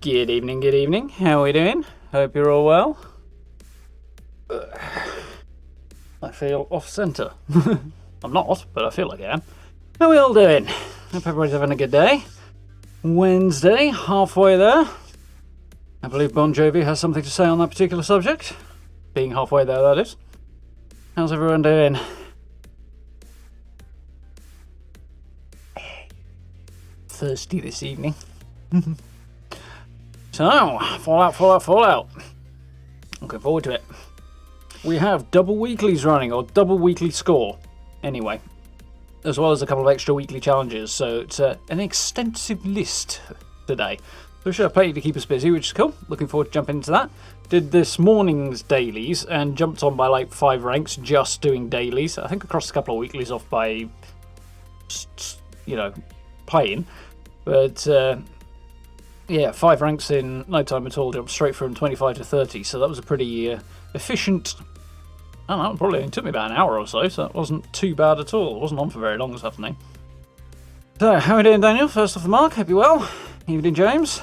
Good evening, good evening. How are we doing? Hope you're all well. I feel off-centre. I'm not, but I feel like I am. How are we all doing? Hope everybody's having a good day. Wednesday, halfway there. I believe Bon Jovi has something to say on that particular subject. Being halfway there, that is. How's everyone doing? Thirsty this evening. So, Fallout. Looking forward to it. We have double weeklies running, or double weekly score, anyway. As well as a couple of extra weekly challenges, so it's an extensive list today. So we should have plenty to keep us busy, which is cool. Looking forward to jumping into that. Did this morning's dailies, and jumped on by like 5 ranks just doing dailies. I think I crossed a couple of weeklies off by, playing. But, yeah, 5 ranks in no time at all, jumped straight from 25 to 30, so that was a pretty efficient. I don't know, it probably only took me about an hour or so that wasn't too bad at all. It wasn't on for very long this afternoon. So, how are we doing, Daniel? First off the mark, hope you're well. Evening, James.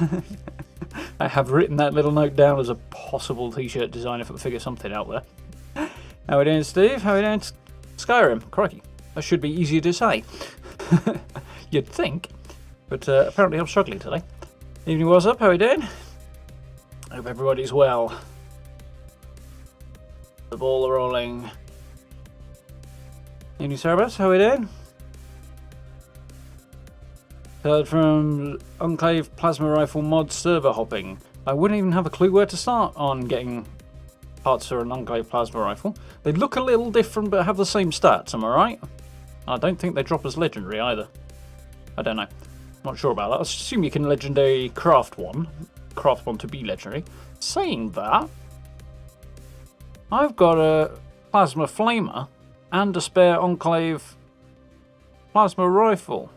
I have written that little note down as a possible t-shirt design if I can figure something out there. How are we doing, Steve? How are we doing, Skyrim? Crikey, that should be easier to say. You'd think, but apparently I'm struggling today. Evening, what's up? How are we doing? Hope everybody's well. The ball rolling. Evening, Cerebus. How are we doing? Heard from Enclave Plasma Rifle mod server hopping. I wouldn't even have a clue where to start on getting parts for an Enclave Plasma Rifle. They look a little different but have the same stats, am I right? I don't think they drop as legendary either. I don't know. Not sure about that. I assume you can legendary craft one to be legendary. Saying that, I've got a plasma flamer and a spare Enclave plasma rifle.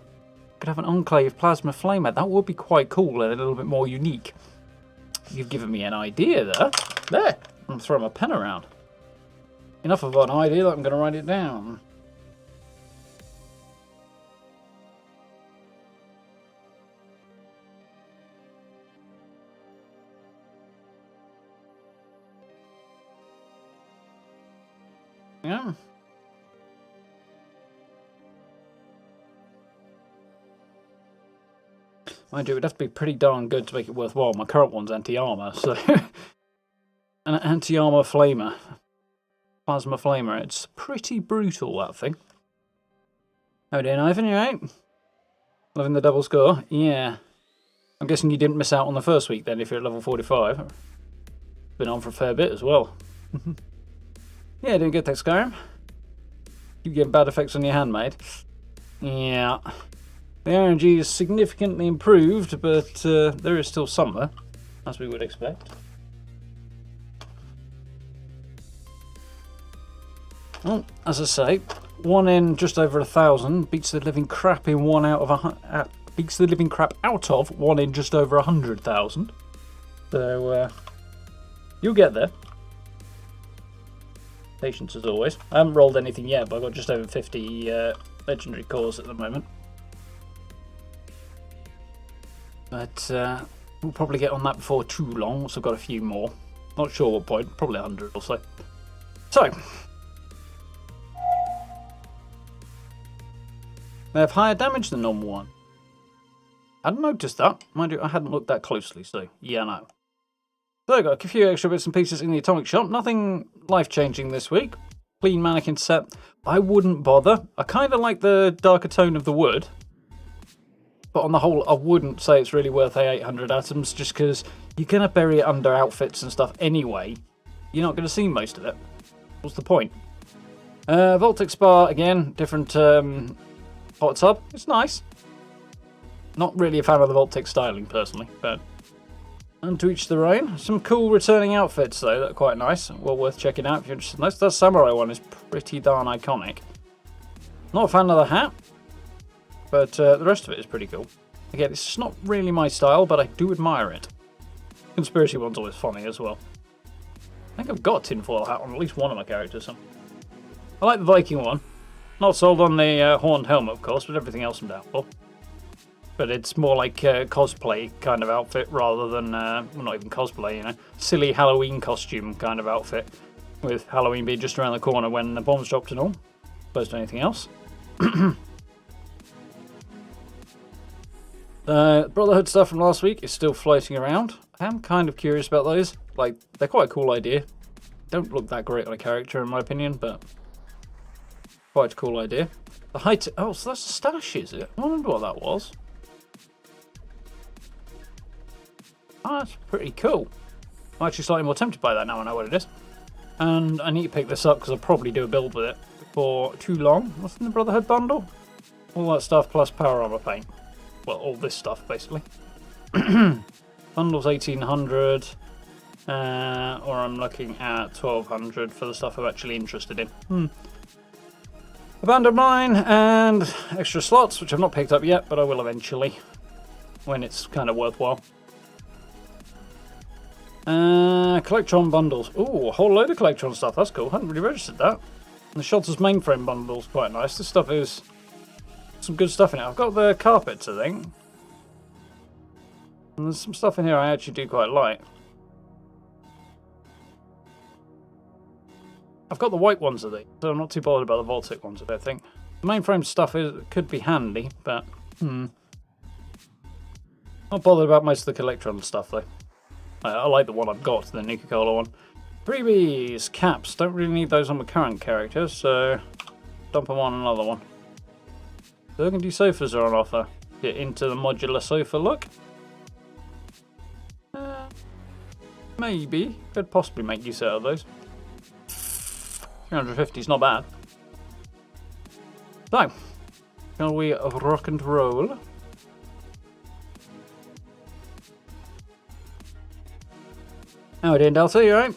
Could have an Enclave plasma flamer. That would be quite cool and a little bit more unique. You've given me an idea there. There! I'm throwing my pen around. Enough of an idea that I'm going to write it down. Yeah. Mind you, it would have to be pretty darn good to make it worthwhile. My current one's anti-armor, so an anti-armor flamer, plasma flamer. It's pretty brutal, that thing. How are you doing, Ivan? You right? Loving the double score? Yeah. I'm guessing you didn't miss out on the first week then, if you're at level 45. Been on for a fair bit as well. Yeah, doing good, thanks, Skyrim. You getting bad effects on your handmade? Yeah. The RNG is significantly improved, but there is still some there, as we would expect. Well, as I say, 1 in just over 1,000 beats the living crap in 1 out of beats the living crap out of 1 in just over 100,000. So you'll get there. Patience as always. I haven't rolled anything yet, but I've got just over 50 legendary cores at the moment. But we'll probably get on that before too long, once I've got a few more. Not sure what point, probably 100 or so. So, they have higher damage than normal one. I hadn't noticed that. Mind you, I hadn't looked that closely, so yeah, no. So I got a few extra bits and pieces in the atomic shop. Nothing life-changing this week. Clean mannequin set. I wouldn't bother. I kind of like the darker tone of the wood. But on the whole, I wouldn't say it's really worth 800 atoms, just because you're going to bury it under outfits and stuff anyway. You're not going to see most of it. What's the point? Voltic Spa, again, different hot tub. It's nice. Not really a fan of the Voltic styling, personally, but and to each their own. Some cool returning outfits, though, that are quite nice. Well worth checking out if you're interested in those. That samurai one is pretty darn iconic. Not a fan of the hat. But the rest of it is pretty cool. Again, it's just not really my style, but I do admire it. Conspiracy one's always funny as well. I think I've got a tinfoil hat on at least one of my characters. I like the Viking one. Not sold on the horned helmet, of course, but everything else I'm down for. But it's more like a cosplay kind of outfit rather than, well, not even cosplay, you know, silly Halloween costume kind of outfit, with Halloween being just around the corner when the bombs dropped and all, opposed to anything else. Brotherhood stuff from last week is still floating around. I am kind of curious about those. Like, they're quite a cool idea. Don't look that great on a character, in my opinion, but quite a cool idea. The height. Oh, so that's a stash, is it? I wonder what that was. Oh, that's pretty cool. I'm actually slightly more tempted by that now I know what it is. And I need to pick this up because I'll probably do a build with it before too long. What's in the Brotherhood bundle? All that stuff plus power armor paint. Well, all this stuff, basically. Bundle's 1800. Or I'm looking at 1200 for the stuff I'm actually interested in. Abandoned mine and extra slots, which I've not picked up yet, but I will eventually, when it's kind of worthwhile. Collectron bundles. Ooh, a whole load of Collectron stuff. That's cool. I hadn't really registered that. And the Shelter's mainframe bundle's quite nice. This stuff is some good stuff in it. I've got the carpets, I think. And there's some stuff in here I actually do quite like. I've got the white ones of these, so I'm not too bothered about the Voltic ones, I don't think. The mainframe stuff could be handy, but not bothered about most of the Collectron stuff, though. I like the one I've got, the Nuka-Cola one. Freebies, caps. Don't really need those on my current character, so dump them on another one. Burgundy sofas are on offer. Get into the modular sofa look. Maybe. Could possibly make use out of those. 350 is not bad. So, shall we rock and roll? How are we doing, Delta? You alright?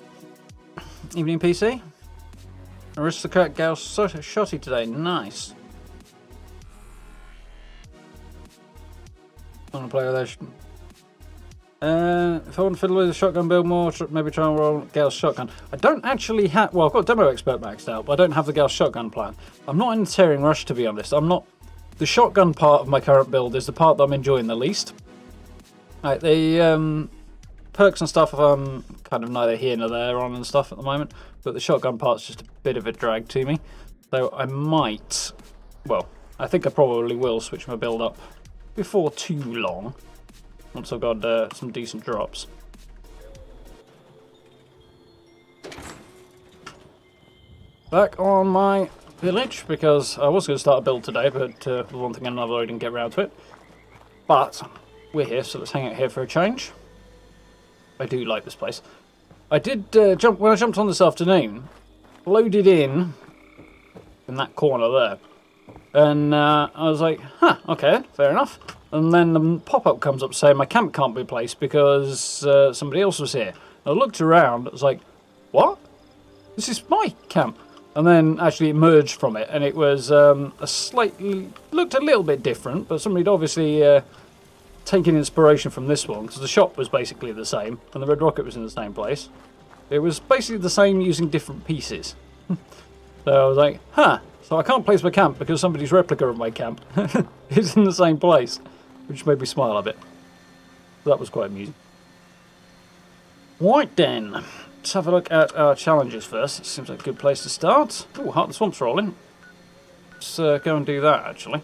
Evening, PC? Aristocrat Gal Shotty today. Nice. I want to play with those. If I want to fiddle with a shotgun build more, maybe try and roll Gale's shotgun. I don't actually have... Well, I've got Demo Expert maxed out, but I don't have the Gale's shotgun plan. I'm not in a tearing rush, to be honest. I'm not... The shotgun part of my current build is the part that I'm enjoying the least. Right, the perks and stuff I'm kind of neither here nor there on and stuff at the moment, but the shotgun part's just a bit of a drag to me. So I might... Well, I think I probably will switch my build up before too long. Once I've got some decent drops. Back on my village, because I was going to start a build today, but one thing and another I didn't get around to it. But we're here, so let's hang out here for a change. I do like this place. I did jump, when I jumped on this afternoon, loaded in that corner there. And I was like, huh, okay, fair enough. And then the pop-up comes up saying my camp can't be placed because somebody else was here. I looked around, I was like, what? This is my camp. And then actually it merged from it, and it was a slightly, looked a little bit different, but somebody'd obviously taken inspiration from this one, because the shop was basically the same, and the Red Rocket was in the same place. It was basically the same using different pieces. So I was like, huh, so I can't place my camp because somebody's replica of my camp is in the same place. Which made me smile a bit. So that was quite amusing. Right then, let's have a look at our challenges first. It seems like a good place to start. Oh, Heart of the Swamp's rolling. Let's go and do that, actually.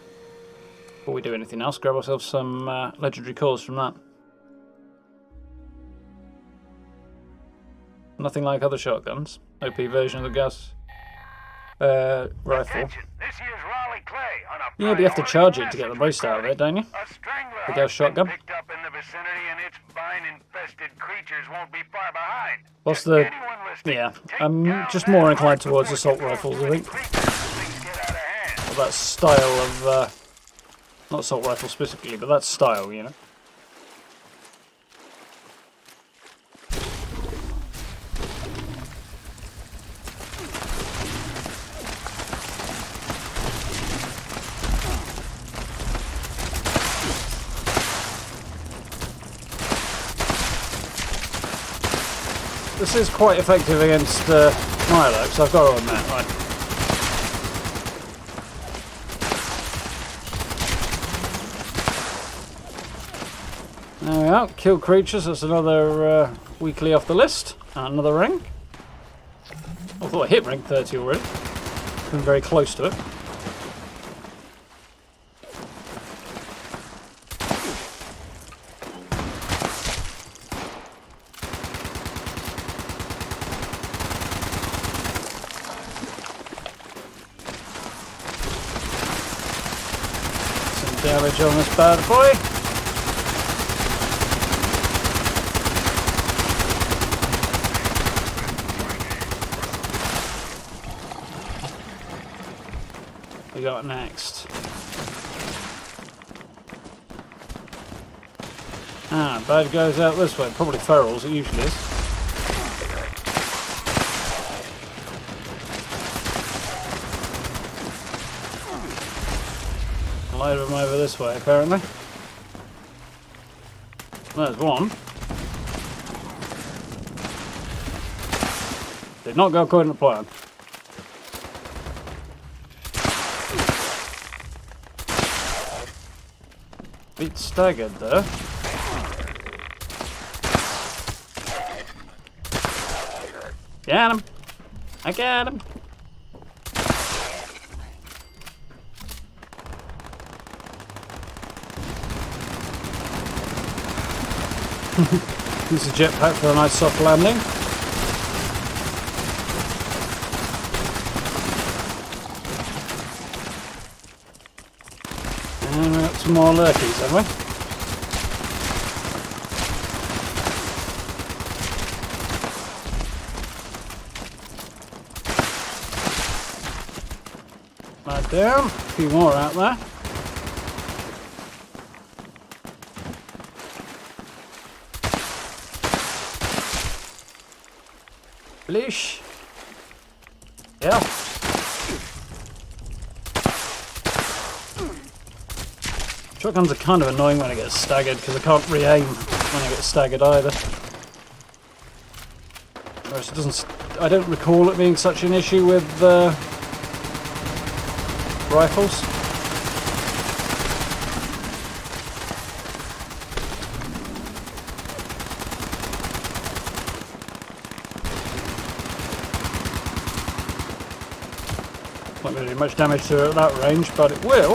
Before we do anything else, grab ourselves some legendary cores from that. Nothing like other shotguns. OP version of the gas rifle. Yeah, but you have to charge it to get the most out of it, don't you? The gas shotgun. What's the... Yeah, I'm just more inclined towards assault rifles, I think. Or that style of... not assault rifle specifically, but that style, you know. This is quite effective against Mirelurks, I've got to admit, right. There we are. Kill creatures. That's another weekly off the list. Another ring. I thought I hit rank 30 already. Been very close to it. Some damage on this bad boy. We got next. Bad goes out this way. Probably ferals, it usually is. A load of them over this way, apparently. There's one. Did not go according to plan. Bit staggered there. Got him! I got him! Use a jetpack for a nice soft landing. And we've got some more lurkies, haven't we? Right down. A few more out there. Blish. Yeah. Shotguns are kind of annoying when I get staggered because I can't re-aim when I get staggered either. Whereas it doesn't. I don't recall it being such an issue with rifles. Not going to do much damage to it at that range, but it will.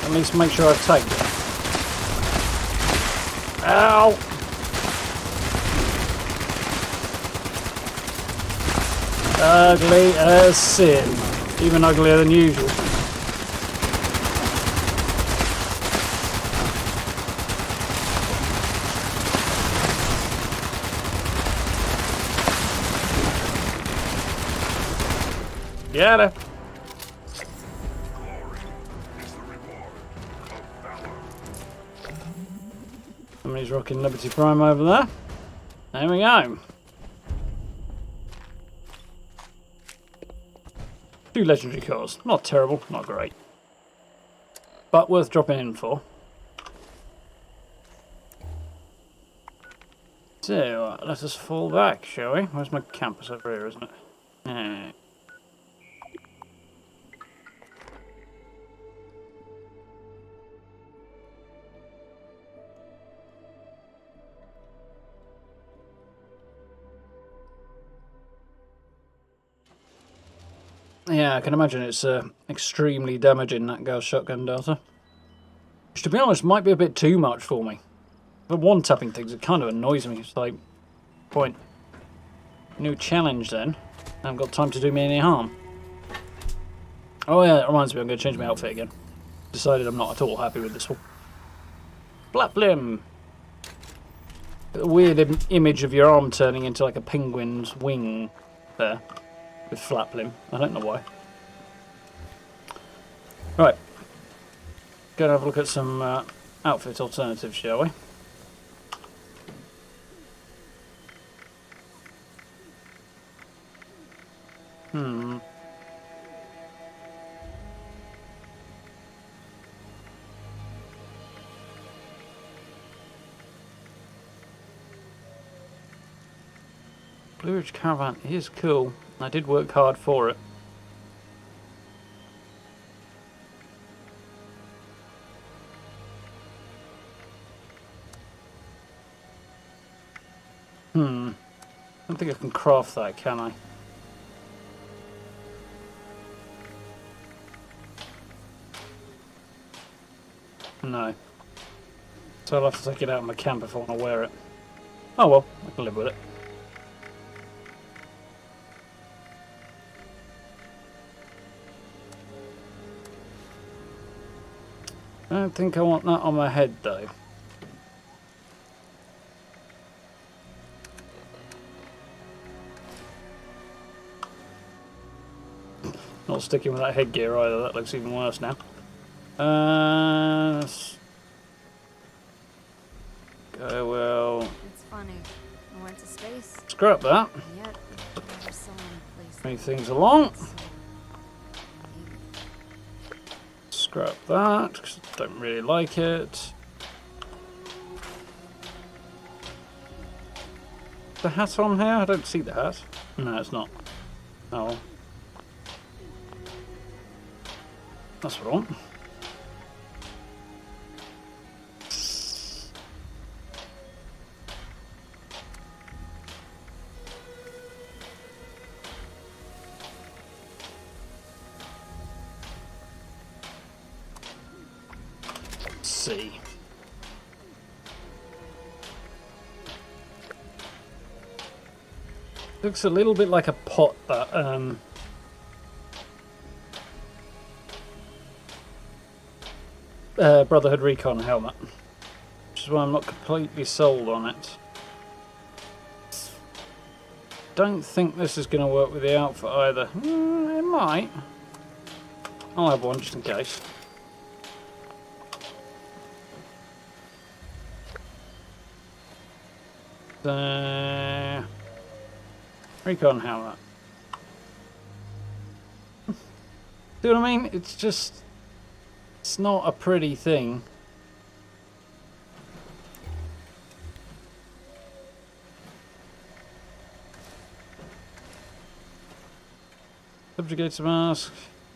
At least make sure I take it. Ow! Ugly as sin. Even uglier than usual. Get it. Somebody's rocking Liberty Prime over there. There we go. 2 legendary cores. Not terrible, not great. But worth dropping in for. So, let us fall back, shall we? Where's my campus? Over here, isn't it? Yeah. Yeah, I can imagine it's extremely damaging, that girl's shotgun data. Which, to be honest, might be a bit too much for me. The one-tapping things, it kind of annoys me. It's like, point. New challenge, then. I haven't got time to do me any harm. Oh yeah, that reminds me, I'm going to change my outfit again. Decided I'm not at all happy with this one. Flaplim! A weird image of your arm turning into like a penguin's wing there. With Flaplim. I don't know why. Right. Go and have a look at some outfit alternatives, shall we? Blue Ridge Caravan is cool. I did work hard for it. don't think I can craft that, can I? No. So I'll have to take it out of my camp if I want to wear it. Oh well, I can live with it. I don't think I want that on my head though. Not sticking with that headgear either, that looks even worse now. Go well. It's funny. I went to space. Scrap that. Yet, there's someone in place. Move things along. Scrap that, because I don't really like it. The hat on here? I don't see the hat. No, it's not. Oh. That's what I want. See. Looks a little bit like a pot that Brotherhood Recon helmet, which is why I'm not completely sold on it. Don't think this is going to work with the outfit either. It might. I'll have one just in case. Recon helmet. See what I mean? It's just... it's not a pretty thing. Subjugator mask.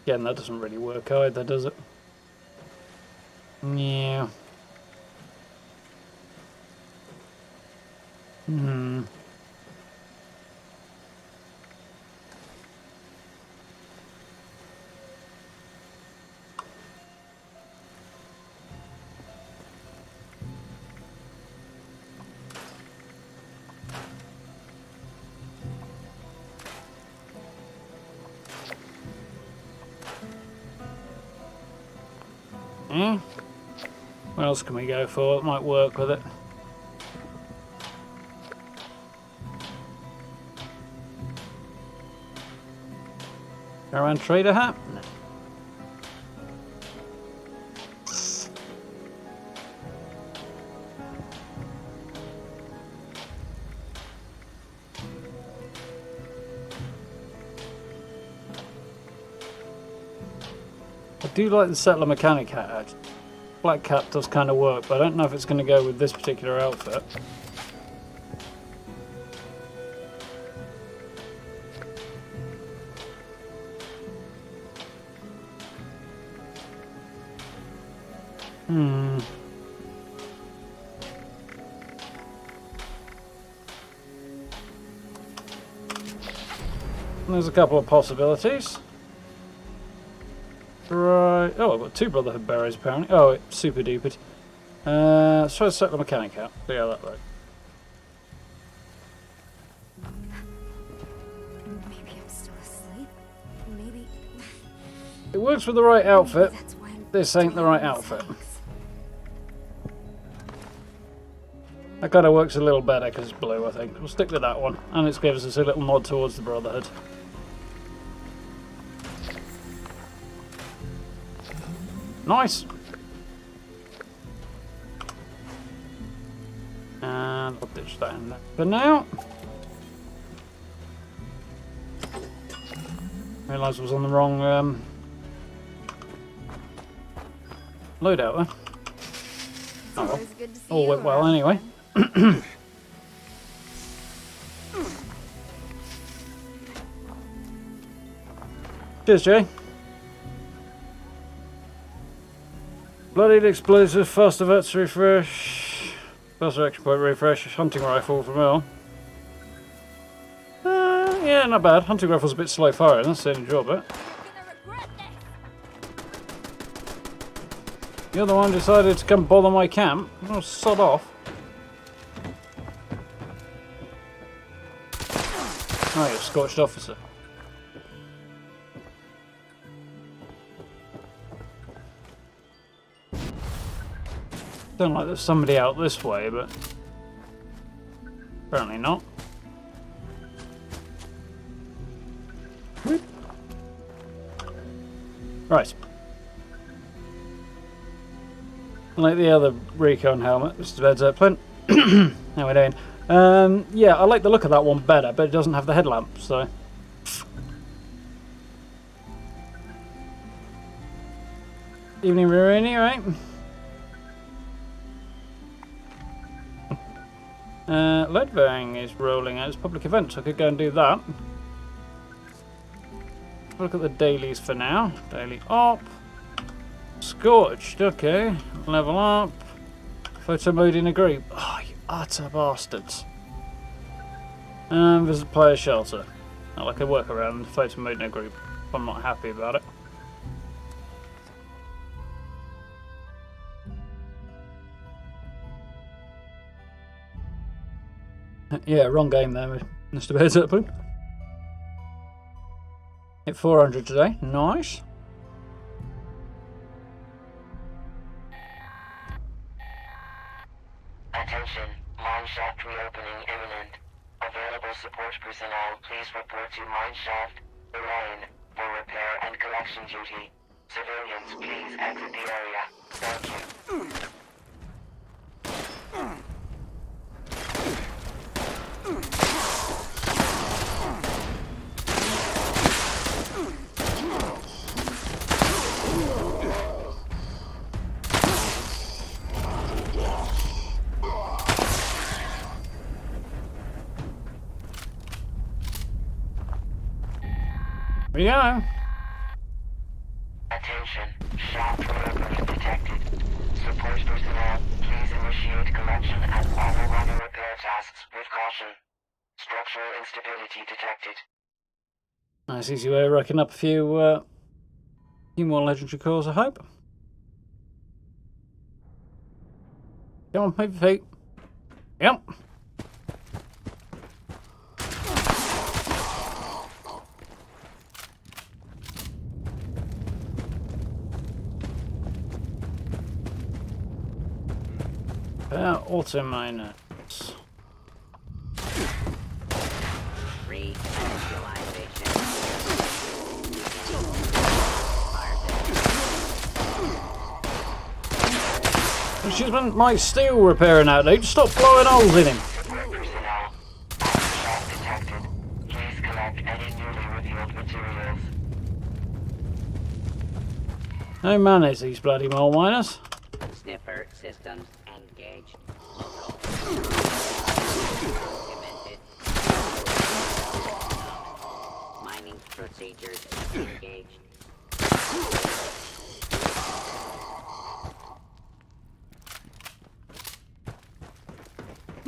Again, that doesn't really work either, does it? Yeah. What else can we go for? It might work with it. Caravan trader hat? No. I do like the settler mechanic hat actually. Black cap does kind of work, but I don't know if it's going to go with this particular outfit. There's a couple of possibilities. Right. Oh, I've got 2 Brotherhood berries apparently. Oh, it's super dupered. Let's try to set the mechanic out. See how that works. Maybe I'm still asleep. Maybe. It works with the right outfit. That's why I'm This ain't the doing right these outfit. things. That kind of works a little better because it's blue, I think. We'll stick with that one. And it gives us a little nod towards the Brotherhood. Nice! And I'll ditch that in there for now. Realised I was on the wrong loadout there. It's Oh well. always good to see All you went well around. anyway. Cheers, Jay. Bloodied explosive, faster vets refresh, faster action point refresh, hunting rifle from Earl. Yeah, not bad. Hunting rifle's a bit slow firing, that's the only drawback. You're the one who decided to come bother my camp. Oh, sod off. Oh, you're a scorched officer. Don't like there's somebody out this way, but apparently not. Right. Like the other recon helmet, this is the Bed Zeppelin. How we doing? Yeah, I like the look of that one better, but it doesn't have the headlamp, so. Evening, Rooney, right? Leadbearing is rolling out. It's a public event, so I could go and do that. Look at the dailies for now. Daily up. Scorched, okay. Level up. Photo mode in a group. Oh, you utter bastards. Visit player shelter. I like a workaround. Photo mode in a group. I'm not happy about it. Yeah, wrong game there, Mr. Bed Zeppelin. Hit 400 today. Nice. Attention, mine shaft reopening imminent. Available support personnel, please report to mine shaft, Orion, for repair and collection duty. Civilians, please exit the area. Thank you. Here we go. Attention, shaft reopening detected. Support personnel, please initiate collection and follow minor repair tasks with caution. Structural instability detected. Nice easy way of racking up a few more legendary cores, I hope. Come on, move your feet. Yep. Auto miners. She's been my steel repairing out, dude. Stop blowing holes in him. Support personnel, shaft detected. Please collect any newly revealed materials. No manners, these bloody mole miners. Sniffer systems engaged. Documented. Mining procedures engaged.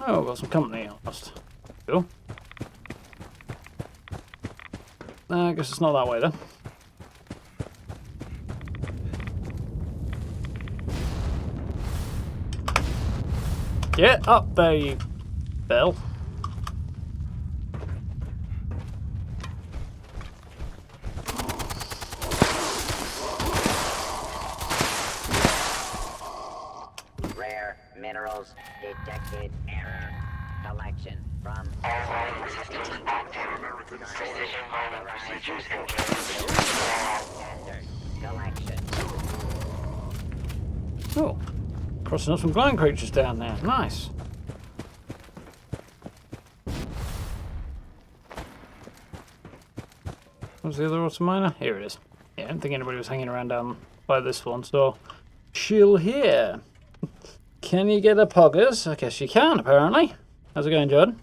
Oh, got some company lost. Cool. I guess it's not that way then. Get up there, you bell. Rare minerals detected. Error. Collection from All mining systems active. Precision mining procedures engaged. standard. Collection. Oh, crossing up some glowing creatures down there. Nice. What's the other auto miner? Here it is. Yeah, I don't think anybody was hanging around down by this one, so chill here. Can you get a poggers? I guess you can, apparently. How's it going, Jordan?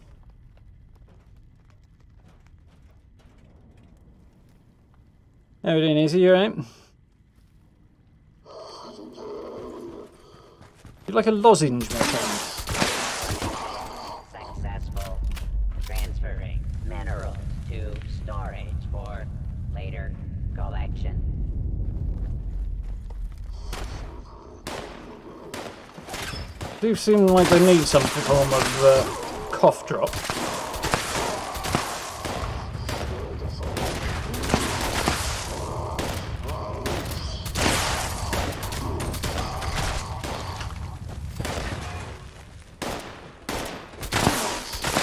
How are we doing, Easy? You alright? You're like a lozenge, my friend. Successful. Transferring minerals to storage for later collection. Do seem like they need some form of cough drop.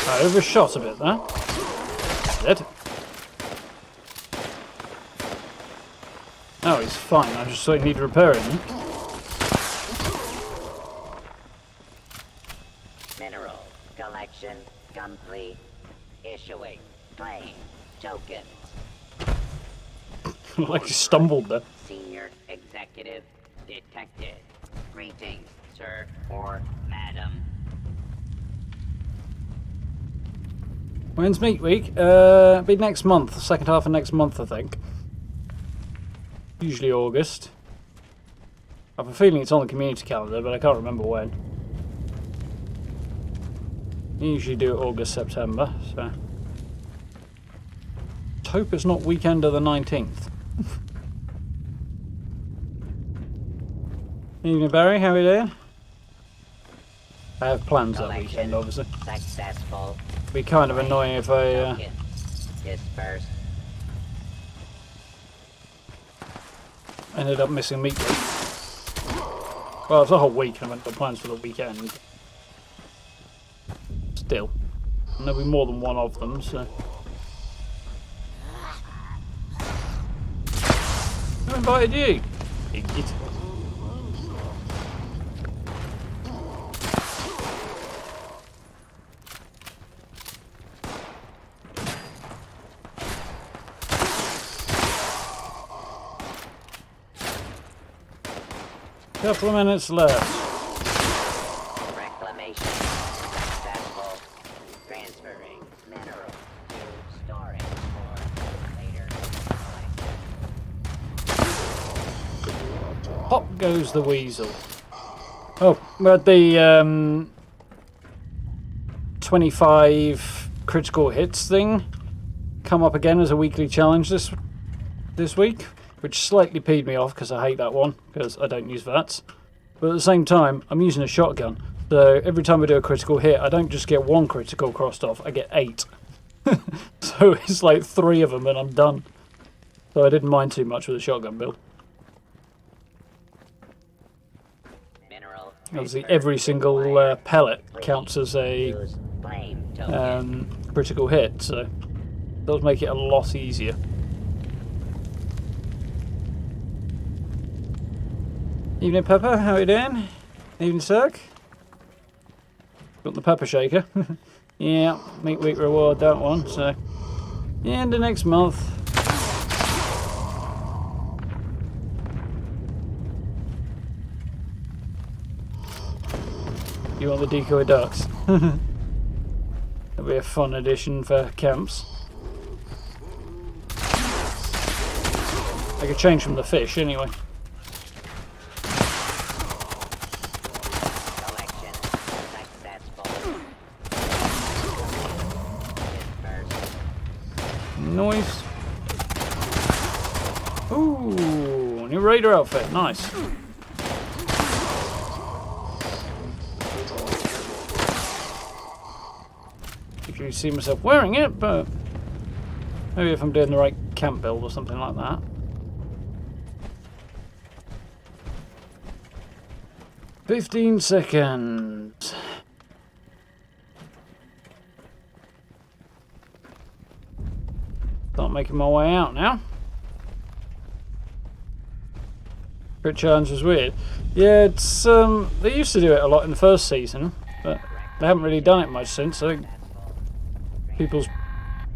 I overshot a bit there. Dead. Oh, he's fine. I just thought he needed repairing. Mineral collection complete. Issuing claim token. Like he stumbled there. Senior executive detected. Greetings, sir or madam. When's meet week? Be next month, the second half of next month, I think. Usually August. I have a feeling it's on the community calendar, but I can't remember when. Usually do it August, September, so. Let's hope it's not weekend of the 19th. Evening, Barry, how are you doing? I have plans that weekend, obviously. Successful. It'd be kind of annoying if I Token dispersed. ended up missing meet week. Well, it's a whole week and I went to plans for the weekend. Still. And there'll be more than one of them, so. Who invited you? Idiot. Couple of minutes left. Reclamation successful. Transferring mineral to storage for later collection. Pop goes the weasel. Oh, but the 25 critical hits thing come up again as a weekly challenge this week, which slightly peed me off because I hate that one because I don't use VATs. But at the same time, I'm using a shotgun, so every time I do a critical hit, I don't just get one critical crossed off, I get 8. So it's like 3 of them and I'm done. So I didn't mind too much with the shotgun build. Mineral Obviously, every single pellet counts as a use flame token. critical hit, so it does make it a lot easier. Evening, Pepper. How are you doing? Evening, Cirque. Got the pepper shaker. Yeah, meet week reward that one. So, yeah, end of next month. You want the decoy ducks? That'll be a fun addition for camps. I could change from the fish anyway. Collection successful. Dispersed. Noise. Ooh, new raider outfit. Nice. Usually see myself wearing it, but maybe if I'm doing the right camp build or something like that. "15 seconds. Start making my way out now. Crit challenge was weird. Yeah, it's they used to do it a lot in the first season, but they haven't really done it much since. I think people's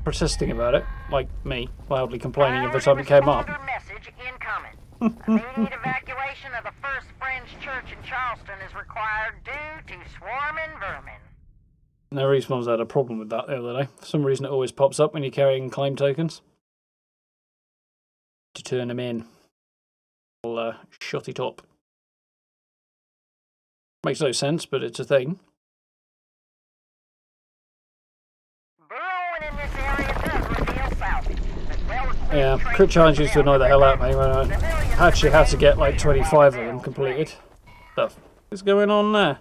protesting about it, like me, loudly complaining every time it came up. Message incoming. Immediate evacuation of the First Friends Church in Charleston is required due to swarming vermin. No, Respawn's had a problem with that the other day. For some reason, it always pops up when you're carrying claim tokens. To turn them in. I'll shut it up. Makes no sense, but it's a thing. Burrowing in this area does reveal salvage. Yeah, crit challenge used to annoy the hell out of me when I actually had to get like 25 of them completed. Stuff is going on there.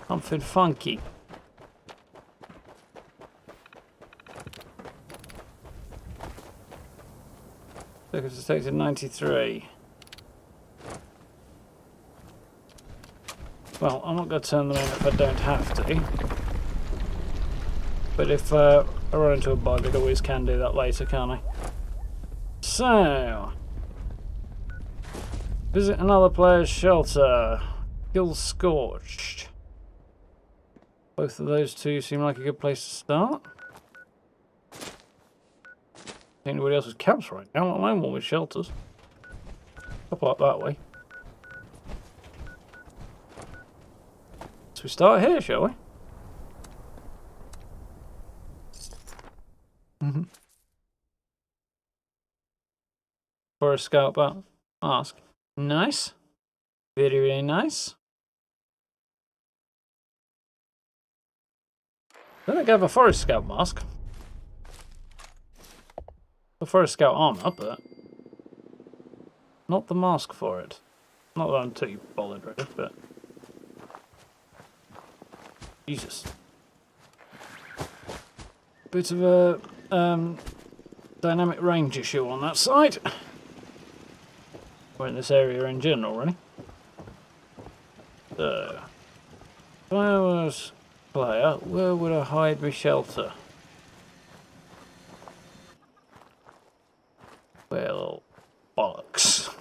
Something funky. Focus detected 93. Well, I'm not going to turn them in if I don't have to. But if I run into a bug, I always can do that later, can't I? So, visit another player's shelter. Kill Scorched. Both of those two seem like a good place to start. Anybody else's camps right now? Not alone one with shelters. Couple up that way. So we start here, shall we? For a scout mask. Nice. Very, very nice. I don't think I have a forest scout mask. The forest scout armor, but not the mask for it. Not that I'm too bothered really, but Jesus. Bit of a dynamic range issue on that side. Or in this area in general, really. So, if I was player, where would I hide my shelter? Well, bollocks.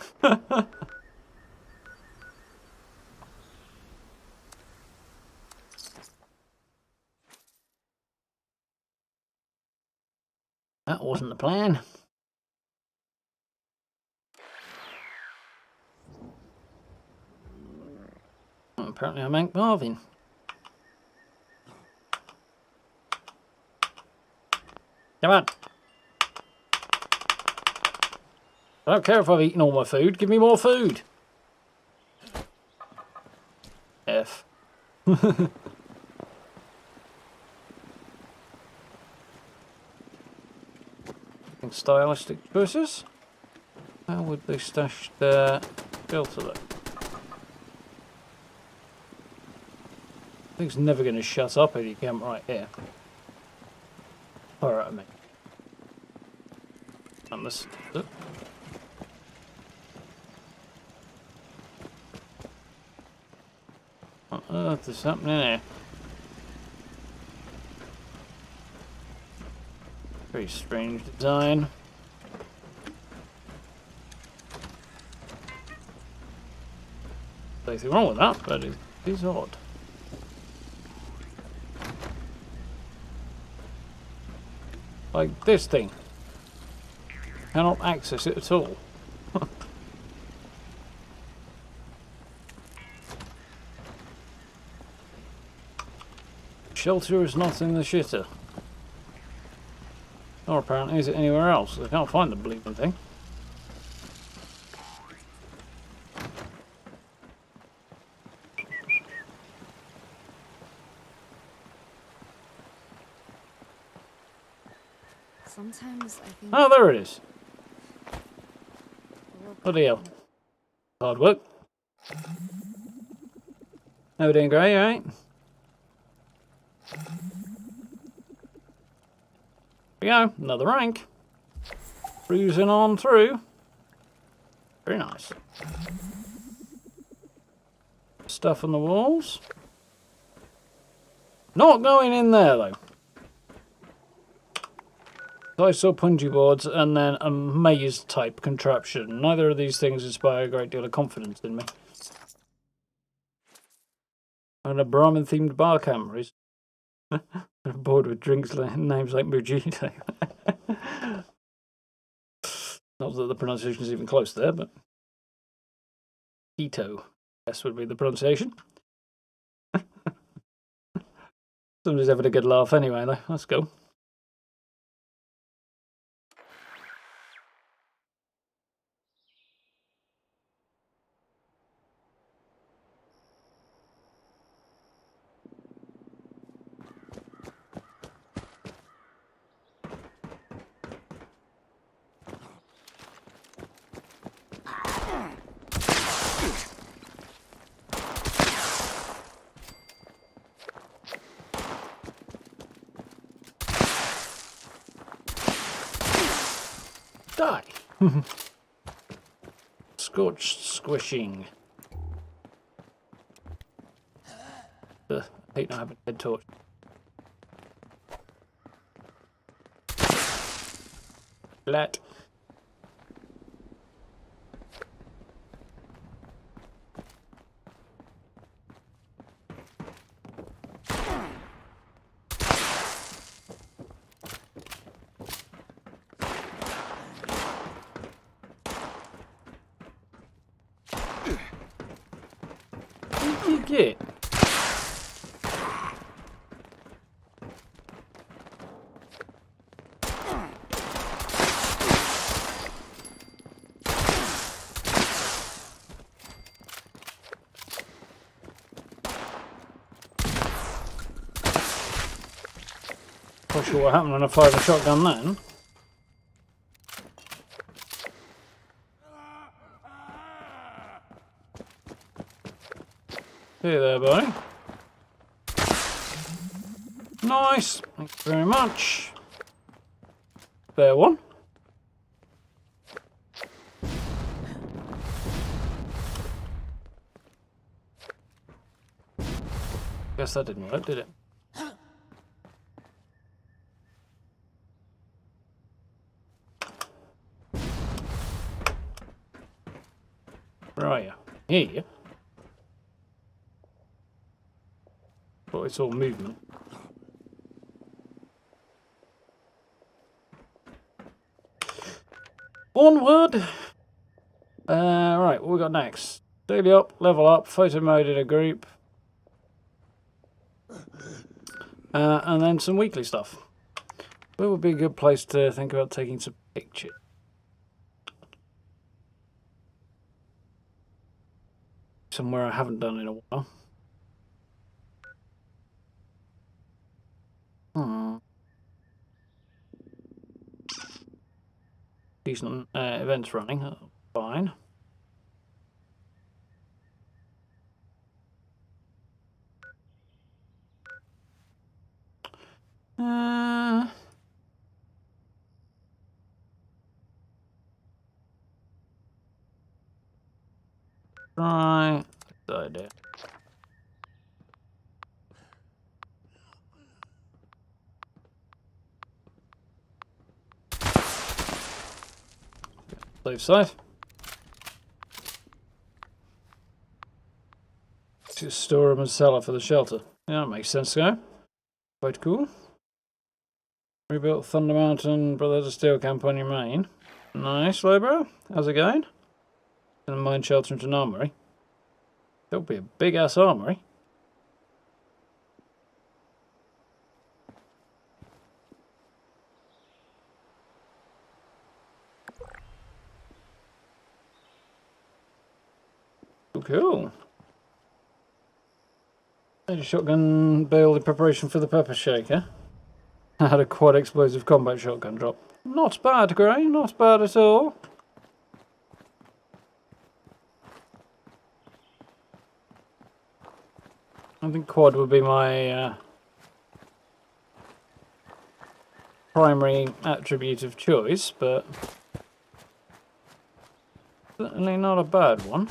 That wasn't the plan. Well, apparently I'm Hank Marvin. Come on. I don't care if I've eaten all my food. Give me more food. F. Stylistic choices. How would they stash their filter though? Thing's never going to shut up if you camp right here. Alright, I mean. And this. What on earth is happening here? Very strange design. Nothing wrong with that, but it is odd. Like this thing. Cannot access it at all. Shelter is not in the shitter. Or apparently is it anywhere else? I can't find the bleeding thing. Sometimes I think. Oh, there it is. Bloody hell. Hard work. How we doing, Gray, alright? Here we go, another rank. Cruising on through. Very nice. Stuff on the walls. Not going in there though. I saw punji boards and then a maze type contraption. Neither of these things inspire a great deal of confidence in me. And a Brahmin themed bar camera is board with drinks names like Mujita. Not that the pronunciation is even close there, but Keto, yes, would be the pronunciation. Somebody's having a good laugh anyway, though. Let's go. Die. Scorched squishing. Ugh, I hate not having a head torch. Flat. What did you get? Not sure what happened when I fired the shotgun then. Hey there, buddy. Nice. Thank you very much. There one. Guess that didn't work, did it? Where are you? Here. But it's all movement. Onward! Right, what we got next? Daily up, level up, photo mode in a group. And then some weekly stuff. Where would be a good place to think about taking some pictures? Somewhere I haven't done in a while. Decent events running, that's fine. Right, good idea. Safe side. Just store them and sell it for the shelter. Yeah, that makes sense, guy. Quite cool. Rebuilt Thunder Mountain Brotherhood of Steel camp on your main. Nice, Lowbrow. How's it going? And a mine shelter into an armory. That would be a big ass armory. Cool. Made a shotgun build in preparation for the pepper shaker. I had a quad explosive combat shotgun drop. Not bad, Gray. Not bad at all. I think quad would be my primary attribute of choice, but certainly not a bad one.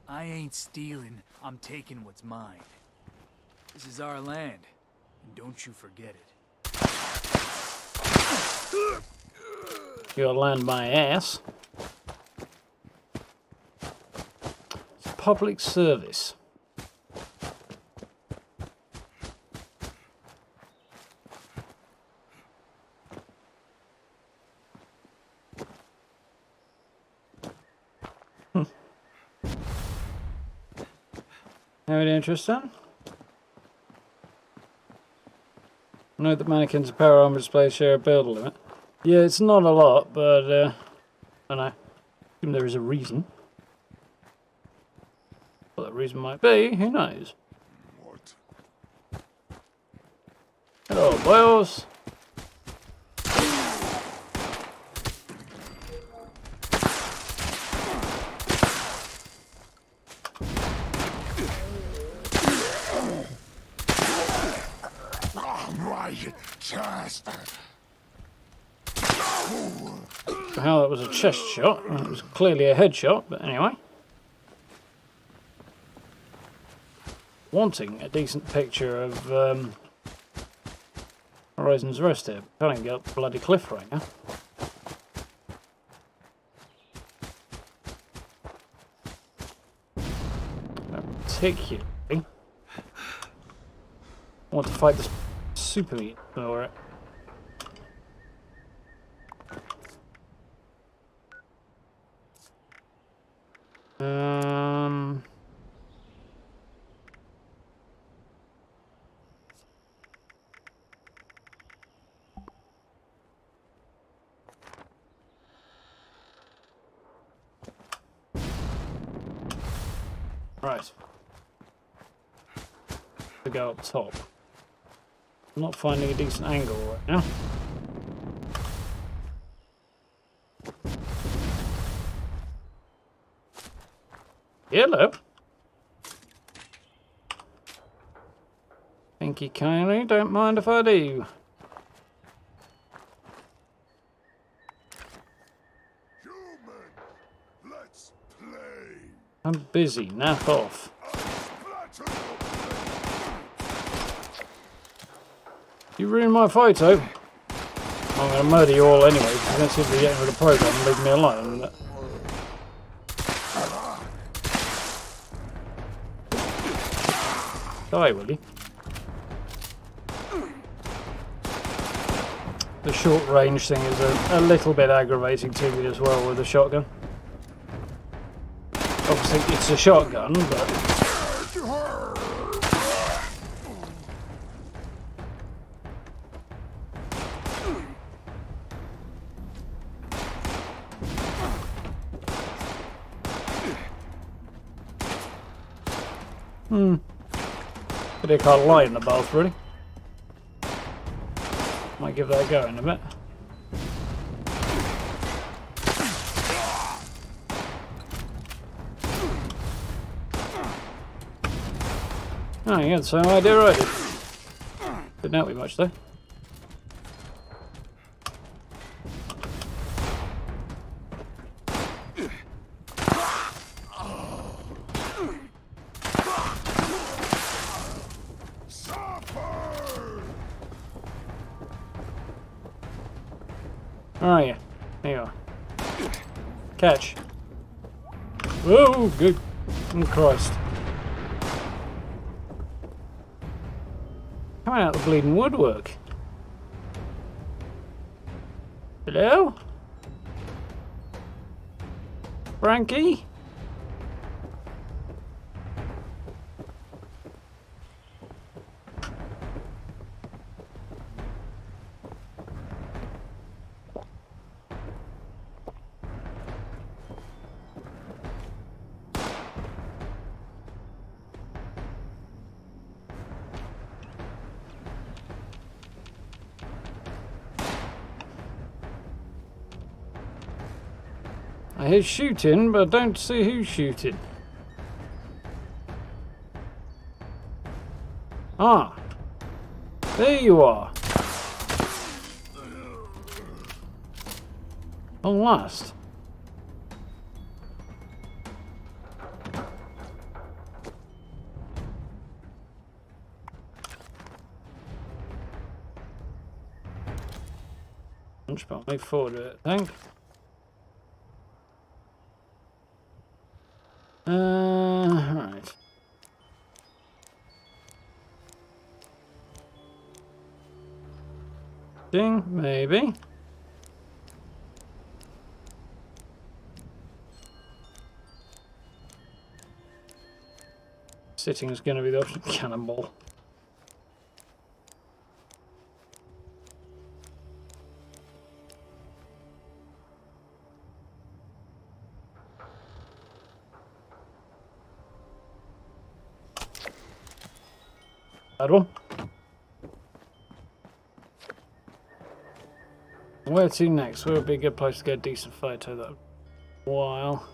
I ain't stealing, I'm taking what's mine. This is our land, and don't you forget it. You'll land my ass. It's public service. Very interesting. Note that mannequins and power armor displays share a build limit. Yeah, it's not a lot, but I don't know. There is a reason. What that reason might be, who knows? What? Hello, boys. Right chest. How that was a chest shot. It was clearly a headshot, but anyway. Wanting a decent picture of Horizon's Rest here. Can't even get up the bloody cliff right now. Not particularly. I want to fight this super meat for it. Right. To go up top. I'm not finding a decent angle right now. Hello. Thank you kindly, don't mind if I do. I'm busy, nap off. You ruined my photo. I'm going to murder you all anyway, because you're going to seem to be getting rid of the program and leave me alone. Die, will you? The short range thing is a little bit aggravating to me as well with the shotgun. Obviously it's a shotgun, but... But I can't lie in the bath, really. Might give that a go in a bit. Oh, you had the same idea, right? Didn't help me much, though. Where are you? There you are. Catch. Whoa, good. Oh, Christ. Coming out the bleeding woodwork. Hello? Frankie? I hear shooting, but I don't see who's shooting. Ah, there you are. At last. Punchbowl, move forward with it, I think. Right. Ding, maybe. Sitting is going to be the option. Cannonball. Bad one. Where to next? Where would be a good place to get a decent photo that while?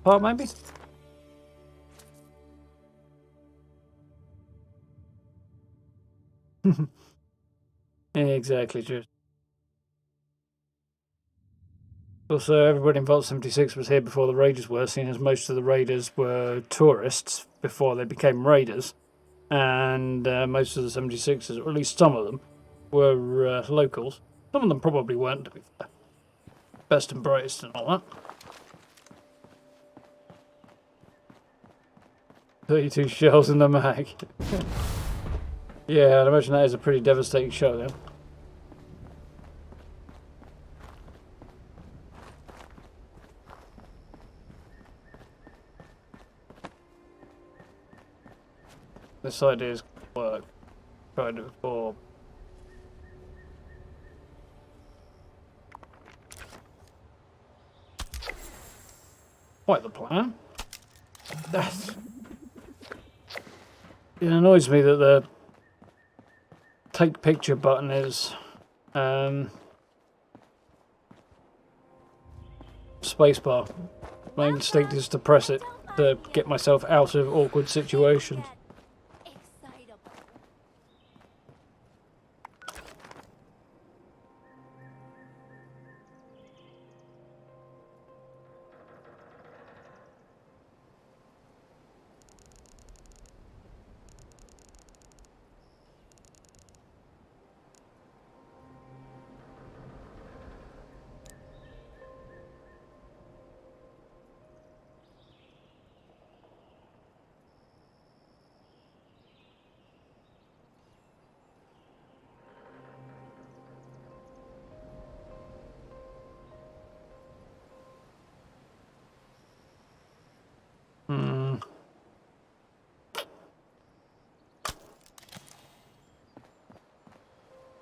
part, maybe? Exactly, true. Also, everybody in Vault 76 was here before the raiders were, seeing as most of the raiders were tourists before they became raiders. And most of the 76ers, or at least some of them, were locals. Some of them probably weren't, to be fair. Best and brightest and all that. 32 shells in the mag. Yeah, I'd imagine that is a pretty devastating shot then. This idea is work. Tried it before. Quite the plan. It annoys me that the take picture button is spacebar. My instinct is to press it to get myself out of awkward situations.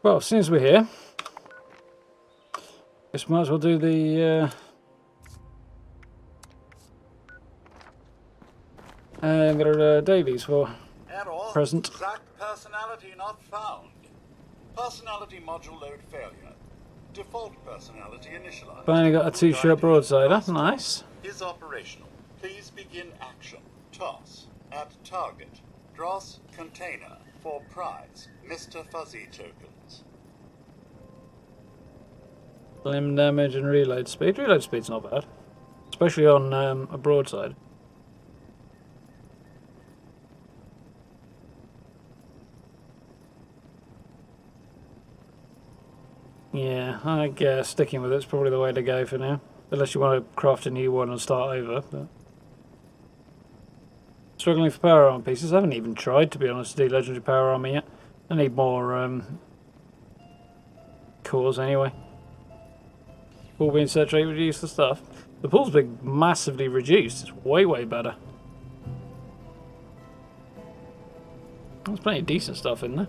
Well, as soon as we're here, guess we might as well do the dailies for Error. present. Exact personality not found. Personality module load failure. Default personality initialized. Finally got a two-shot broadsider. Nice. Is operational. Please begin action. Toss. At target. Dross container. For prize. Mr. Fuzzy tokens. Limb damage and reload speed. Reload speed's not bad. Especially on a broadside. Yeah, I guess sticking with it's probably the way to go for now. Unless you want to craft a new one and start over. But struggling for power armor pieces. I haven't even tried, to be honest, to do legendary power armor yet. I need more cores anyway. Pool being saturated with useless stuff. The pool's been massively reduced. It's way, way better. There's plenty of decent stuff in there.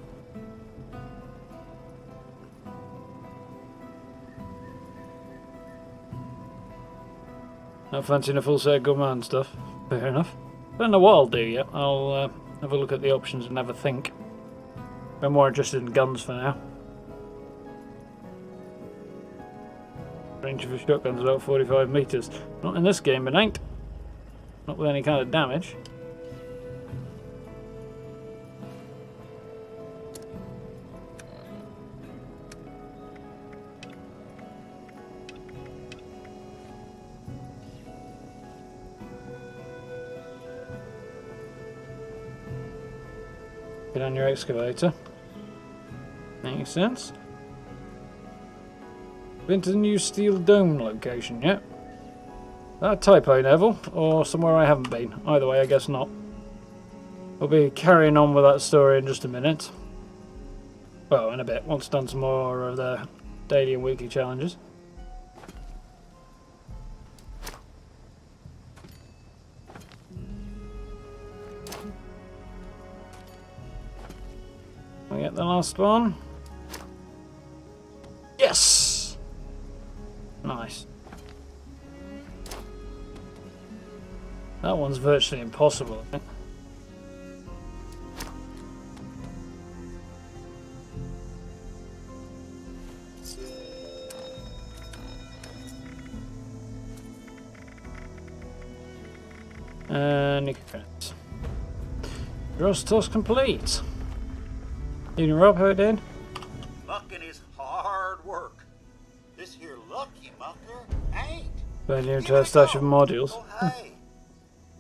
Not fancying a full set of Gourmand stuff. Fair enough. Don't know what I'll do yet. I'll have a look at the options and have a think. I'm more interested in guns for now. Range of a shotgun's about 45 meters. Not in this game, it ain't. Not with any kind of damage. Get on your excavator. Makes sense. Been to the new steel dome location yet? That typo, Neville, or somewhere I haven't been. Either way, I guess not. We'll be carrying on with that story in just a minute. Well, in a bit, once done some more of the daily and weekly challenges. We get the last one. Yes! Nice. That one's virtually impossible, I think. Nickers. Dross task complete. Evening, Rob, how are you doing? Mucking is hard work. This here lucky mucker ain't. Burn you into Give it a a stash go. of modules. Oh, hey.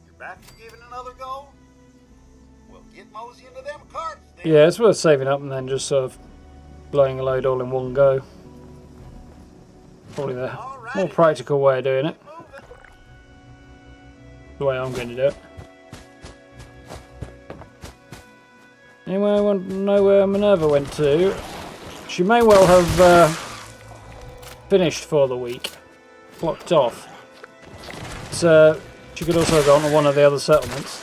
You're back to giving another go? Well, get mosey into them carts then. Yeah, it's worth saving up and then just sort of blowing a load all in one go. Probably the more practical way of doing it. Moving. The way I'm going to do it. Anyone want to know where Minerva went to? She may well have finished for the week. Blocked off. So she could also have gone to one of the other settlements.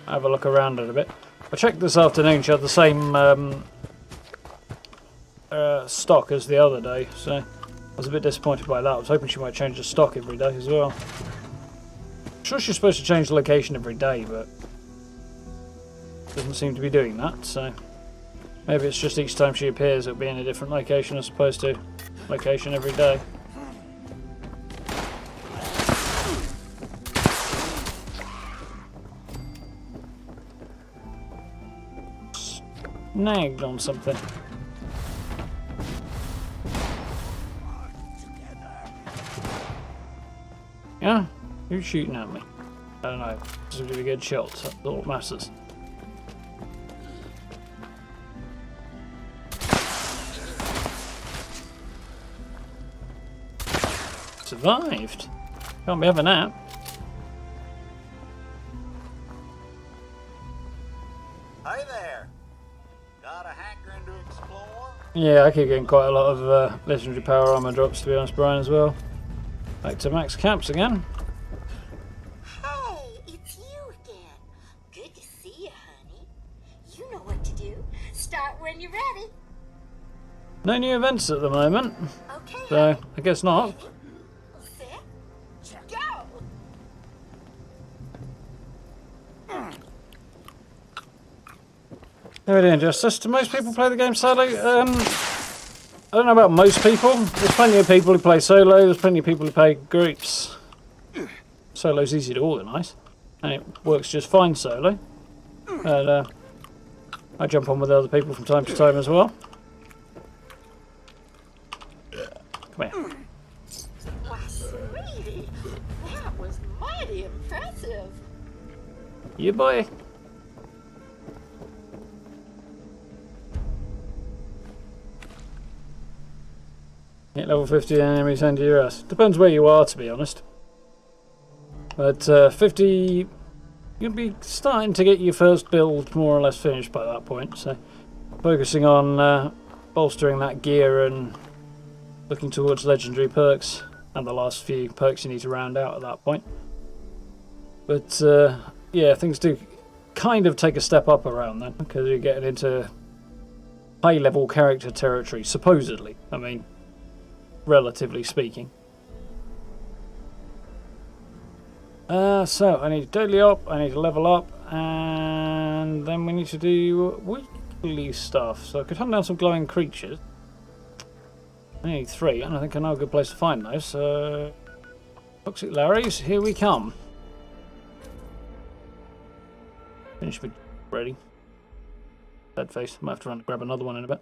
Have a look around it a bit. I checked this afternoon, she had the same stock as the other day, so I was a bit disappointed by that. I was hoping she might change the stock every day as well. I'm sure she's supposed to change the location every day, but doesn't seem to be doing that, so maybe it's just each time she appears it'll be in a different location as opposed to location every day. Snagged on something. Yeah? Who's shooting at me? I don't know. This is a really good shot. That's all that matters. Survived. Can't be having that. Hey there. Got a hankering to explore? Yeah, I keep getting quite a lot of legendary power armor drops, to be honest, Brian, as well. Back to max caps again. Hey, it's you again. Good to see you, honey. You know what to do. Start when you're ready. No new events at the moment, Okay. so I guess not. Set, go. How are we doing, Justice? Do most people play the game solo? I don't know about most people. There's plenty of people who play solo. There's plenty of people who play groups. Solo's easy to organise, and it works just fine solo. But I jump on with other people from time to time as well. Come here. Why, sweetie, that was mighty impressive. You boy. Hit level 50 enemies under your ass. Depends where you are, to be honest. But 50, you'll be starting to get your first build more or less finished by that point. So focusing on bolstering that gear and looking towards legendary perks and the last few perks you need to round out at that point. But yeah, things do kind of take a step up around then because you're getting into high level character territory, supposedly. I mean, relatively speaking. So I need to daily up, I need to level up, and then we need to do weekly stuff. So I could hunt down some glowing creatures. I need 3, and I think I know a good place to find those. So, Toxic Larrys, here we come. Finish with ready. Dead face. Might have to run and grab another one in a bit.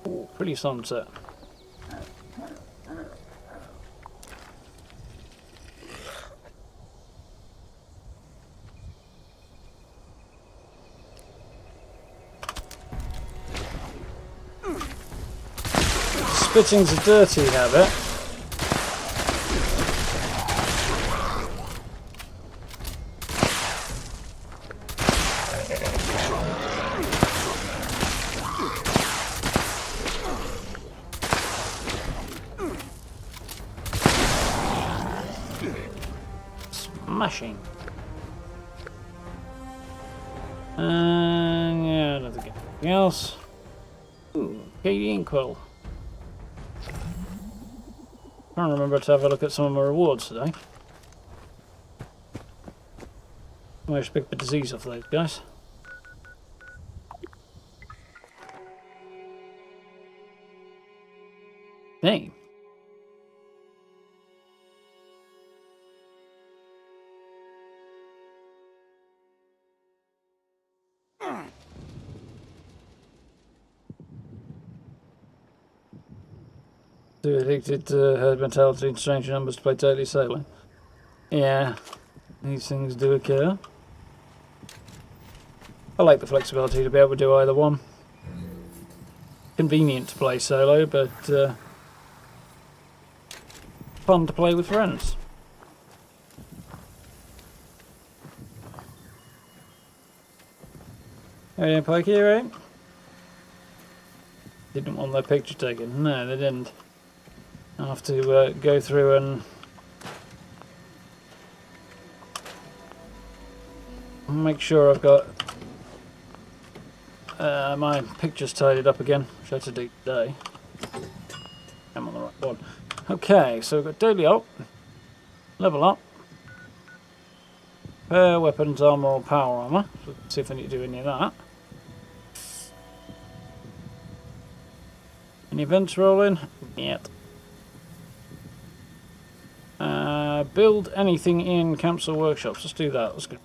Ooh, pretty sunset. Spitting's a dirty habit. Smashing. And yeah, I don't think anything else. Ooh, Katie Inkwell. I can't remember to have a look at some of my rewards today. Managed to pick the disease off those guys. Hey. Too addicted to herd mentality and stranger numbers to play daily sailing. Yeah, these things do occur. I like the flexibility to be able to do either one. Convenient to play solo, but fun to play with friends. Hey, Pikey, right? Didn't want their picture taken. No, they didn't. I'll have to go through and make sure I've got my pictures tidied up again, which I had to do today. I'm on the right one. Okay, so we've got daily up, level up, pair weapons, armor, or power armor. So let's see if I need to do any of that. Any events rolling? Yet. Build anything in camps or workshops. Let's do that. Let's go.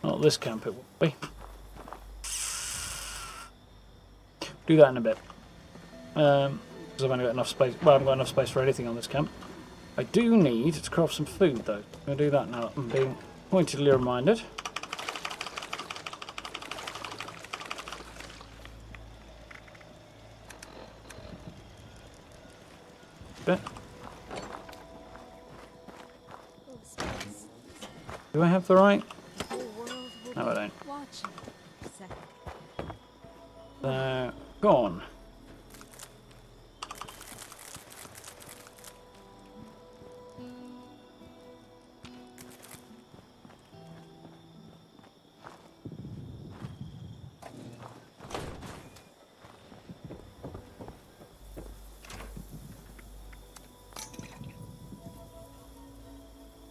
Not this camp, it will be. Do that in a bit. Because I've only got enough space. Well, I haven't got enough space for anything on this camp. I do need to craft some food, though. I'm going to do that now that I'm being pointedly reminded. Bit. Do I have the right? No, I don't. Gone.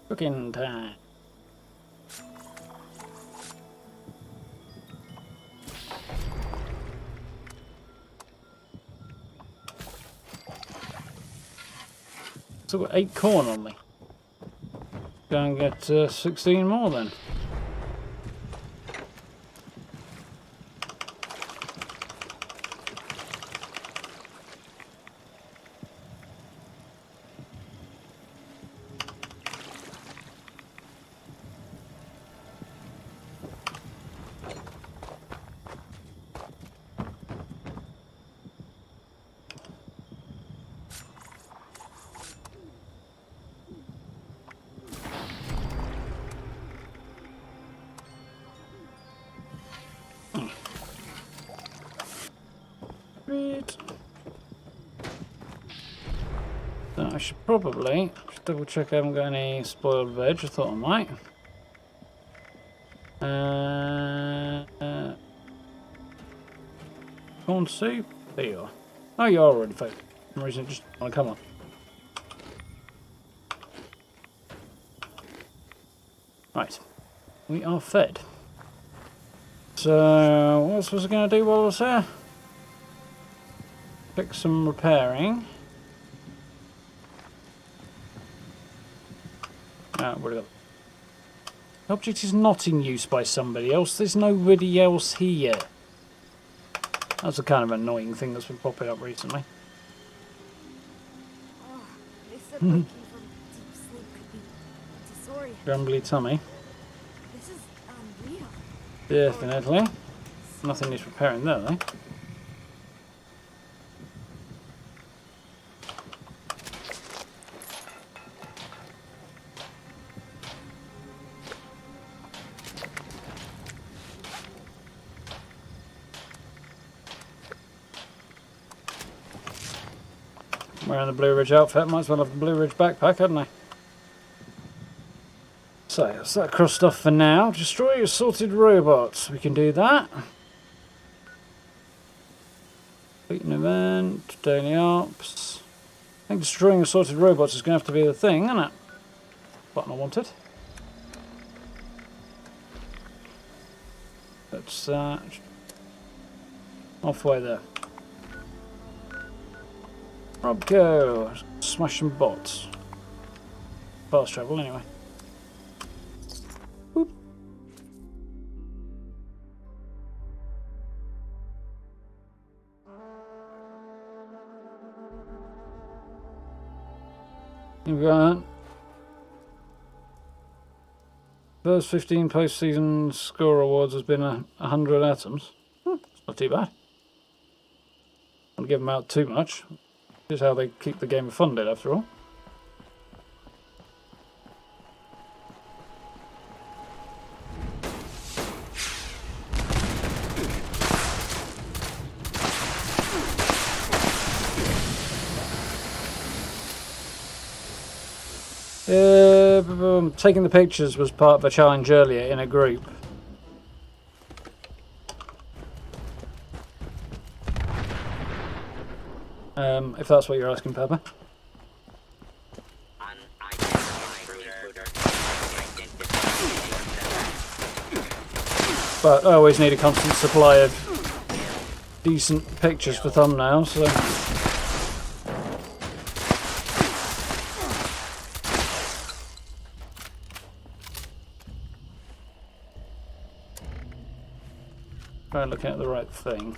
Cooking time. Still got 8 corn on me. Go and get 16 more then. So I should probably double check I haven't got any spoiled veg. I thought I might. Corn soup? There you are. Oh, you are already fed. For some reason it just want to come on. Right. We are fed. So, what else was I going to do while I was here? Pick some repairing. Ah, what do we got? The object is not in use by somebody else. There's nobody else here. That's a kind of annoying thing that's been popping up recently. Oh, they said waking from deep sleep could be disorienting. Grumbly tummy. This is unreal. Definitely. Nothing needs repairing there, though. Wearing the Blue Ridge outfit, might as well have the Blue Ridge backpack, hadn't I? So, that's that cross stuff for now. Destroy assorted robots. We can do that. Complete an event, daily ops. I think destroying assorted robots is going to have to be the thing, isn't it? Button I wanted. That's halfway there. Rob, go! Smash some bots. Fast travel, anyway. Boop. You've got first 15 post-season score awards has been 100 atoms. It's not too bad. Don't give them out too much. This is how they keep the game funded, after all. Taking the pictures was part of a challenge earlier in a group. If that's what you're asking, Pepper. But I always need a constant supply of decent pictures for thumbnails, so... Try looking at the right thing.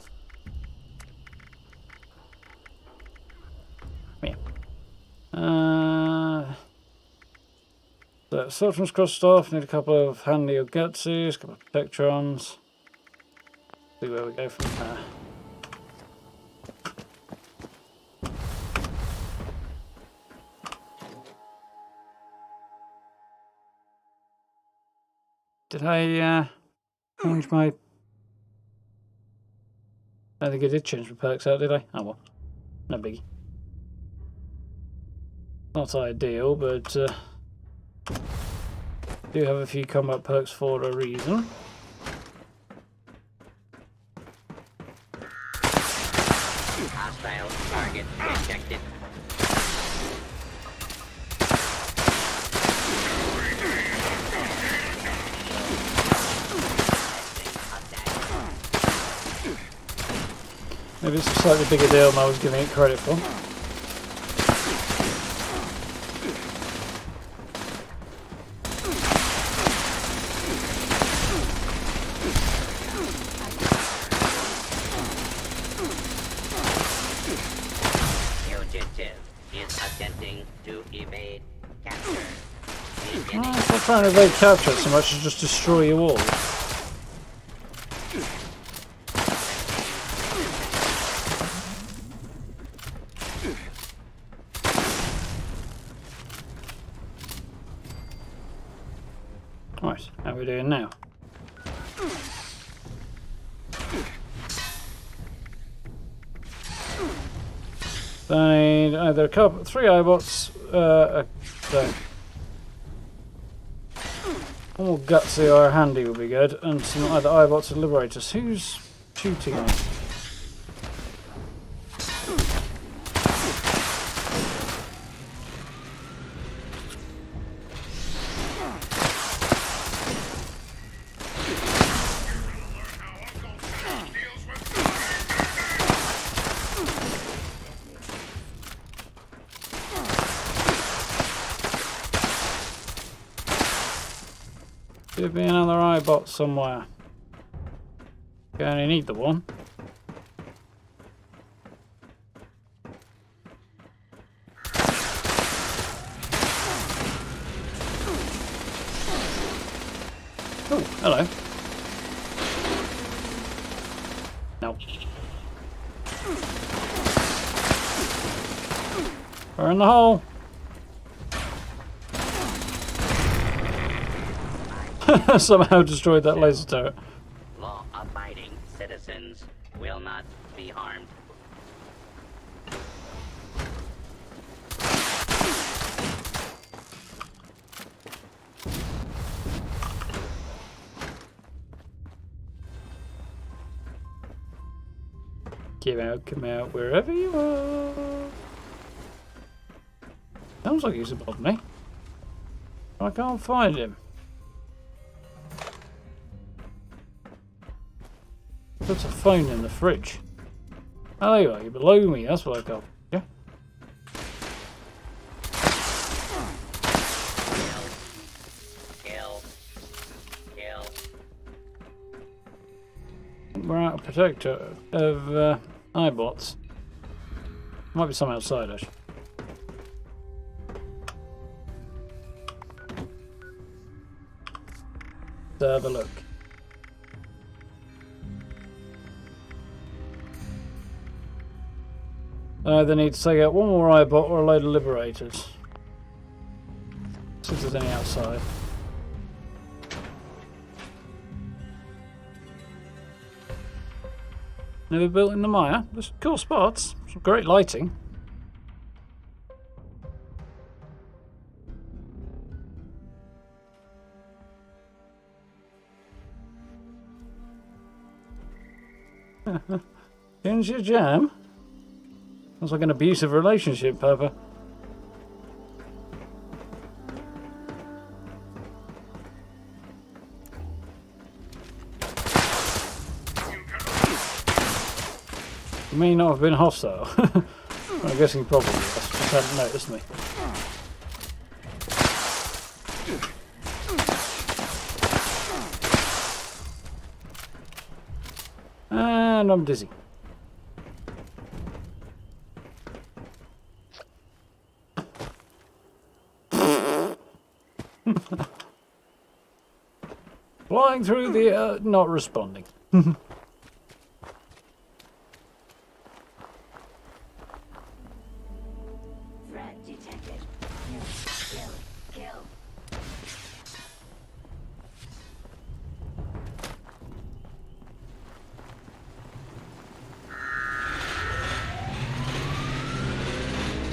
So Sultan's crossed off, need a couple of handy Ogutsus, a couple of Protectrons. See where we go from there. Did I change my... I don't think I did change my perks out, did I? Oh well, no biggie. Not ideal, but do have a few combat perks for a reason. Hostile target detected. Maybe it's a slightly bigger deal than I was giving it credit for. It's not trying to evade capture so much as just destroy you all. Right, how are we doing now? I need either a couple, 3 iBots, all gutsy or handy would be good, and some either iBots or liberators. Who's shooting on? Should be another iBot somewhere. You only need the one. Oh, hello. No. We're in the hole. Somehow destroyed that laser turret. Law-abiding citizens will not be harmed. Come out, wherever you are. Sounds like he's above me. I can't find him. Put a phone in the fridge. Oh, there you are. You're below me. That's what I got. Yeah. Kill. We're out of protector of iBots. Might be some outside, actually. Let's have a look. I either need to take out one more iBot or a load of liberators. See if there's any outside. Never built in the mire. There's cool spots. Some great lighting. Here's your jam. Sounds like an abusive relationship, Papa. You may not have been hostile. I'm guessing probably yes. Just hadn't noticed me. And I'm dizzy. Flying through the air, not responding. Threat detected. Kill.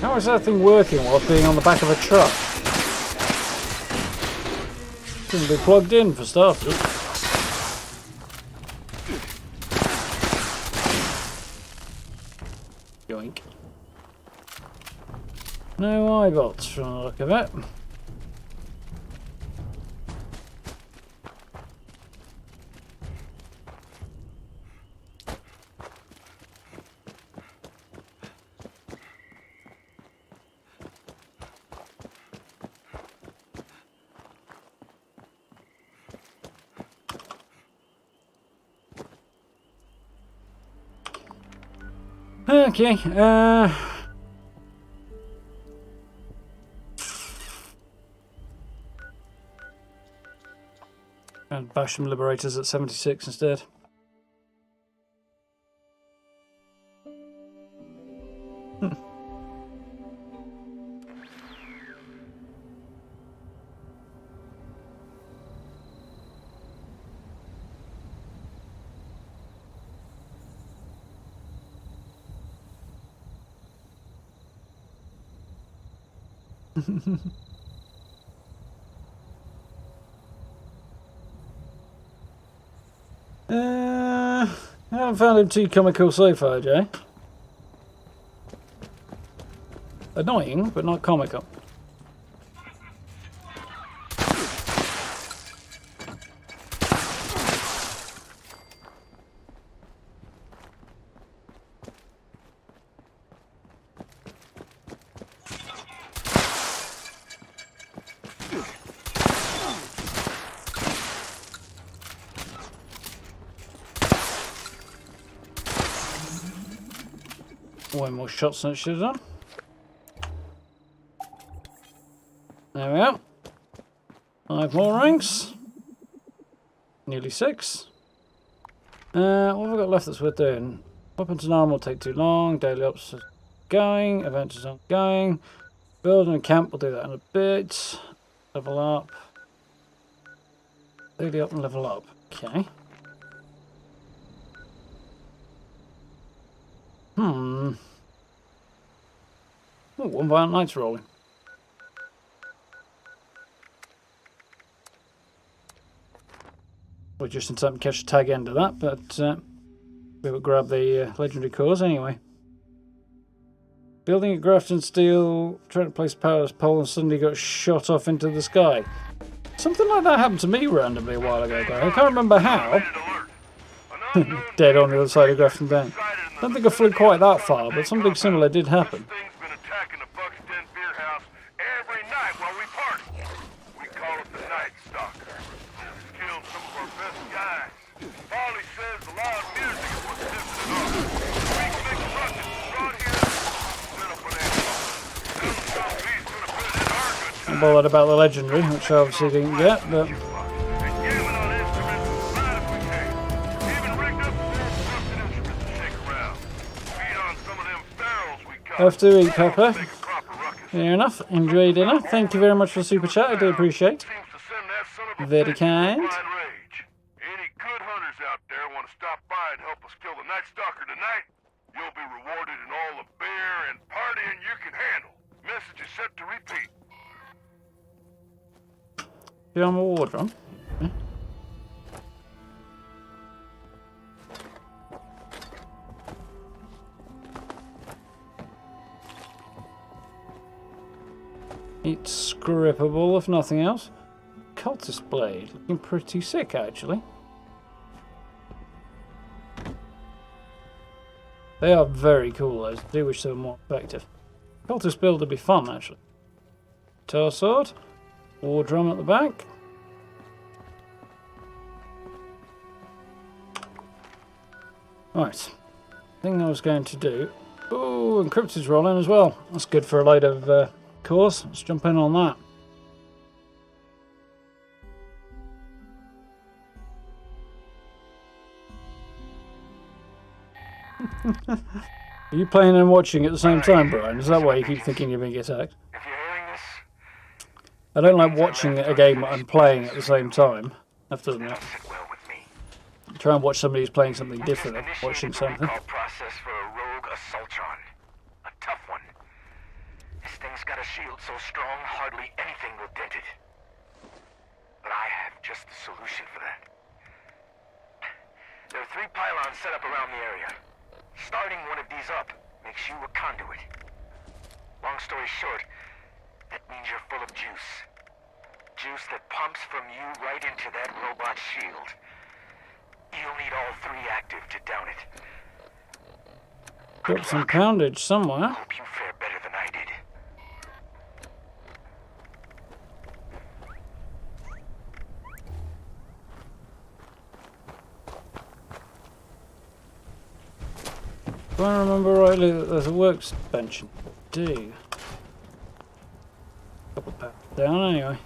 How is that thing working whilst being on the back of a truck? Shouldn't be plugged in for starters. Yoink. No iBots from the look of it. Okay, and bash some liberators at 76 instead. I haven't found him too comical so far, Jay. Annoying, but not comical. Way more shots than it should have done. There we are. 5 more ranks. Nearly 6. What have I got left that's worth doing? Weapons and armor will take too long. Daily ops are going. Adventures aren't going. Building a camp, we'll do that in a bit. Level up. Daily up and level up. Okay. Oh, one violent knight's rolling. We're just in time to catch the tag end of that, but we will grab the legendary cores anyway. Building at Grafton Steel, trying to place a power pole and suddenly got shot off into the sky. Something like that happened to me randomly a while ago, guys. I can't remember how. Dead on the other side of Grafton Down. I don't think I flew quite that far, but something similar did happen. This thing's been attacking the Buck's Den beer house every night while we party. We call it the Night Stalker. It's killed some of our best guys. Polly says the loud music is what's tipping it off. Big ruckus brought here, set up an ambush. Tell us how he's gonna put it in our good time. I'm bothered about the legendary, which I obviously didn't get, but... Have to eat, Pepper. Fair enough. Enjoy dinner. Thank you very much for the super chat. I do appreciate. Very kind. Any good hunters out there want to stop by and help us kill the Night Stalker tonight? You'll be rewarded in all the beer and partying you can handle. Message is set to repeat. Yeah, I'm a wardrobe. Okay. It's scrippable, if nothing else. Cultist blade, looking pretty sick, actually. They are very cool, those. I do wish they were more effective. Cultist build would be fun, actually. Guitar sword, war drum at the back. Right, thing I was going to do. Oh, encrypted's rolling as well. That's good for a load of course. Let's jump in on that. Are you playing and watching at the same time, Brian? Is that why you keep thinking you're being attacked? If you're hearing this, I don't like watching a game and playing at the same time. I have to admit. sit well with me. Try and watch somebody who's playing something different than watching something. Process for a rogue assaultron. A tough one. This thing's got a shield so strong, hardly anything will dent it. But I have just the solution for that. There are 3 pylons set up around the area. Starting one of these up makes you a conduit. Long story short, that means you're full of juice. Juice that pumps from you right into that robot shield. You'll need all 3 active to down it. Got some poundage somewhere. Hope you fare better than I did. Do I remember rightly that there's a workbench? Do. Couple of pounds down anyway.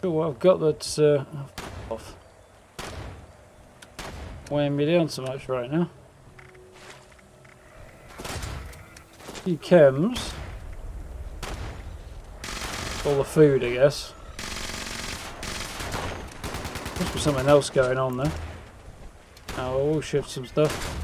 Cool, well, I've got that off. Weighing me down so much right now. Few chems. All the food, I guess. Must be something else going on there. Oh, we'll shift some stuff.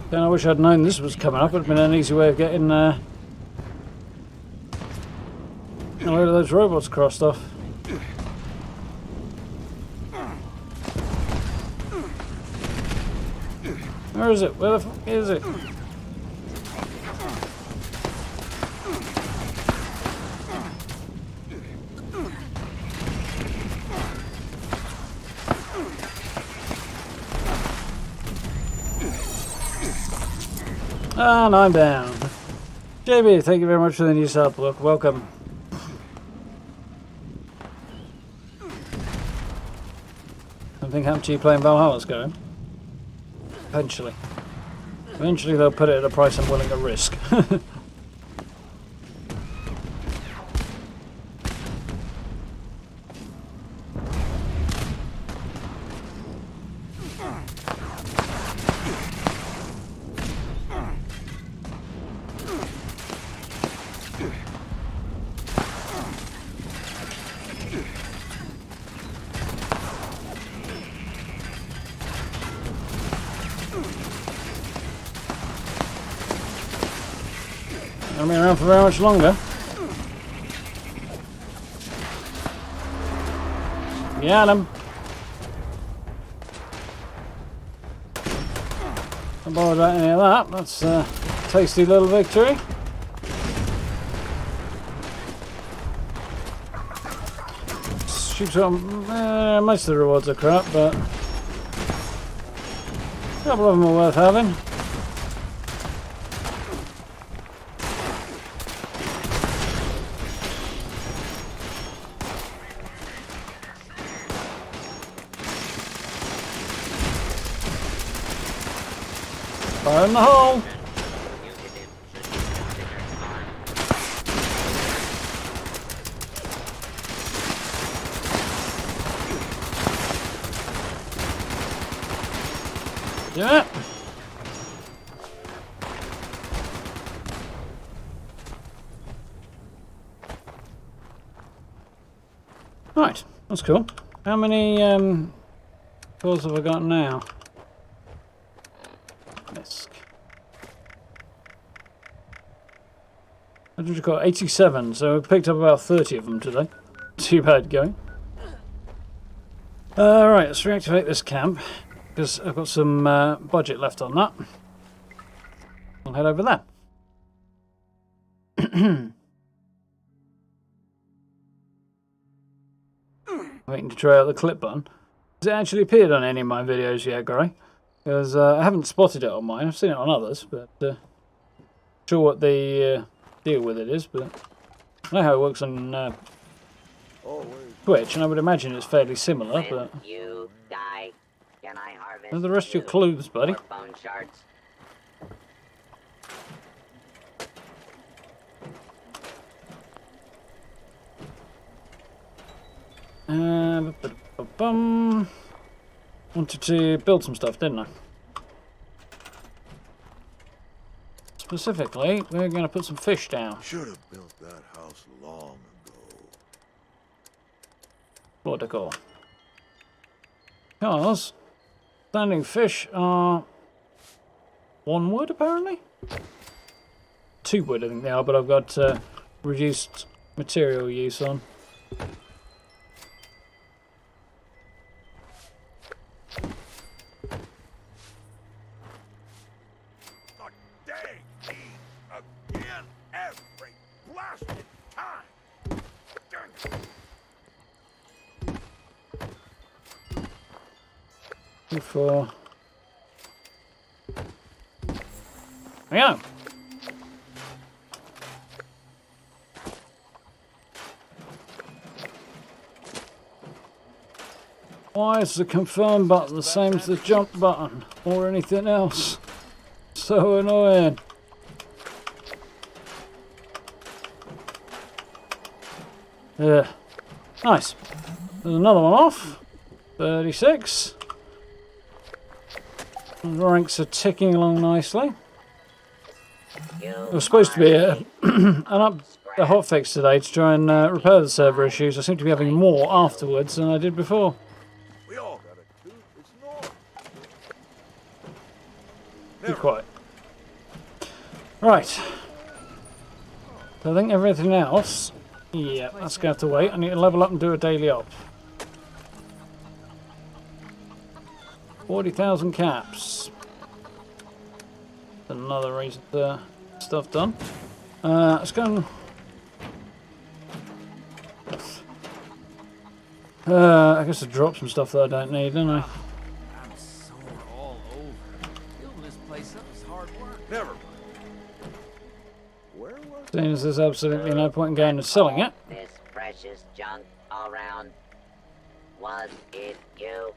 Then I wish I'd known this was coming up. It would have been an easy way of getting a load of those robots crossed off. Where is it? Where the fuck is it? And I'm down. JB, thank you very much for the new sub. Look, welcome. Something happened to you playing Valhalla's going? Eventually. Eventually they'll put it at a price I'm willing to risk. Won't be around for very much longer. Got him. Don't bother about any of that. That's a tasty little victory. Shoots on. Most of the rewards are crap, but a couple of them are worth having. Fire in the hole! Yeah. Right, that's cool. How many cores have I got now? Misc. I just got 87, so I picked up about 30 of them today. Too bad going. Right, let's reactivate this camp, because I've got some budget left on that. I'll head over there. Waiting to try out the clip button. Has it actually appeared on any of my videos yet, Gray? Because I haven't spotted it on mine. I've seen it on others, but not sure what the deal with it is. But I know how it works on Twitch, and I would imagine it's fairly similar. But You die. Can I harvest what are the rest of your clothes, buddy? more bone shards? Wanted to build some stuff, didn't I? Specifically, we're going to put some fish down. Should have built that house long ago. Floor decor. Because standing fish are 1 wood, apparently? 2 wood, I think they are, but I've got reduced material use on. For yeah. Why is the confirm button the same as the jump button or anything else? So annoying. Yeah. Nice. There's another one off. 36. The ranks are ticking along nicely. There was supposed to be a hotfix today to try and repair the server issues. I seem to be having more afterwards than I did before. We all got it too. It's normal. Be quiet. Right. So I think everything else, yeah, that's going to have to wait. I need to level up and do a daily op. 40,000 caps. Another reason to stuff done. Let's go and I guess I dropped some stuff that I don't need, don't I? I'm sore all over. Building this place up is hard work. Never mind. Where was Seeing as there's absolutely no point in going and selling it. This precious junk all around. Was it you?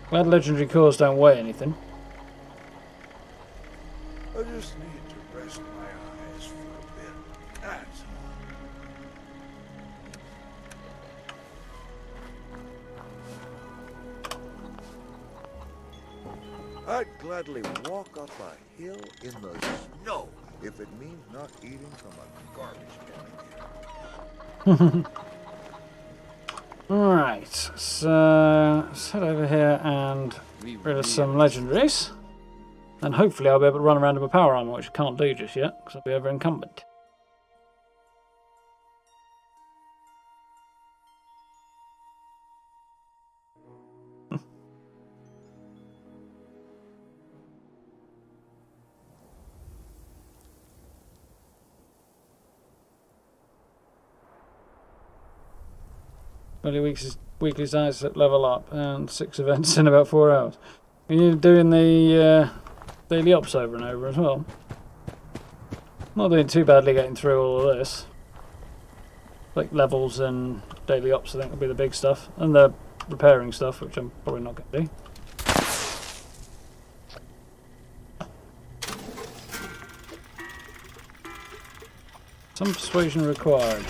Glad legendary cores don't weigh anything. I just need to rest my eyes for a bit. That's all. I'd gladly walk up a hill in the snow if it means not eating from a garbage can again. Alright. Alright, so let's head over here and rid of some legendaries. And hopefully I'll be able to run around in my power armor, which I can't do just yet, because I'll be over encumbered. Weekly sites that level up and 6 events in about 4 hours. You're doing the daily ops over and over as well. Not doing too badly getting through all of this. Like levels and daily ops I think will be the big stuff. And the repairing stuff, which I'm probably not going to do. Some persuasion required.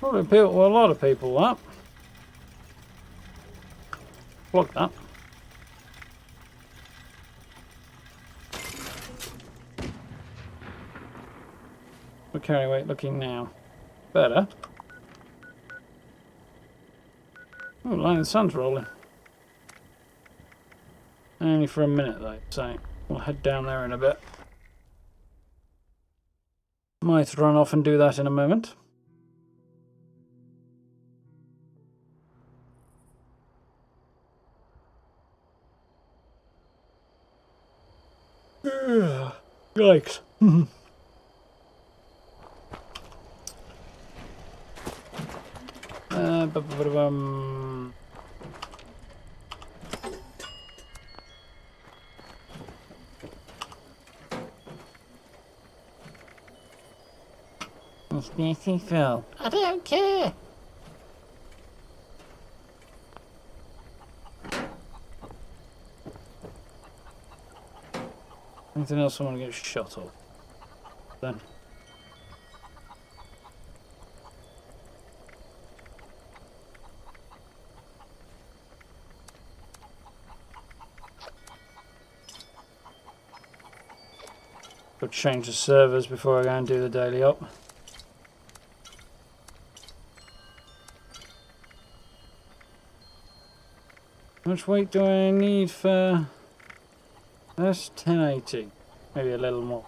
Probably appeal to a lot of people, that. Block that. We're carry weight looking now. Better. Oh, like the sun's rolling. Only for a minute though, so we'll head down there in a bit. Might run off and do that in a moment. Yikes. It's Nathan Phil. I don't care. Anything else I want to get shot off? Then. Could change the servers before I go and do the daily op. How much weight do I need for... That's 1080, maybe a little more.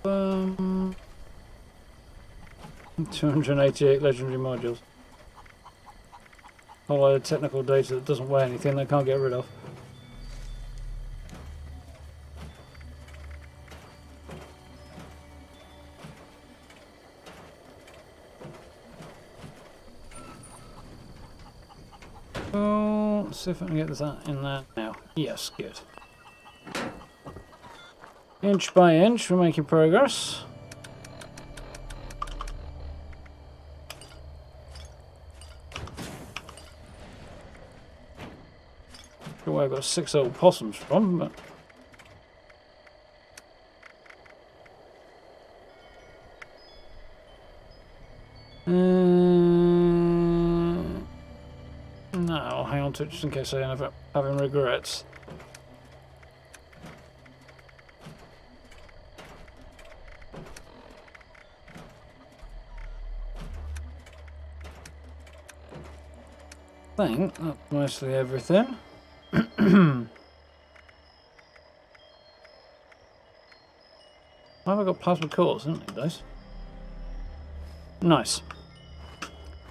Um, 288 legendary modules. A whole load of technical data that doesn't weigh anything they can't get rid of. Oh, let's see if I can get that in there now. Yes, good. Inch by inch, we're making progress. Sure where I've got 6 old possums from, but... no, I'll hang on to it just in case I end up having regrets. I think that's mostly everything. I've got plasma cores, haven't I, those? Nice.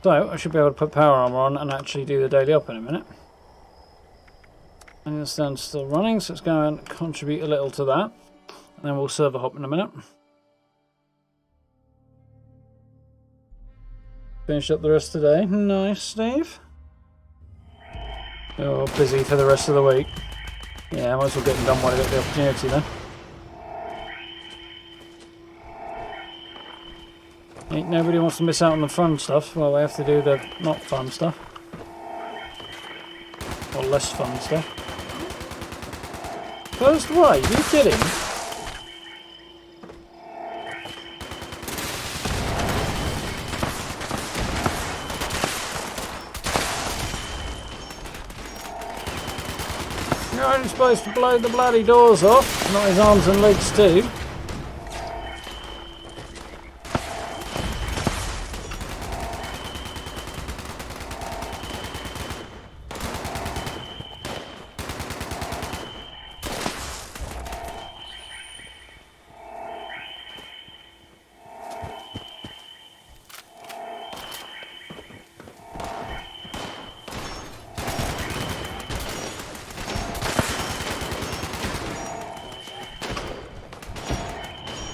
So I should be able to put power armor on and actually do the daily up in a minute. And this stand's still running, so it's going to contribute a little to that. And then we'll server hop in a minute. Finish up the rest of the day. Nice, Steve. Oh, busy for the rest of the week. Yeah, I might as well get them done while I get the opportunity then. Ain't nobody wants to miss out on the fun stuff. Well, they have to do the not fun stuff. Or less fun stuff. Closed way? You kidding? You're only supposed to blow the bloody doors off, not his arms and legs too.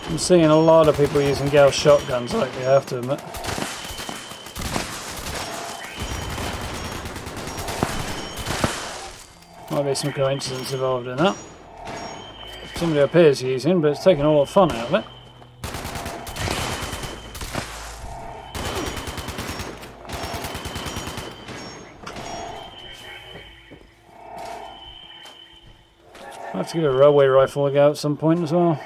I'm seeing a lot of people using Gauss shotguns lately, I have to admit. Might be some coincidence involved in that. Somebody appears using, but it's taking all the fun out of it. I'll have to give a railway rifle a go at some point as well.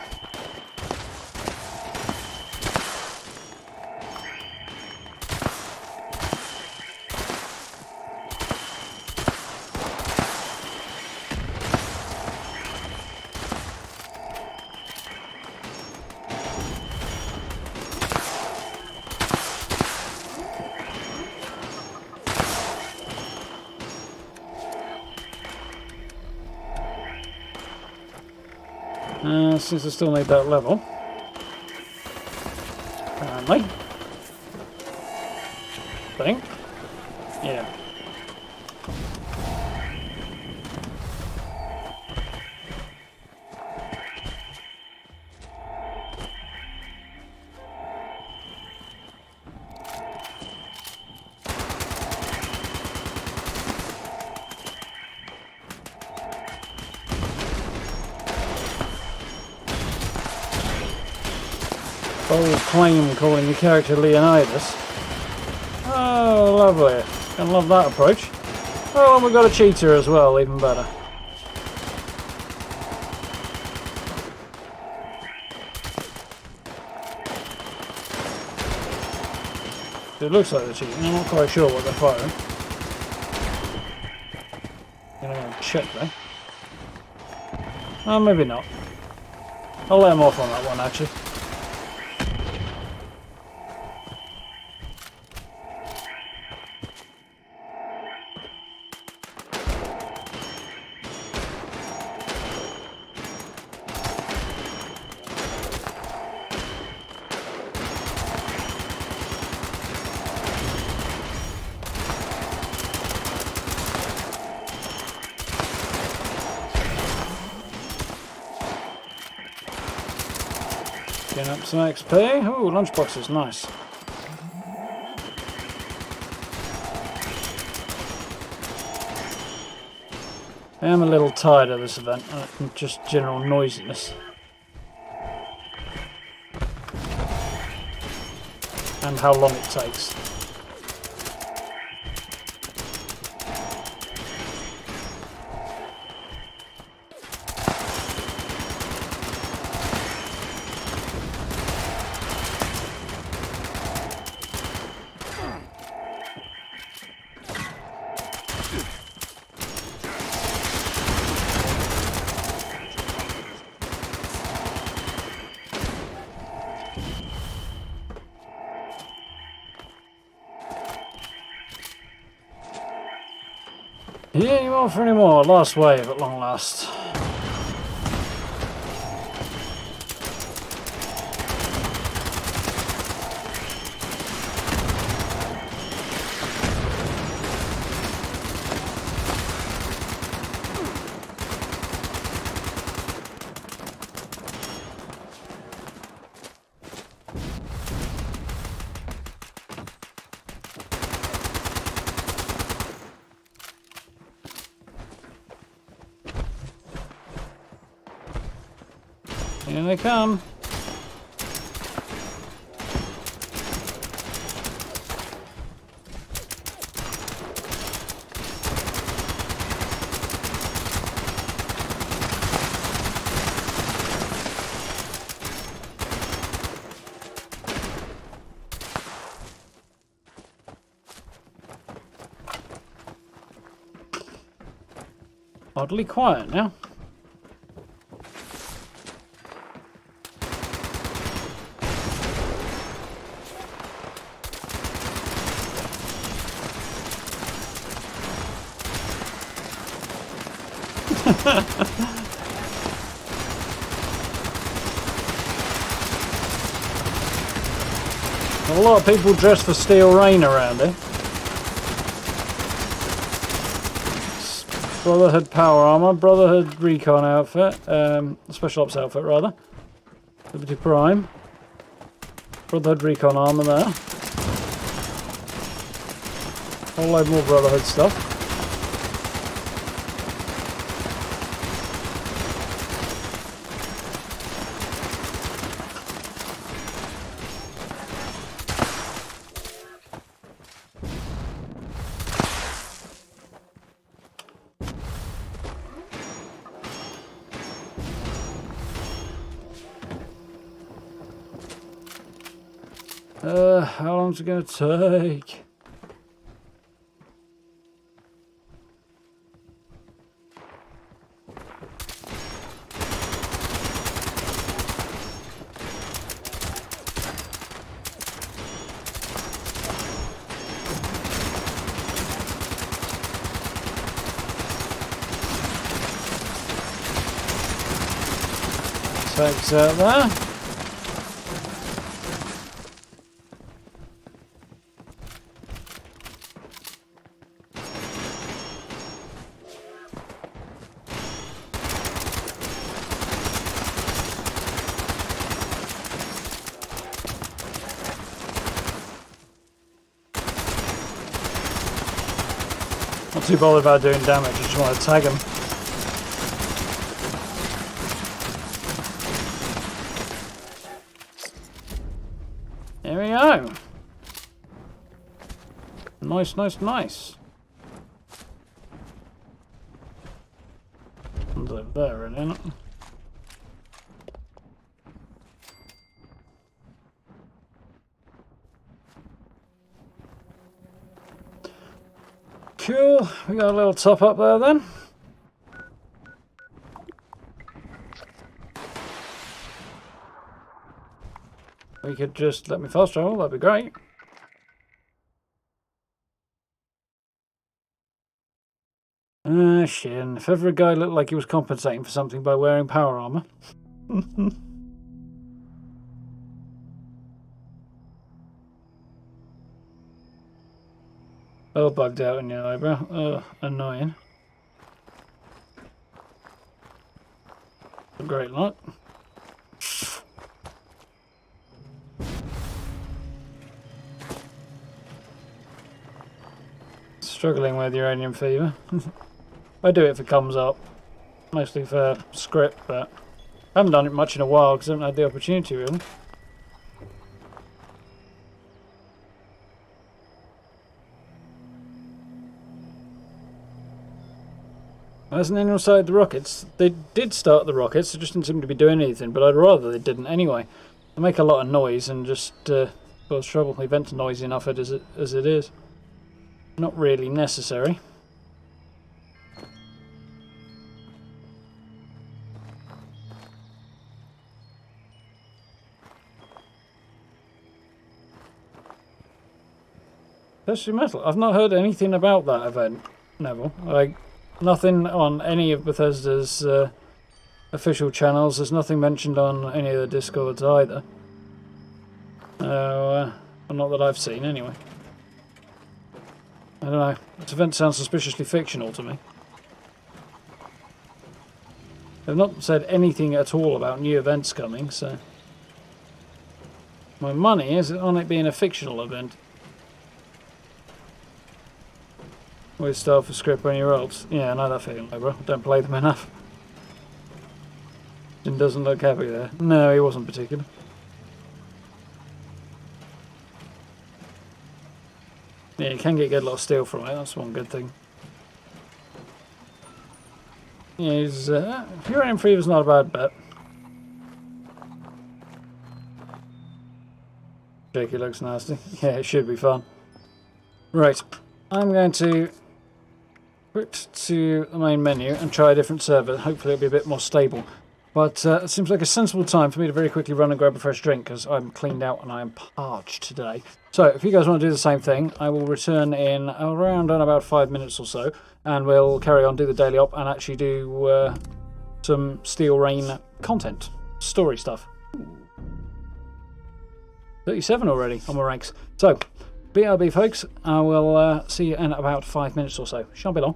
Since I still need that level. Apparently. Think. Yeah. Bold claim calling your character Leonidas. Oh, lovely. Gonna love that approach. Oh, and we've got a cheater as well, even better. It looks like they're cheating, I'm not quite sure what they're firing. Gonna go and check though. Oh, maybe not. I'll let them off on that one actually. Getting up some XP. Oh, lunchboxes, nice. I am a little tired of this event, and just general noisiness. And how long it takes. Yeah, you won't for any more. Last wave at long last. Here they come. Oddly quiet now. A lot of people dress for Steel Rain around here. Brotherhood power armor, Brotherhood recon outfit, special ops outfit rather. Liberty Prime. Brotherhood recon armor there. Whole load more Brotherhood stuff. How long's it going to take? Takes out there. Not too bothered about doing damage, I just want to tag him. There we go. Nice, nice, nice. One's over there, isn't it? Cool, we got a little top up there then. We could just let me fast travel, that'd be great. Xion. If ever a guy looked like he was compensating for something by wearing power armor. Oh, bugged out in your eyebrow. Oh, annoying. Great luck. Struggling with uranium fever. I do it if it comes up. Mostly for script, but I haven't done it much in a while because I haven't had the opportunity really. Hasn't anyone started the rockets? They did start the rockets, they just didn't seem to be doing anything, but I'd rather they didn't anyway. They make a lot of noise and just cause trouble. The event's noisy enough as it is. Not really necessary. Tertiary metal. I've not heard anything about that event, Neville. Like, nothing on any of Bethesda's official channels. There's nothing mentioned on any of the Discords either. Well, not that I've seen anyway. I don't know. This event sounds suspiciously fictional to me. They've not said anything at all about new events coming, so... My money is on it being a fictional event. With stuff for script when you're old. Yeah, I know that feeling, bro. Don't play them enough. Jim doesn't look happy there. No, he wasn't particular. Yeah, you can get a lot of steel from it. That's one good thing. Yeah, he's, uranium fever's not a bad bet. Jakey looks nasty. Yeah, it should be fun. Right, I'm going to quit to the main menu and try a different server. Hopefully it'll be a bit more stable. But it seems like a sensible time for me to very quickly run and grab a fresh drink because I'm cleaned out and I am parched today. So if you guys want to do the same thing, I will return in around about 5 minutes or so, and we'll carry on, do the daily op, and actually do some Steel Rain content, story stuff. 37 already on my ranks. So, BRB folks, I will see you in about 5 minutes or so. Shan't be long.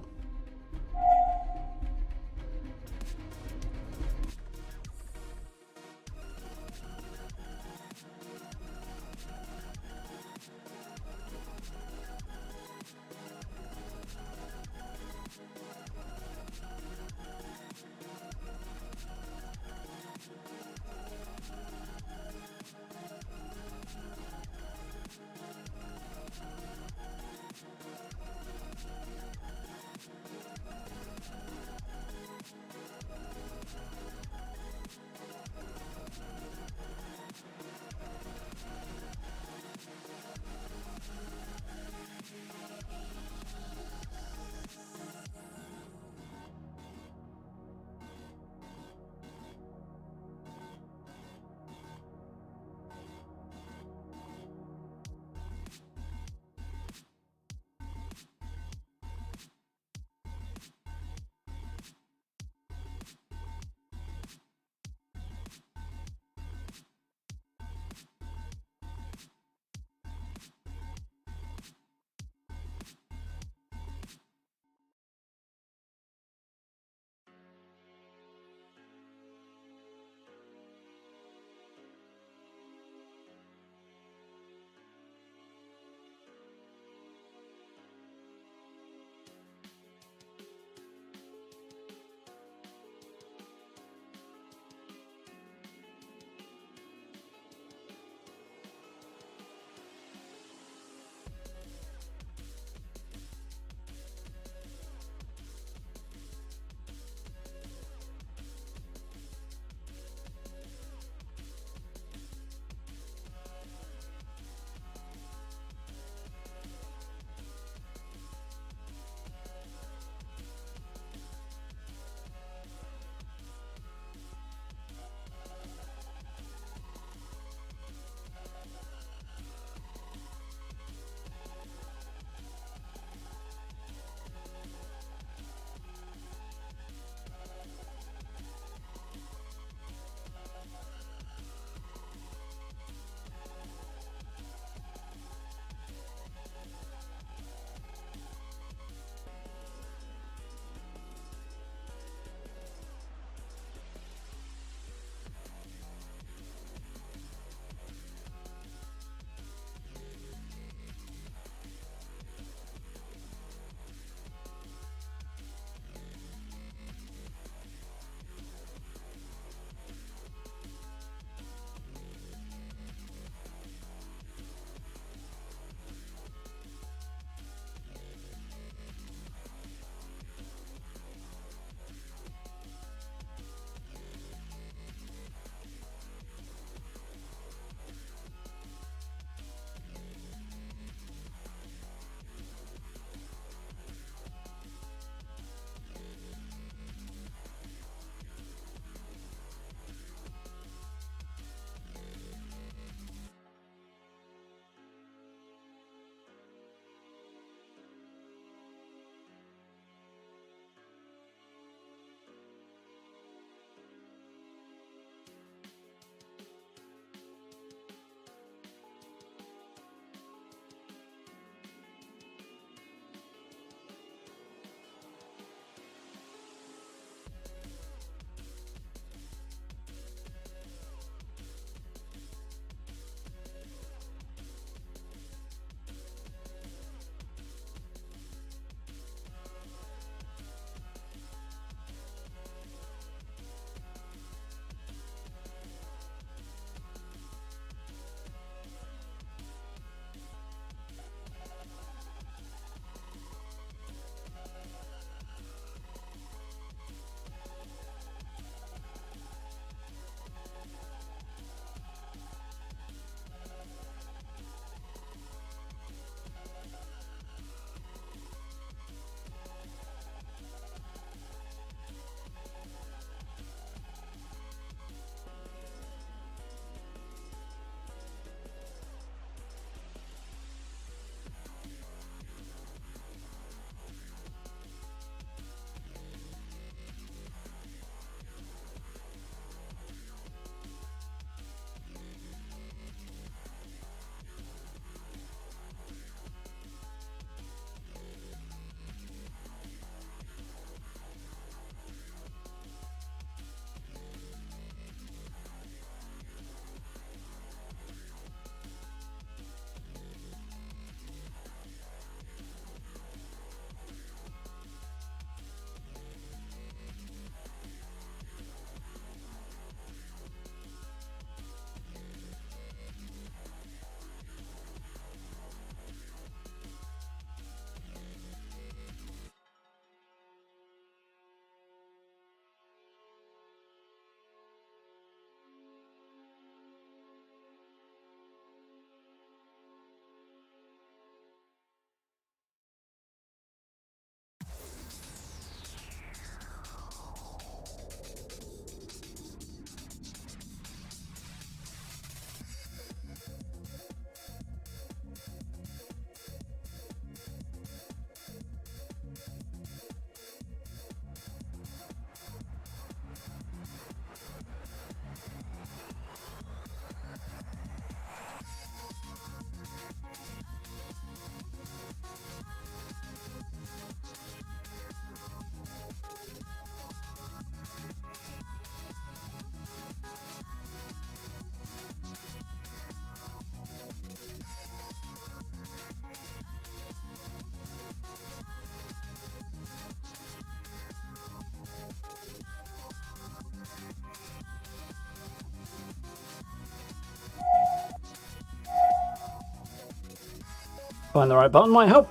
Find the right button might help.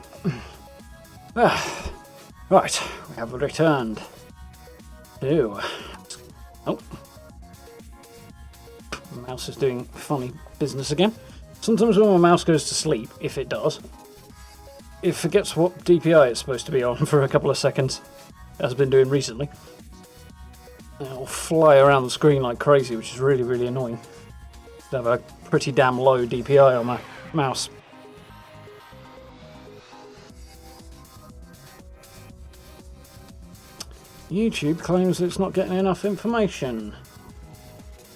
Right, we have returned to... Oh. The mouse is doing funny business again. Sometimes when my mouse goes to sleep, if it does, it forgets what DPI it's supposed to be on for a couple of seconds, as I've been doing recently. And it'll fly around the screen like crazy, which is really, really annoying. I have a pretty damn low DPI on my mouse. YouTube claims that it's not getting enough information,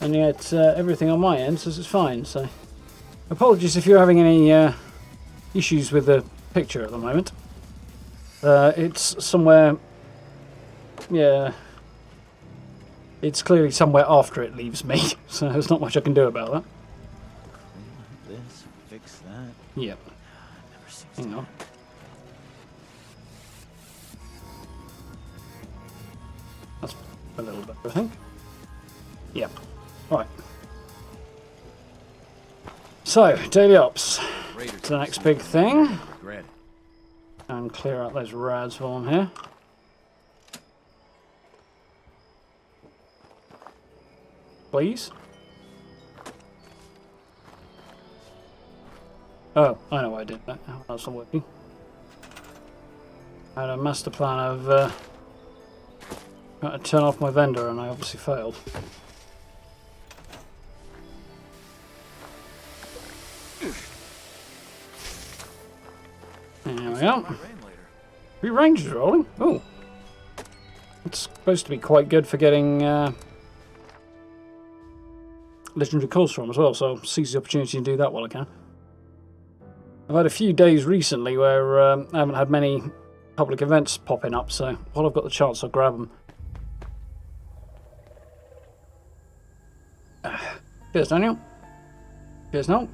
and yet everything on my end says it's fine, so apologies if you're having any issues with the picture at the moment. It's somewhere, yeah, it's clearly somewhere after it leaves me, so there's not much I can do about that. This, fix that. Yep. Hang on. That's a little better, I think. Yep. Right. So, daily ops. It's the next big thing. And clear out those rads while I'm here. Please. Oh, I know why I did that. Oh, that's not working. I had a master plan of trying to turn off my vendor, and I obviously failed. There we go. 3 rangers rolling. Oh, it's supposed to be quite good for getting legendary calls from as well. So I'll seize the opportunity and do that while I can. I've had a few days recently where I haven't had many public events popping up, so while I've got the chance, I'll grab them. Cheers, Daniel. Cheers, Noel.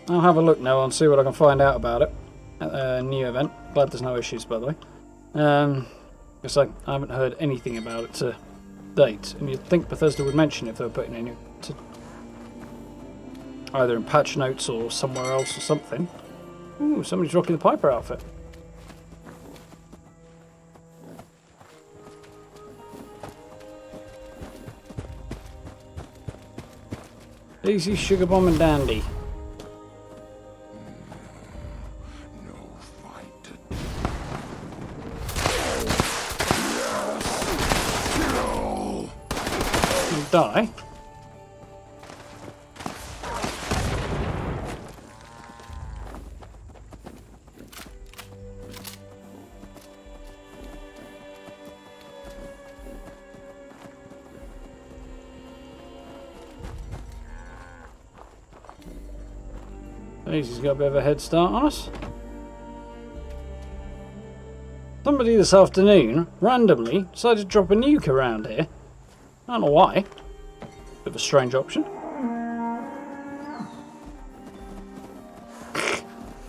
I'll have a look now and see what I can find out about it at a new event. Glad there's no issues, by the way. Because I haven't heard anything about it to date, and you'd think Bethesda would mention if they were putting any either in patch notes or somewhere else or something. Ooh, somebody's rocking the Piper outfit. Easy, sugar bomb, and dandy. Die. Daisy's got a bit of a head start on us. Somebody this afternoon randomly decided to drop a nuke around here. I don't know why. Bit of a strange option.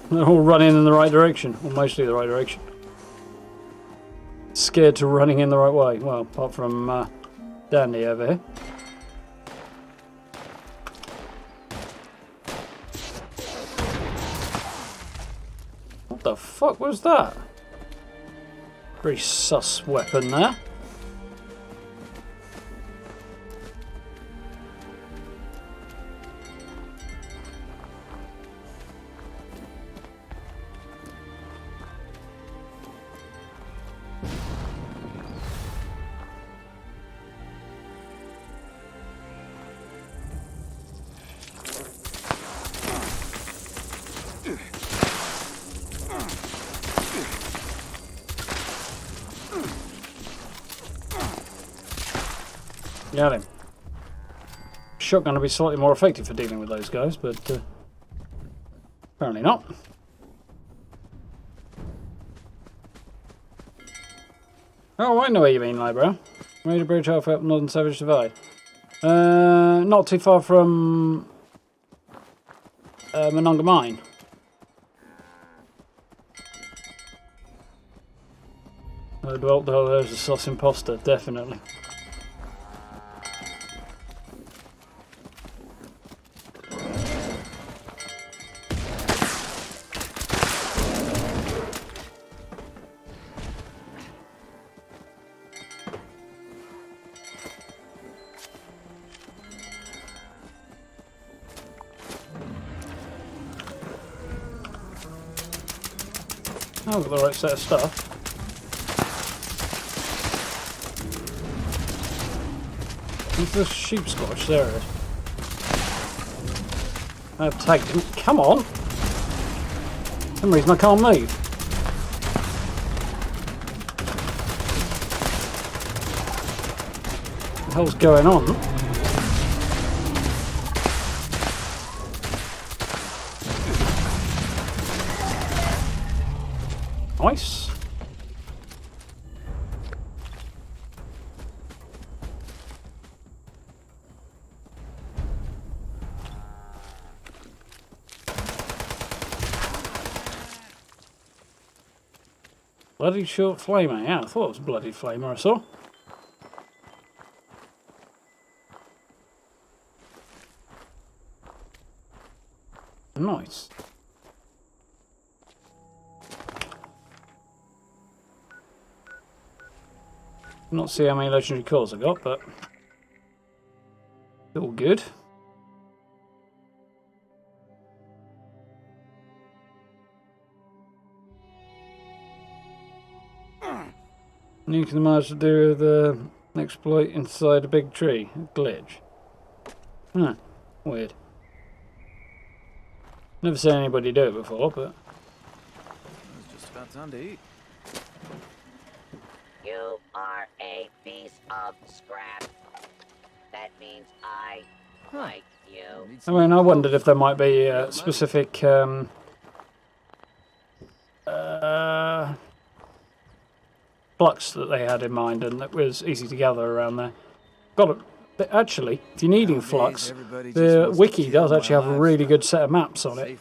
They're all running in the right direction, or mostly the right direction. Scared to running in the right way. Well, apart from Dandy over here. What the fuck was that? Very sus weapon there. Got him. Shotgun will be slightly more effective for dealing with those guys, but apparently not. Oh, I know what you mean, Libro. Ready to bridge halfway up Northern Savage Divide. Not too far from Monongah Mine. Oh, there's a sus imposter, definitely. I've got the right set of stuff. Where's the sheep squash? There it is. I've tagged him. Come on! For some reason I can't move. What the hell's going on? Nice. Bloody short flamer. Yeah, I thought it was a bloody flamer I saw. Nice. Not see how many legendary cores I got, but all good. You can manage to do the exploit inside a big tree. A glitch. Huh. Weird. Never seen anybody do it before, but... It's just about time to eat. You are a piece of scrap. That means I like you. I mean, I wondered if there might be specific flux that they had in mind and that was easy to gather around there. Actually, if you're needing flux, the wiki does actually have a really good set of maps on it,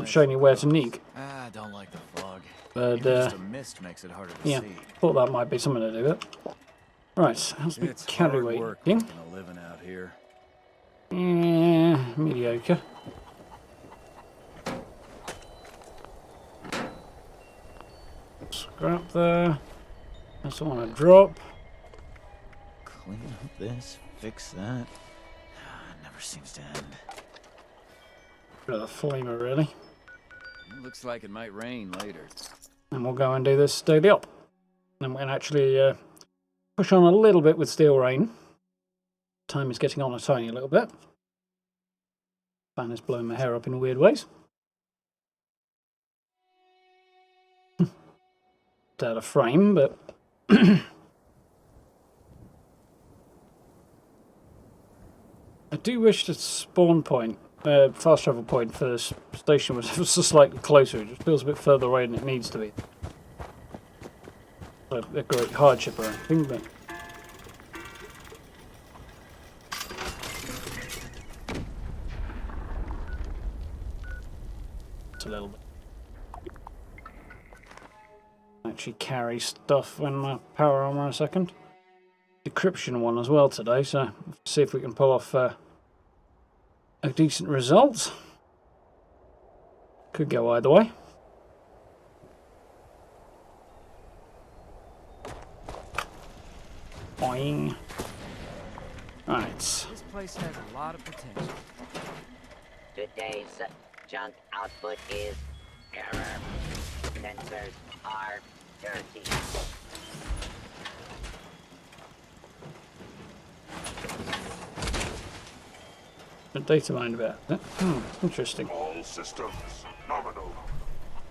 showing you where to sneak. I don't like the fog. But Even just a mist makes it harder to yeah, see. thought that might be something to do with it. Right, how's the It's carry hard weight? work Yeah, making a living out here. mediocre. Scrap there. That's the one I drop. Clean up this, fix that. It never seems to end. Bit of a flamer, really. It looks like it might rain later. And we'll go and do this daily up. Then we can actually push on a little bit with Steel Rain. Time is getting on a tiny little bit. Fan is blowing my hair up in weird ways. It's out of frame, but... I do wish the spawn point, fast travel point for this station was just slightly closer. It just feels a bit further away than it needs to be. A great hardship or anything, but... It's a little bit. Actually carry stuff when my power armor a second. Decryption one as well today, so see if we can pull off a decent result. Could go either way. Boing. Right. This place has a lot of potential. Today's junk output is error. Sensors are dirty. A data mine about it. Interesting. All systems nominal.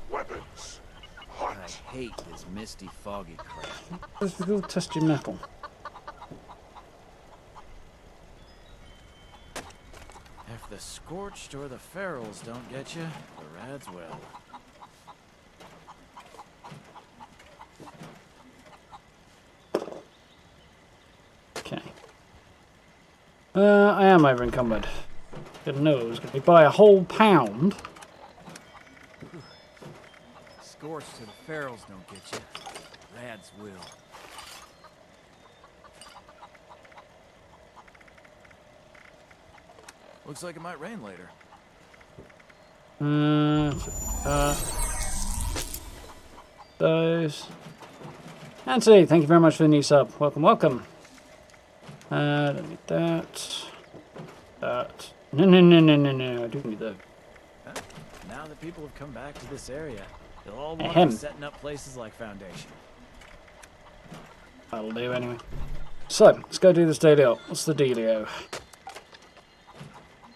Weapons hot. I hate this misty, foggy crap. Let's go test your metal. If the scorched or the ferals don't get you, the rads will. Okay. I am over encumbered. Didn't know it was going to be by a whole pound. Scorched or the ferals don't get you, the rads will. Looks like it might rain later. Those. Anthony, thank you very much for the new sub. Welcome, welcome. Don't need that. That. No, I do need that. Now that people have come back to this area, You'll all want Ahem. to be setting up places like Foundation. That'll do anyway. So, let's go do this daily up. What's the dealio?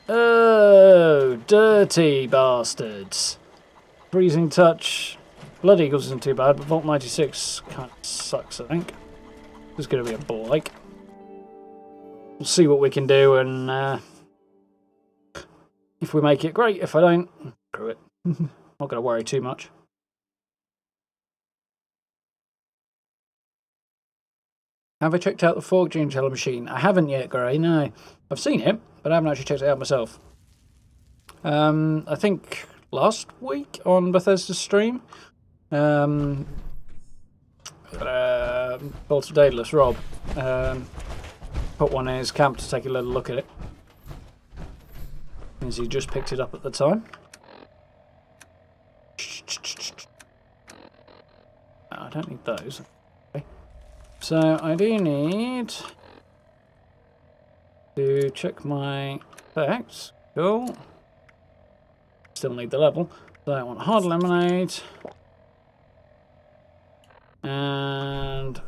Oh, dirty bastards. Freezing touch. Blood Eagles isn't too bad, but Vault 96 kind of sucks, I think. It's going to be a blank. We'll see what we can do, and if we make it, great. If I don't, screw it. Not going to worry too much. Have I checked out the Fork Gene Teller machine? I haven't yet, Gray, no. I've seen it, but I haven't actually checked it out myself. I think last week on Bethesda's stream, Bolter Daedalus, Rob, put one in his camp to take a little look at it. As he just picked it up at the time. I don't need those. Okay. So I do need to check my effects. Cool. Still need the level. So I want hard lemonade. And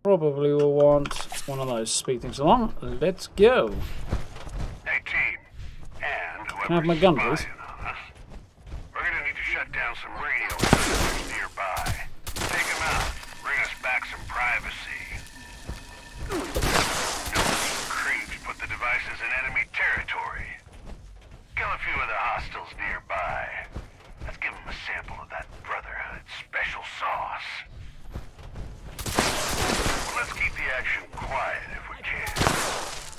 probably will want one of those. Speed things along. Let's go. Hey team, and Can I have my gun, please? We're gonna need to shut down some radio stations nearby. Take them out. Bring us back some privacy. No creeps put the devices in enemy territory. Kill a few of the hostiles nearby. Let's give them a sample of that Brotherhood special sauce. Well, let's keep the action quiet if we can.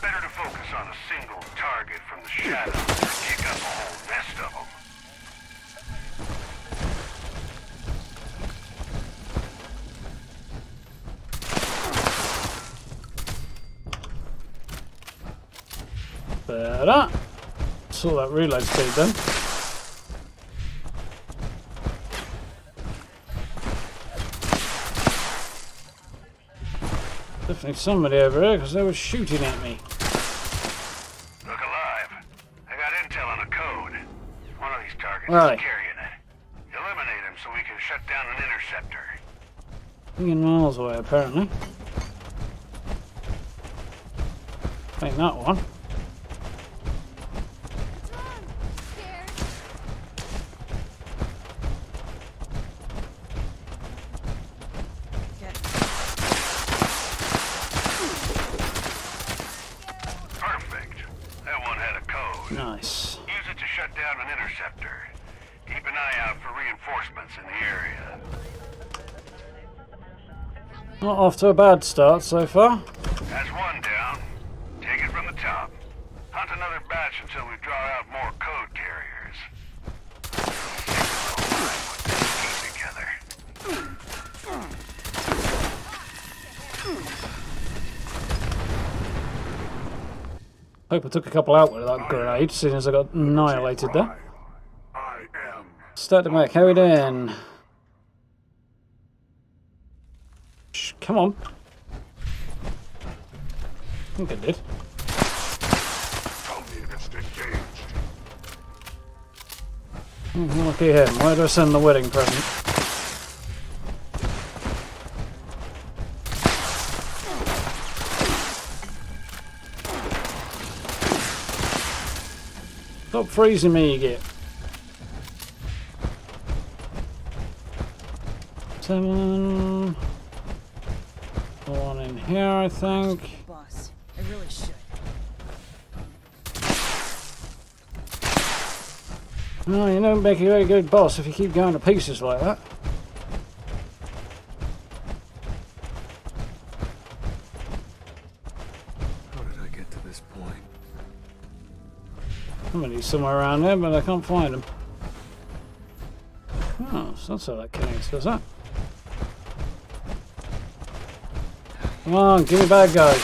Better to focus on a single target from the shadows than kick up a whole nest of them. Better. Saw that reload speed then. Definitely somebody over here because they were shooting at me. Look alive. I got intel on a code. One of these targets Right. is carrying it. Eliminate him so we can shut down an interceptor. A million miles away, apparently. Ain't that one. Perfect. That one had a code. Nice. Use it to shut down an interceptor. Keep an eye out for reinforcements in the area. Not off to a bad start so far. That's one down. Take it from the top. Hunt another batch until we draw out more code carriers. Keep together. Hope I took a couple out with that grenade, seeing as I got annihilated there. Start to make, how we doing? Shh, come on. I think I did. Look at him. Where do I send the wedding present? Stop freezing me, you get. 7. One in here, I think. Boss, I really should. No, you don't make a very good boss if you keep going to pieces like that. How did I get to this point? Somebody's somewhere around there, but I can't find him. Oh, so that's how that connects, does that? Come on, give me bad guys.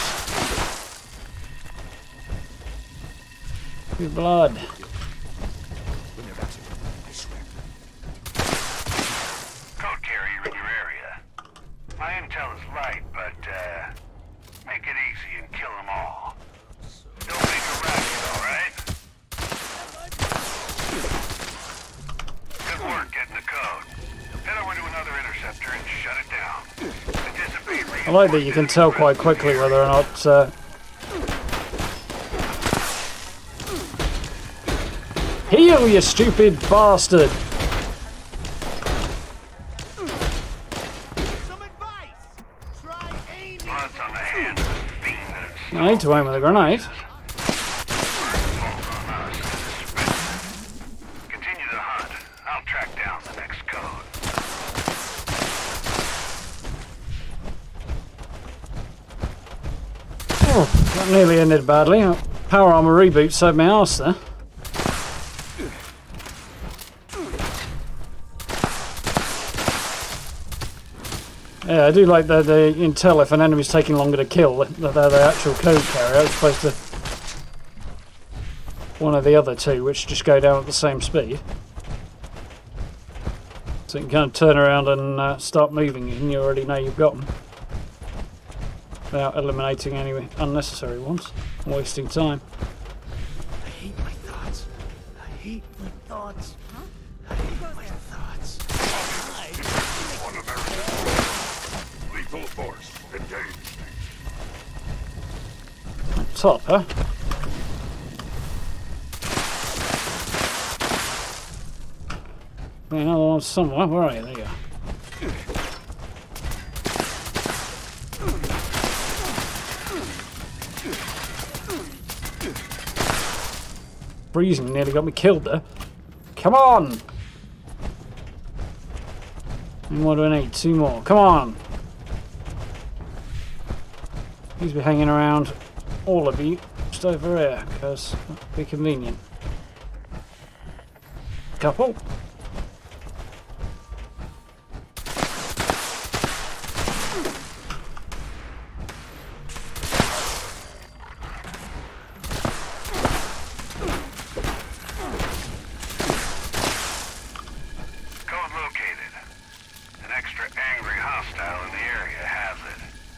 Give me blood. Code carrier in your area. My intel is light, but make it easy and kill them all. Don't make a racket, alright? Good work getting the code. like that you can tell quite quickly whether or not heal, you stupid bastard! I need to aim with a grenade. Continue the hunt. I'll track down the next code. Oh, that nearly ended badly. Power armor reboot saved my arse there. Yeah, I do like that you can tell if an enemy's taking longer to kill, that they're the actual code carrier as opposed to one of the other two, which just go down at the same speed. So you can kind of turn around and start moving and you already know you've got them. Without eliminating any unnecessary ones, wasting time. I hate my thoughts. I hate my thoughts. I hate my thoughts. Lethal force engaged. Top, huh? Another one somewhere. Where are you? There you go. Freezing nearly got me killed there. Come on! And what do I need? 2 more. Come on! Please be hanging around, all of you, just over here, because that'd be convenient. Couple.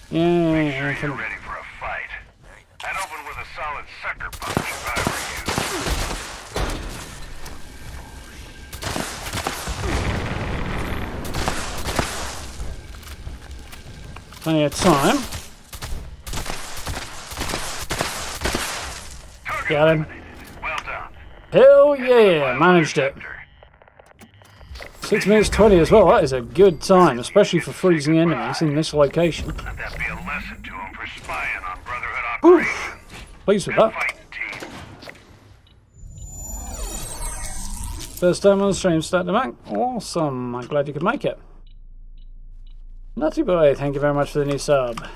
Make sure you're ready for a fight. I'd open with a solid sucker punch if I were you. Plenty of time. Got him. Well done. Hell yeah! Managed it. 6 minutes 20 as well. That is a good time, especially for freezing enemies in this location. Let that be a lesson to him for spying on Brotherhood operations. Pleased with that. First time on the stream, start the Mac. Awesome. I'm glad you could make it. Nutty boy, thank you very much for the new sub.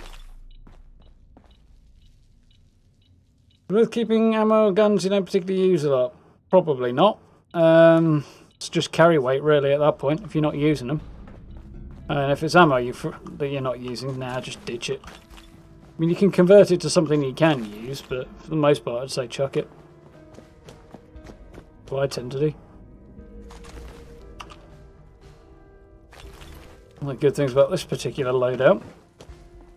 Worth keeping ammo guns you don't particularly use a lot? Probably not. It's just carry weight really at that point if you're not using them. And if it's ammo that you're not using, nah, just ditch it. I mean, you can convert it to something you can use, but for the most part I'd say chuck it. That's what I tend to do. One of the good things about this particular loadout,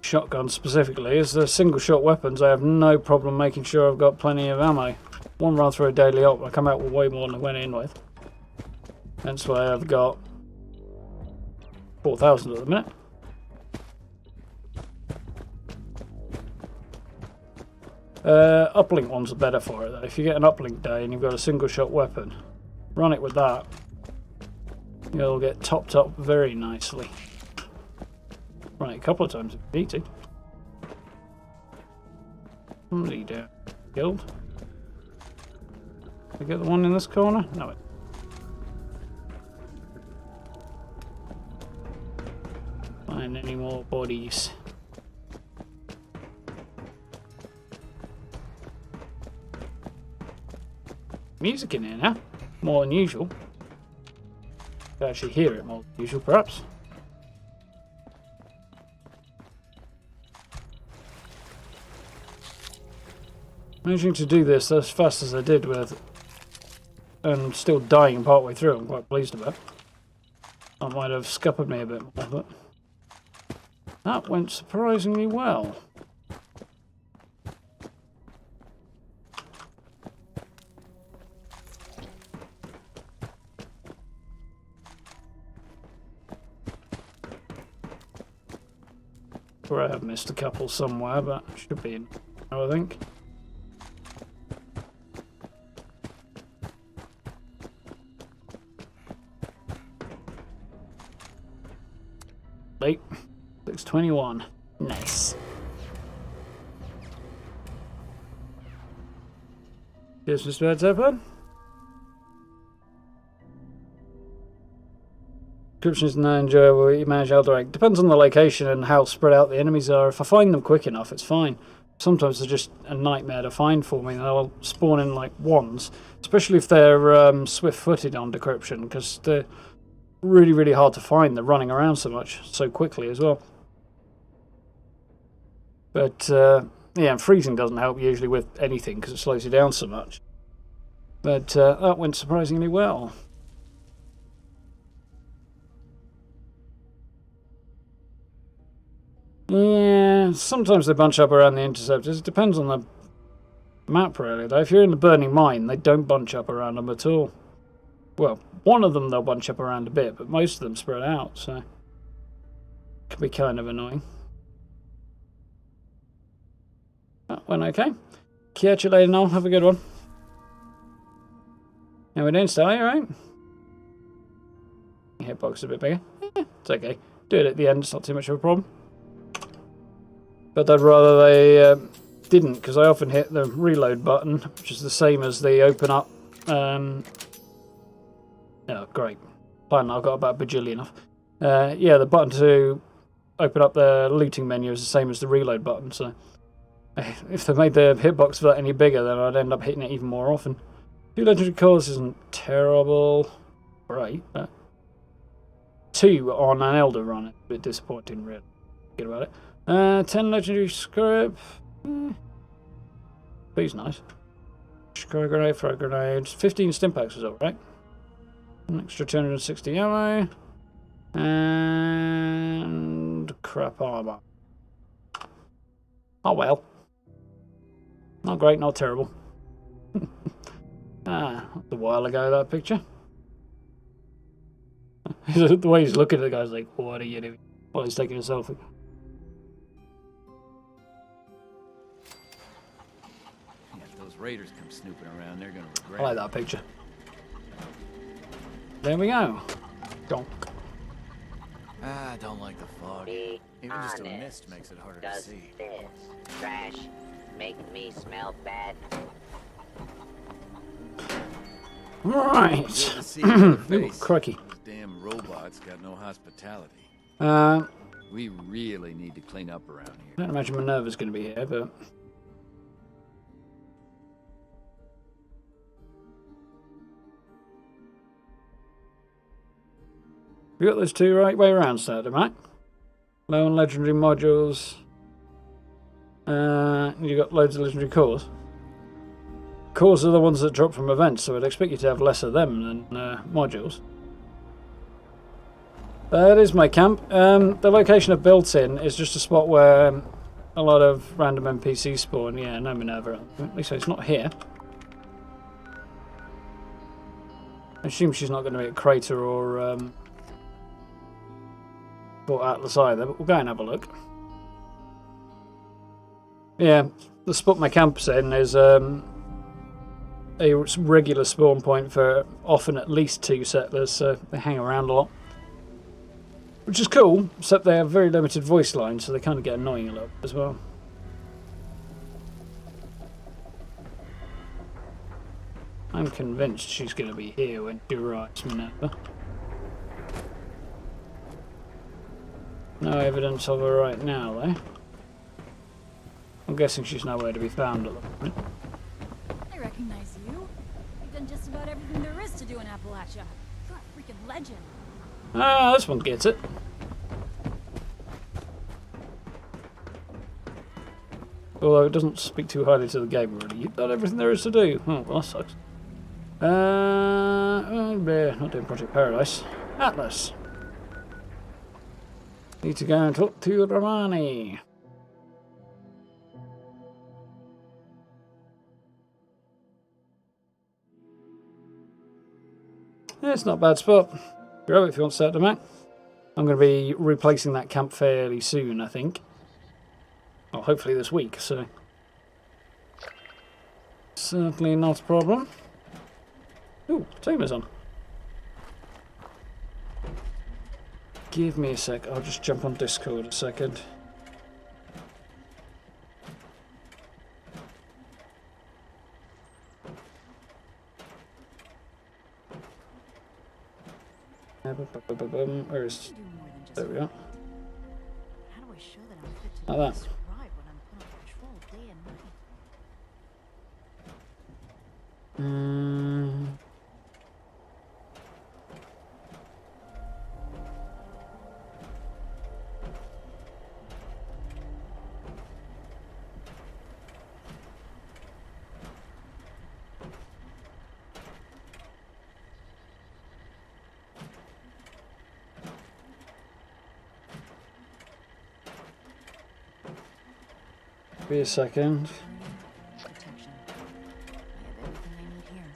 shotgun specifically, is the single shot weapons. I have no problem making sure I've got plenty of ammo. One run through a daily op, I come out with way more than I went in with. That's why I've got 4,000 at the minute. Uplink ones are better for it though. If you get an uplink day and you've got a single shot weapon, run it with that. You'll get topped up very nicely. Run it a couple of times if you need to. Somebody down killed. Did I get the one in this corner? No. Find any more bodies. Music in here now, more than usual. You actually hear it more than usual, perhaps. Managing to do this as fast as I did with, and still dying partway through, I'm quite pleased about. I might have scuppered me a bit more, but that went surprisingly well. Or I have missed a couple somewhere, but should be in, I think. Late. 6:21. Nice. Cheers, Mr. Bedtime. Description is not enjoyable. You manage Eldrake. Depends on the location and how spread out the enemies are. If I find them quick enough, it's fine. Sometimes they're just a nightmare to find for me. They'll spawn in like ones, especially if they're swift-footed on decryption, because they're really, really hard to find. They're running around so much, so quickly as well. But yeah, and freezing doesn't help usually with anything because it slows you down so much. But that went surprisingly well. Yeah, sometimes they bunch up around the interceptors. It depends on the map, really, though. If you're in the burning mine, they don't bunch up around them at all. Well, one of them they'll bunch up around a bit, but most of them spread out, so it can be kind of annoying. That went okay. Catch you later, Noel. Have a good one. And we didn't start, right? Hitbox a bit bigger. It's okay. Do it at the end, it's not too much of a problem. But I'd rather they didn't, because I often hit the reload button, which is the same as the open up. Oh, great. Fine, I've got about a bajillion off. Yeah, the button to open up the looting menu is the same as the reload button, so if they made the hitbox for that any bigger, then I'd end up hitting it even more often. 2 legendary cores isn't terrible. Great, but 2 on an Elder run is a bit disappointing, really. Forget about it. 10 legendary script. He's nice. Scroll grenade, throw grenades. 15 stimpaks is alright. An extra 260 ammo. And crap armor. Oh well. Not great, not terrible. That's a while ago, that picture. The way he's looking at the guy's like, what are you doing? While he's taking a selfie. Raiders come snooping around, they're gonna regret. I like that picture. There we go. Donk. I don't like the fog. Be Even just a honest. mist makes it harder to Does see. this trash make me smell bad? Right. Good to see your Ooh, face. crikey. Those damn robots got no hospitality. I We really need to clean up around here. don't imagine Minerva's going to be here, but we got those 2 right way around, started, Matt. Low on legendary modules. You got loads of legendary cores. Cores are the ones that drop from events, so I'd expect you to have less of them than modules. That is my camp. The location I've built in is just a spot where a lot of random NPCs spawn. Yeah, no Minerva. At least it's not here. I assume she's not going to be at Crater or Atlas either, but we'll go and have a look. Yeah, the spot my camp's in is a regular spawn point for often at least 2 settlers, so they hang around a lot. Which is cool, except they have very limited voice lines, so they kind of get annoying a lot as well. I'm convinced she's going to be here when she arrives, Minerva. No evidence of her right now, though. I'm guessing she's nowhere to be found at the moment. I recognize you. You've done just about everything there is to do in Appalachia. You're a freaking legend. Ah, this one gets it. Although it doesn't speak too highly to the game already. You've done everything there is to do. Oh, well, that sucks. Not doing Project Paradise. Atlas. Need to go and talk to Romani. Yeah, it's not a bad spot. Grab it if you want to start the map. I'm going to be replacing that camp fairly soon, I think. Well, hopefully this week, so... Certainly not a problem. Ooh, timer's on. Give me a sec, I'll just jump on Discord a second. Where is... There we are. How do I show that I'm fit to Like do that. this ride when I'm put on patrol day and night? Be a second. Protection. I have everything I need here.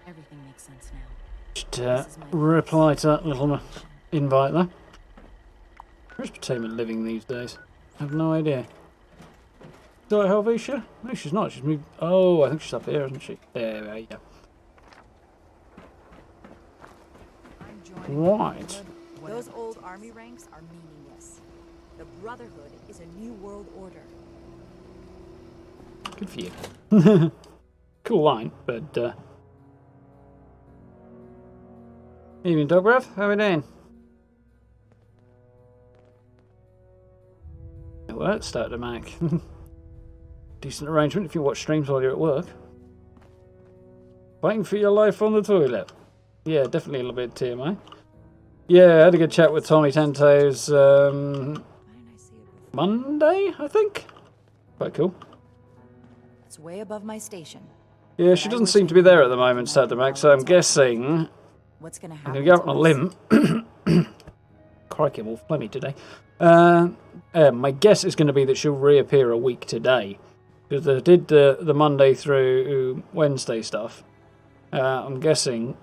Everything makes sense now. Just reply to that little invite there. Where's Pt3 living these days? I have no idea. Do I Helvetia? No, she's not. She's moved. Oh, I think she's up here, isn't she? There we go. Right. Those old army ranks are meaningless. The Brotherhood is a new world order. Good for you. Cool line, but evening, dog breath. How we doing? Well, that started to make decent arrangement if you watch streams while you're at work. Fighting for your life on the toilet. Yeah, definitely a little bit TMI. Yeah, I had a good chat with Tommy Tento's Monday, I think. Quite cool. It's way above my station. Yeah, she doesn't seem to be there at the moment, Saturday Mac, so I'm guessing What's gonna I'm happen? going to go out on a limb. Crikey, I'm all phlegmy today. My guess is going to be that she'll reappear a week today. Because they did the Monday through Wednesday stuff. I'm guessing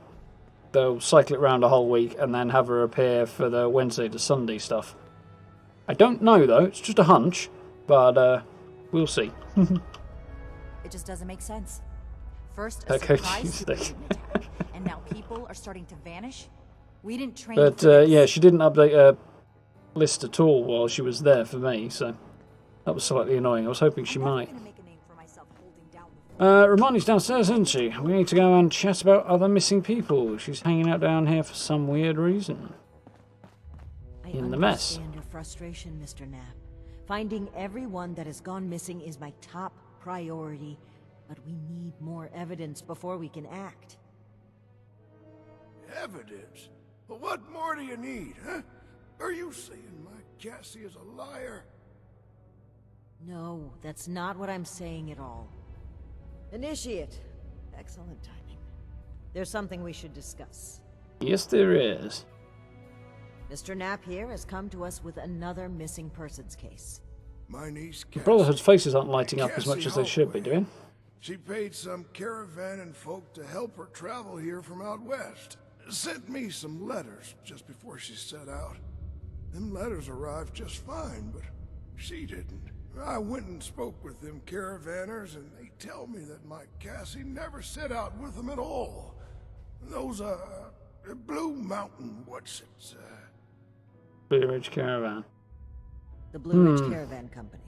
they'll cycle it around a whole week and then have her appear for the Wednesday to Sunday stuff. I don't know, though. It's just a hunch. But we'll see. It just doesn't make sense. First, a Okay, surprise Tuesday. recruitment attack, and now people are starting to vanish. We didn't train. But for this. yeah, she didn't update her list at all while she was there for me, so that was slightly annoying. I was hoping she might. Romani's downstairs, isn't she? We need to go and chat about other missing people. She's hanging out down here for some weird reason. In the mess. I understand your frustration, Mr. Knapp. Finding everyone that has gone missing is my top priority, but we need more evidence before we can act. Evidence? Well, what more do you need, huh? Are you saying my Cassie is a liar? No, that's not what I'm saying at all. Initiate. Excellent timing. There's something we should discuss. Yes, there is. Mr. Knapp here has come to us with another missing persons case. My niece The Brotherhood's faces aren't lighting up as much as they should be doing. She paid some caravan and folk to help her travel here from out west. Sent me some letters just before she set out. Them letters arrived just fine, but she didn't. I went and spoke with them caravanners, and they tell me that my Cassie never set out with them at all. Those, Blue Mountain, what's it, Blue Ridge Caravan. The Blue Ridge Caravan Company.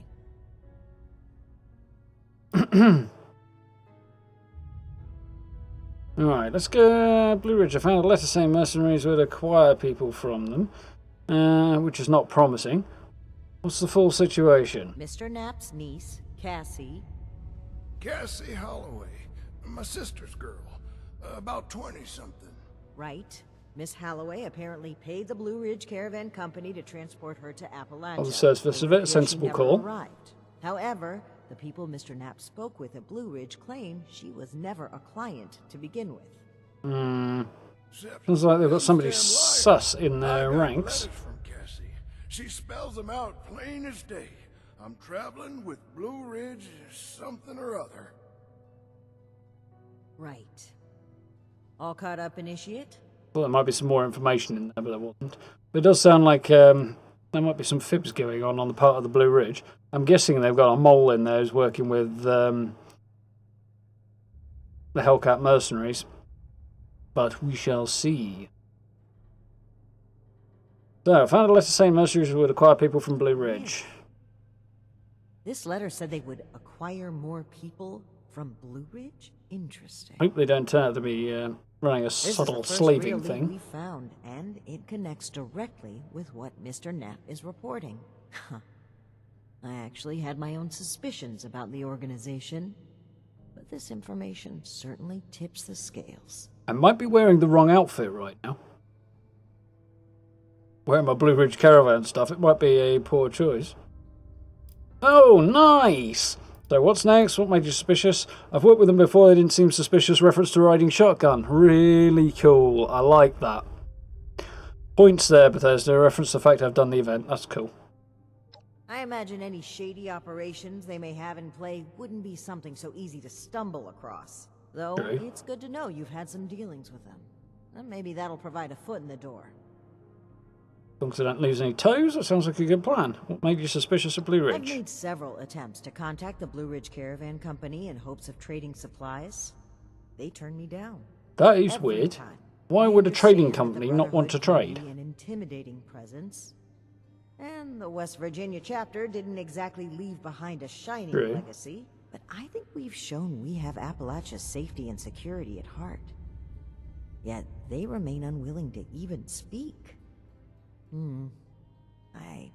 Alright, let's go. Blue Ridge. I found a letter saying mercenaries would acquire people from them, which is not promising. What's the full situation? Mr. Knapp's niece, Cassie. Cassie Holloway, my sister's girl, about 20-something. Right. Miss Holloway apparently paid the Blue Ridge Caravan Company to transport her to Appalachia. On the surface of it, a sensible call. Arrived. However, the people Mr. Knapp spoke with at Blue Ridge claim she was never a client to begin with. Sounds like they've got somebody sus in their ranks. From Cassie. She spells them out plain as day. I'm traveling with Blue Ridge something or other. Right. All caught up, Initiate? Well, there might be some more information in there, but there wasn't. But it does sound like there might be some fibs going on the part of the Blue Ridge. I'm guessing they've got a mole in there who's working with the Hellcat mercenaries. But we shall see. So, I found a letter saying mercenaries would acquire people from Blue Ridge. This letter said they would acquire more people from Blue Ridge? Interesting. Hope they don't turn out to be running a subtle slaving thing. We found, and it connects directly with what Mr. Knapp is reporting. I actually had my own suspicions about the organization, but this information certainly tips the scales. I might be wearing the wrong outfit right now. Wearing my Blue Ridge Caravan stuff, it might be a poor choice. Oh, nice! So what's next? What made you suspicious? I've worked with them before, they didn't seem suspicious. Reference to riding shotgun. Really cool. I like that. Points there, Bethesda. Reference to the fact I've done the event. That's cool. I imagine any shady operations they may have in play wouldn't be something so easy to stumble across. Though, it's good to know you've had some dealings with them. And maybe that'll provide a foot in the door. As long as I don't lose any toes, that sounds like a good plan. What made you suspicious of Blue Ridge? I've made several attempts to contact the Blue Ridge Caravan Company in hopes of trading supplies. They turned me down. That is weird. Why would a trading company not want to trade? An intimidating presence. And the West Virginia chapter didn't exactly leave behind a shining legacy. But I think we've shown we have Appalachia's safety and security at heart. Yet they remain unwilling to even speak. I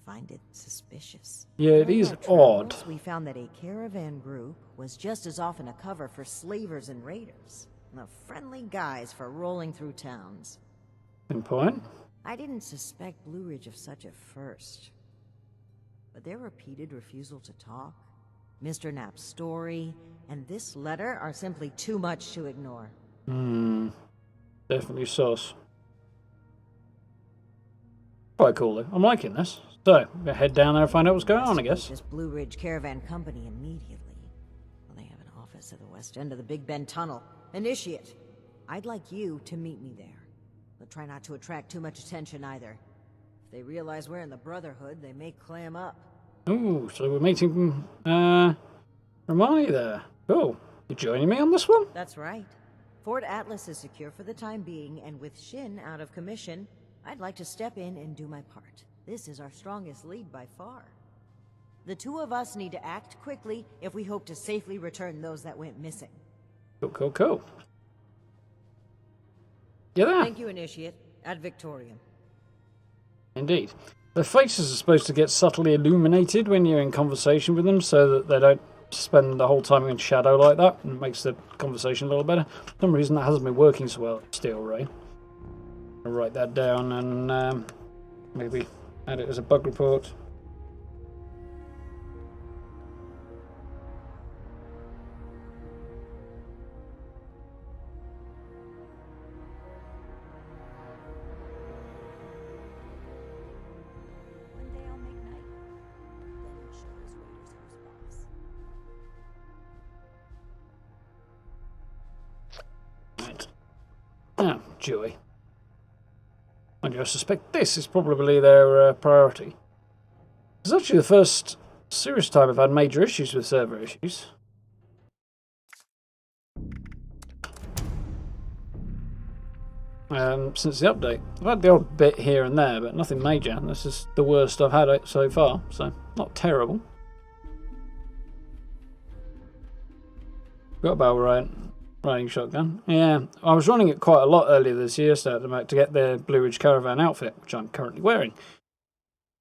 find it suspicious. Yeah, it is odd. We found that a caravan group was just as often a cover for slavers and raiders. The friendly guys for rolling through towns. Good point. I didn't suspect Blue Ridge of such at first. But their repeated refusal to talk, Mr. Knapp's story, and this letter are simply too much to ignore. Definitely sus. Quite cool though. I'm liking this. So, I'm gonna head down there and find out what's going on, I guess. This Blue Ridge Caravan Company immediately. Well, they have an office at the west end of the Big Bend Tunnel. Initiate. I'd like you to meet me there. But try not to attract too much attention either. If they realize we're in the Brotherhood, they may clam up. Ooh, so we're meeting Romani there. Cool. You joining me on this one? That's right. Fort Atlas is secure for the time being, and with Xion out of commission, I'd like to step in and do my part. This is our strongest lead by far. The two of us need to act quickly if we hope to safely return those that went missing. Cool. Yeah. Thank you, Initiate. Ad Victoriam. Indeed. Their faces are supposed to get subtly illuminated when you're in conversation with them so that they don't spend the whole time in shadow like that, and it makes the conversation a little better. For some reason that hasn't been working so well at Steel Ray. I'll write that down and maybe add it as a bug report. Oh, joy. And I suspect this is probably their priority. It's actually the first serious time I've had major issues with server issues. Since the update. I've had the odd bit here and there, but nothing major. And this is the worst I've had it so far, so not terrible. Got about riding shotgun. Yeah, I was running it quite a lot earlier this year, so to get the Blue Ridge Caravan outfit, which I'm currently wearing.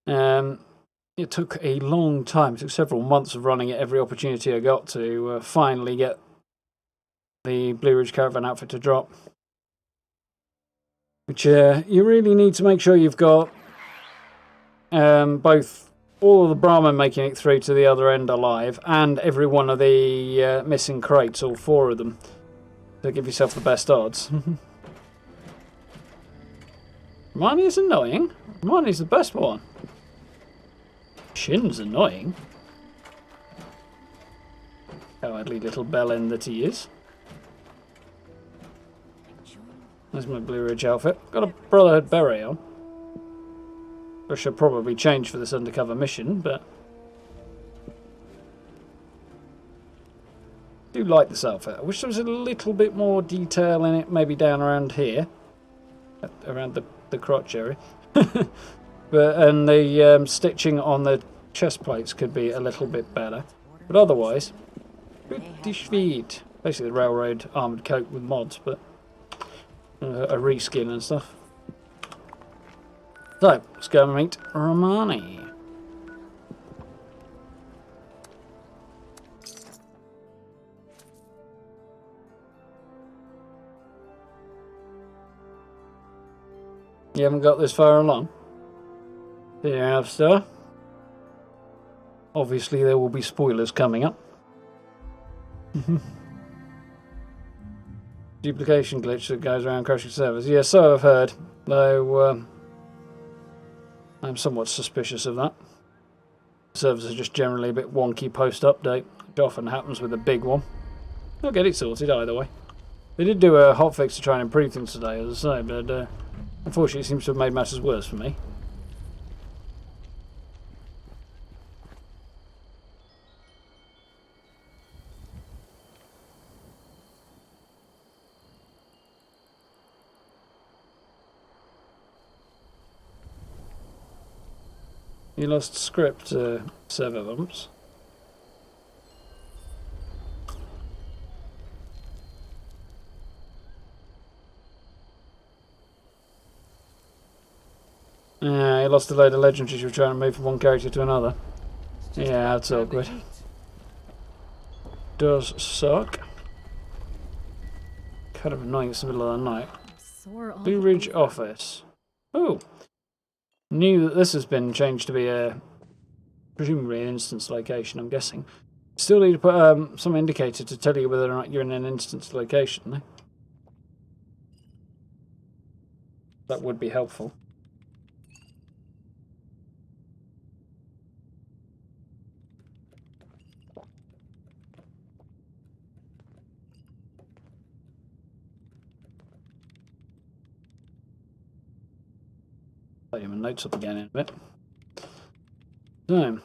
It took a long time. It took several months of running it every opportunity I got to finally get the Blue Ridge Caravan outfit to drop. Which you really need to make sure you've got both all of the Brahmin making it through to the other end alive and every one of the missing crates, all 4 of them, to give yourself the best odds. Hermione is annoying. Hermione's the best one. Shin's annoying. Cowardly little bellend that he is. There's my Blue Ridge outfit. Got a Brotherhood beret on. I should probably change for this undercover mission, but I do like this outfit. I wish there was a little bit more detail in it, maybe down around here, around the crotch area. And the stitching on the chest plates could be a little bit better. But otherwise, pretty sweet. Basically, the railroad armoured coat with mods, but a reskin and stuff. So, let's go and meet Romani. You haven't got this far along? There you have, sir. Obviously, there will be spoilers coming up. Duplication glitch that goes around crashing servers. Yeah, so I've heard. Though, I'm somewhat suspicious of that. Servers are just generally a bit wonky post-update, which often happens with a big one. I'll get it sorted either way. They did do a hotfix to try and improve things today, as I say, but unfortunately it seems to have made matters worse for me. You lost script server bumps. Yeah, you lost a load of legendaries you were trying to move from one character to another. Yeah, that's awkward. Does suck. Kind of annoying, it's the middle of the night. Blue Ridge office. Oh! Knew that this has been changed to be presumably an instance location, I'm guessing. Still need to put some indicator to tell you whether or not you're in an instance location, though. That would be helpful. Play my notes up again in a bit. So,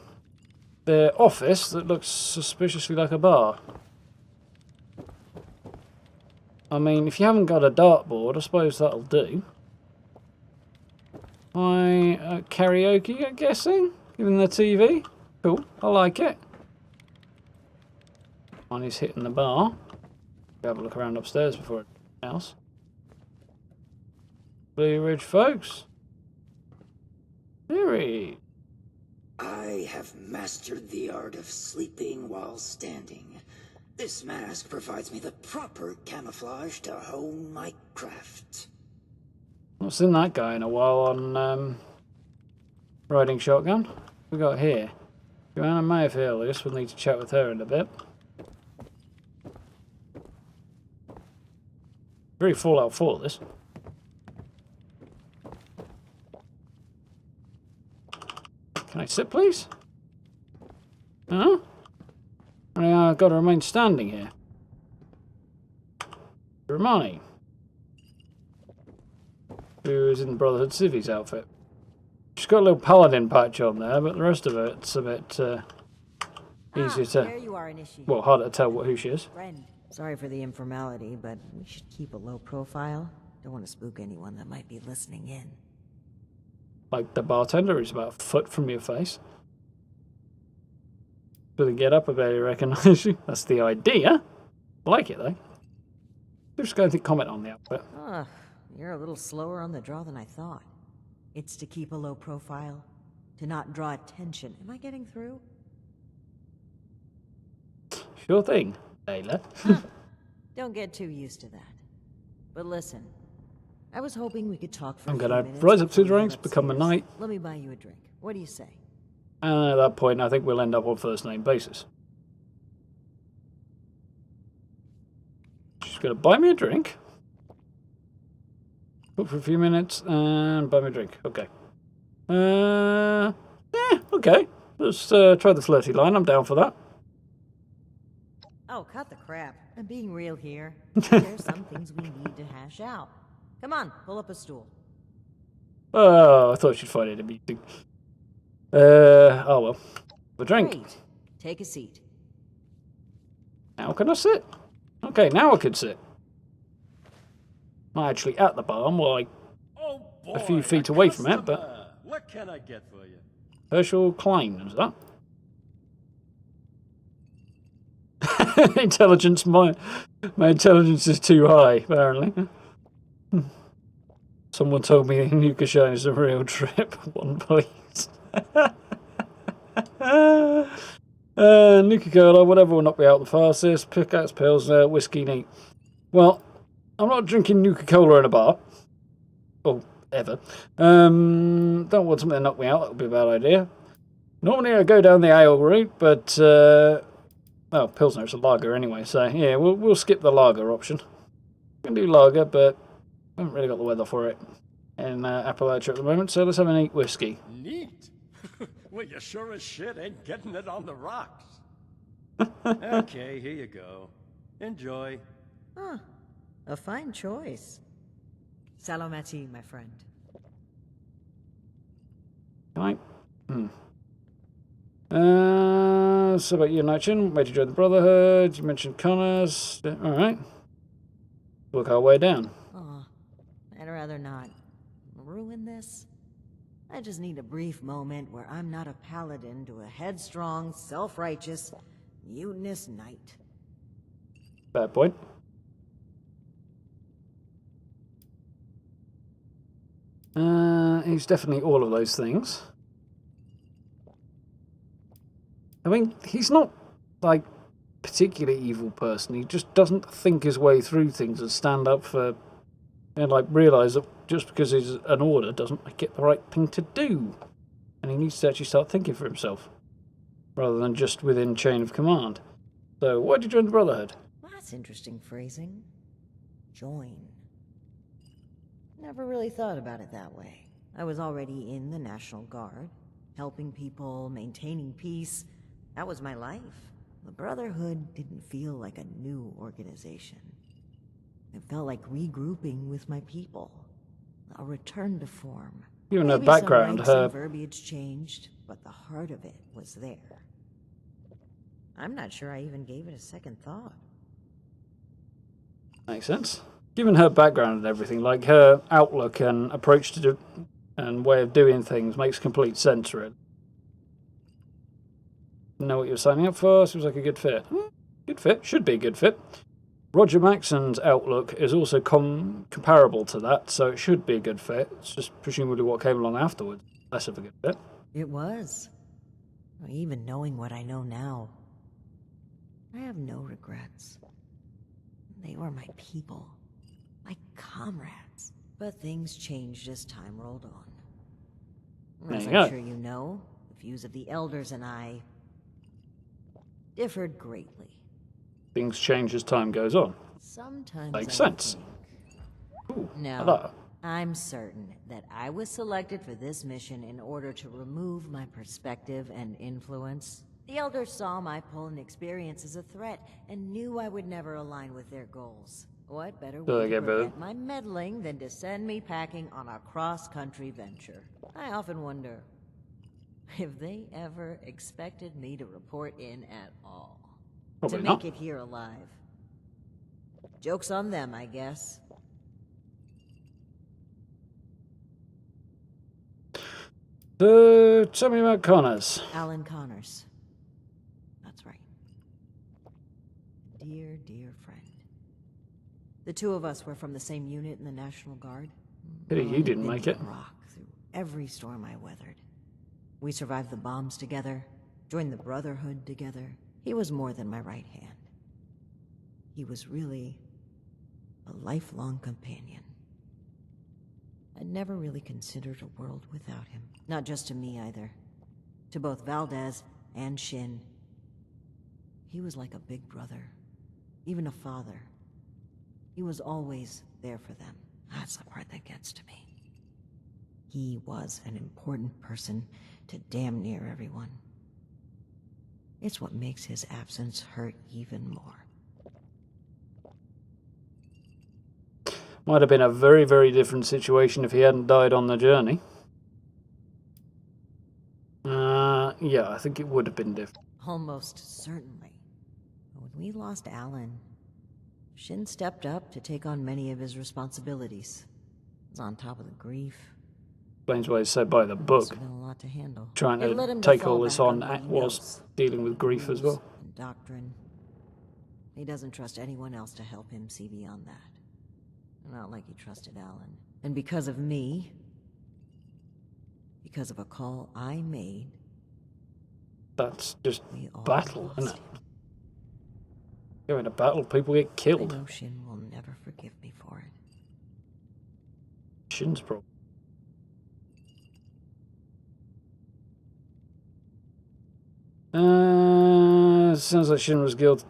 the office that looks suspiciously like a bar. I mean, if you haven't got a dartboard, I suppose that'll do. Karaoke, I'm guessing? Given the TV? Cool, I like it. One is hitting the bar. Have a look around upstairs before anything else. Blue Ridge folks. Very. I have mastered the art of sleeping while standing. This mask provides me the proper camouflage to hone my craft. Not seen that guy in a while on riding shotgun. What we got here? Joanna Mayfield. I guess we'll need to chat with her in a bit. Very Fallout 4, this. Can I sit, please? Huh? I've got to remain standing here. Romani, who is in the Brotherhood Civvies outfit. She's got a little paladin patch on there, but the rest of it's a bit easier to... There you are, Initiate. Well, harder to tell who she is. Friend. Sorry for the informality, but we should keep a low profile. Don't want to spook anyone that might be listening in. Like the bartender who's about a foot from your face. With a get up, I barely recognise you. That's the idea. I like it though. Just going to comment on the outfit. You're a little slower on the draw than I thought. It's to keep a low profile, to not draw attention. Am I getting through? Sure thing, Layla. Don't get too used to that. But listen, I was hoping we could talk for I'm a few gonna minutes rise up to before the we ranks, head become a upstairs. knight. Let me buy you a drink. What do you say? And at that point, I think we'll end up on first name basis. She's gonna buy me a drink. Talk for a few minutes and buy me a drink. Okay. Yeah, okay. Let's try the flirty line. I'm down for that. Oh, cut the crap. I'm being real here. There's some things we need to hash out. Come on, pull up a stool. Oh, I thought she'd find it amusing. Oh well. A drink. Great. Take a seat. Now can I sit? Okay, now I can sit. Not actually at the bar, I'm like a few feet away from it, but... What can I get for you? Herschel Klein, is that? Intelligence, my intelligence is too high, apparently. Someone told me Nuka Shine is a real trip. One, please. Nuka Cola, whatever will knock me out the fastest. Pickaxe, Pilsner, whiskey, neat. Well, I'm not drinking Nuka Cola in a bar. Oh, ever. Don't want something to knock me out, that would be a bad idea. Normally I go down the ale route, but... oh, Pilsner, it's a lager anyway, so yeah, we'll skip the lager option. We can do lager, but we haven't really got the weather for it in Appalachia at the moment, so let's have a neat whiskey. Neat. Well, you sure as shit ain't getting it on the rocks. Okay, here you go. Enjoy. Huh. A fine choice. Salomati, my friend. Right. So about you, Nichin. Way to join the Brotherhood. You mentioned Connors. Alright. Work our way down. Oh, I'd rather not ruin this. I just need a brief moment where I'm not a paladin to a headstrong, self-righteous, mutinous knight. Fair point. He's definitely all of those things. I mean, he's not, like, particularly evil person. He just doesn't think his way through things and stand up for, and, like, realise that just because he's an order doesn't make it the right thing to do. And he needs to actually start thinking for himself, rather than just within chain of command. So, why did you join the Brotherhood? That's interesting phrasing. Join. Never really thought about it that way. I was already in the National Guard, helping people, maintaining peace. That was my life. The Brotherhood didn't feel like a new organization. It felt like regrouping with my people. A return to form. Given her Maybe background, some ranks her... and verbiage changed, but the heart of it was there. I'm not sure I even gave it a second thought. Makes sense. Given her background and everything, like her outlook and approach to do and way of doing things makes complete sense, really. Know what you're signing up for. Seems like a good fit. Good fit. Should be a good fit. Roger Maxon's outlook is also comparable to that, so it should be a good fit. It's just presumably what came along afterwards. Less of a good fit. It was. Even knowing what I know now, I have no regrets. They were my people. My comrades. But things changed as time rolled on. As I'm sure you know, the views of the elders and I differed greatly. Things change as time goes on. Sometimes makes I sense. Ooh, no, hello. I'm certain that I was selected for this mission in order to remove my perspective and influence. The elders saw my pull and experience as a threat and knew I would never align with their goals. What better way to prevent my meddling than to send me packing on a cross-country venture? I often wonder if they ever expected me to report in at all. Probably to make not. it here alive. Joke's on them, I guess. So, tell me about Connors. Alan Connors. That's right. Dear, dear friend. The two of us were from the same unit in the National Guard. Pity you didn't make it. Rock through every storm I weathered. We survived the bombs together, joined the Brotherhood together. He was more than my right hand. He was really a lifelong companion. I'd never really considered a world without him. Not just to me either. To both Valdez and Shin. He was like a big brother. Even a father. He was always there for them. That's the part that gets to me. He was an important person to damn near everyone. It's what makes his absence hurt even more. Might have been a very, very different situation if he hadn't died on the journey. Yeah, I think it would have been different. Almost certainly. When we lost Alan, Shin stepped up to take on many of his responsibilities. He was on top of the grief. Explains why he's so by the book. Been a lot to handle. Trying to take all this on whilst dealing with grief as well. And doctrine. He doesn't trust anyone else to help him see beyond that. Not like he trusted Alan. And because of me, because of a call I made, that's just battle, isn't it? Going to battle, people get killed. I know Shin will never forgive me for it. Shin's problem. Sounds like Shin was guilty.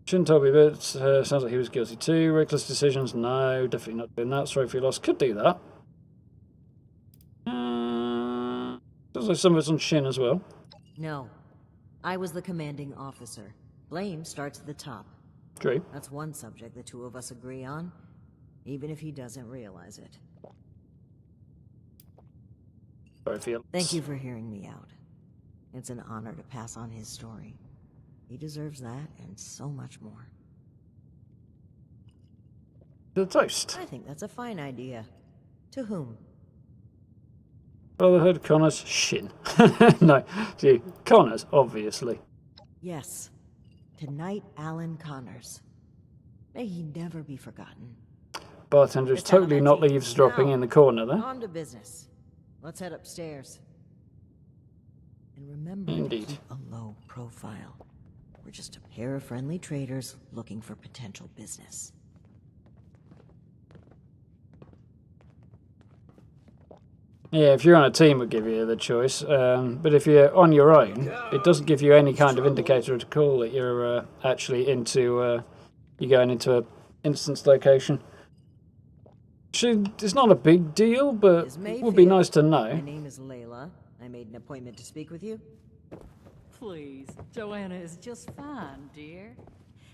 Shin told me, but sounds like he was guilty too. Reckless decisions? No, definitely not doing that. Sorry for your loss. Could do that. Sounds like some of it's on Shin as well. No. I was the commanding officer. Blame starts at the top. True. That's one subject the two of us agree on, even if he doesn't realize it. Sorry for your loss. Thank you for hearing me out. It's an honor to pass on his story. He deserves that and so much more. The toast. I think that's a fine idea. To whom? Brotherhood, Connors, Shin. No, gee, Connors, obviously. Yes. Tonight, Alan Connors. May he never be forgotten. Bartender is totally not eavesdropping in the corner there. On to business. Let's head upstairs. And remember to keep a low profile. We're just a pair of friendly traders looking for potential business. Yeah, if you're on a team, it would give you the choice. But if you're on your own, it doesn't give you any kind of indicator at all that you're actually into, you're going into an instance location. It's not a big deal, but it would be nice to know. My name is Layla. I made an appointment to speak with you. Please, Joanna is just fine, dear.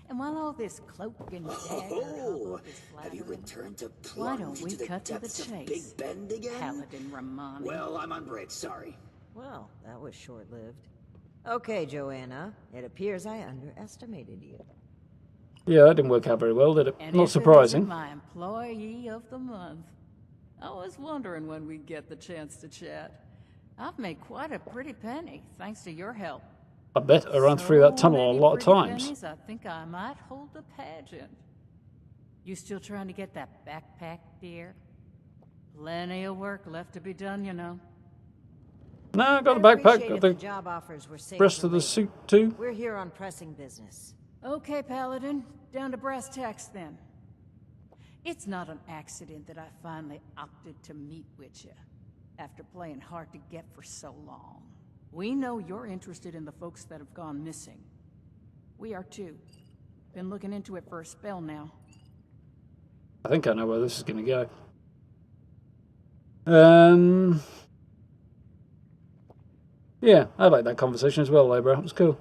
And while all this cloak and dagger have you returned to why don't we into the cut to the depths of chase? Big Bend again? Paladin Romani. Well, I'm on break, sorry. Well, that was short-lived. Okay, Joanna. It appears I underestimated you. Yeah, that didn't work out very well, did it? And Not if surprising. It isn't my employee of the month. I was wondering when we'd get the chance to chat. I've made quite a pretty penny, thanks to your help. I bet I ran through that tunnel a lot of times. Pennies, I think I might hold a pageant. You still trying to get that backpack, dear? Plenty of work left to be done, you know. No, I got the backpack, got the job offers were saved rest for of the later. suit too. We're here on pressing business. Okay, Paladin. Down to brass tacks, then. It's not an accident that I finally opted to meet with you, after playing hard to get for so long. We know you're interested in the folks that have gone missing. We are too. Been looking into it for a spell now. I think I know where this is going to go. Yeah, I like that conversation as well, though, bro. It was cool.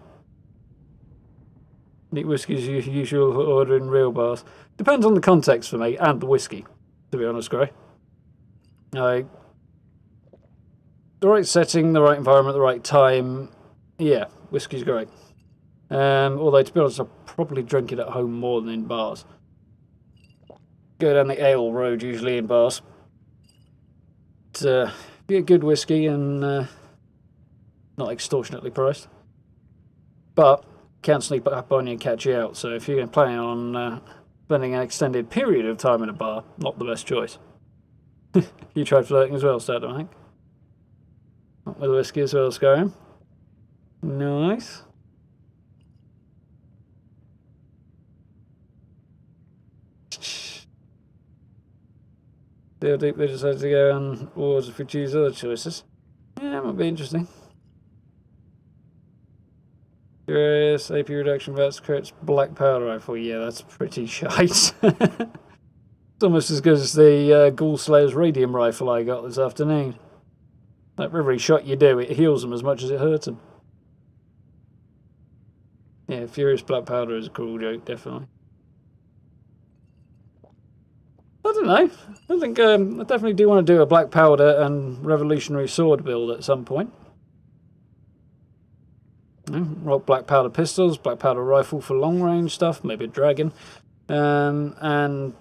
Neat whiskey's usual order in real bars. Depends on the context for me and the whiskey, to be honest, Gray. Like, the right setting, the right environment, the right time. Yeah, whiskey's great. Although, to be honest, I probably drink it at home more than in bars. Go down the ale road, usually in bars. But, be a good whiskey and not extortionately priced. But can sneak up on you and catch you out. So if you're planning on spending an extended period of time in a bar, not the best choice. You tried flirting as well, Stato, I think. Not with the whiskey as well, Skyrim. Nice. They'll deep they decide to go on wars if we choose other choices. Yeah, that might be interesting. Curious, AP reduction vets creates black powder rifle. Yeah, that's pretty shite. It's almost as good as the Ghoul Slayer's radium rifle I got this afternoon. Like, for every shot you do, it heals them as much as it hurts them. Yeah, Furious Black Powder is a cool joke, definitely. I don't know. I think I definitely do want to do a Black Powder and Revolutionary Sword build at some point. Rock Black Powder pistols, Black Powder rifle for long range stuff, maybe a dragon, and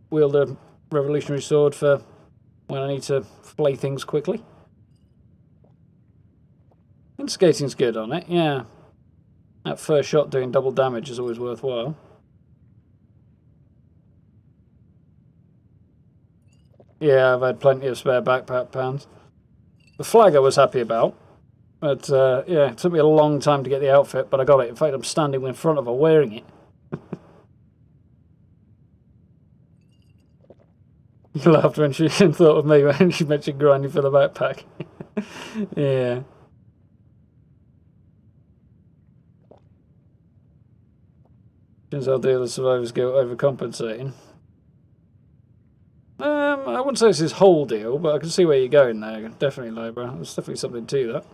wield a Revolutionary Sword for when I need to flay things quickly. Instigating's good on it, yeah. That first shot doing double damage is always worthwhile. Yeah, I've had plenty of spare backpack pounds. The flag I was happy about, but yeah, it took me a long time to get the outfit, but I got it. In fact, I'm standing in front of her wearing it. You laughed when she thought of me when she mentioned grinding for the backpack. Yeah. Turns out the survivor's guilt overcompensating. I wouldn't say it's his whole deal, but I can see where you're going there. Definitely, Libra. There's definitely something to that.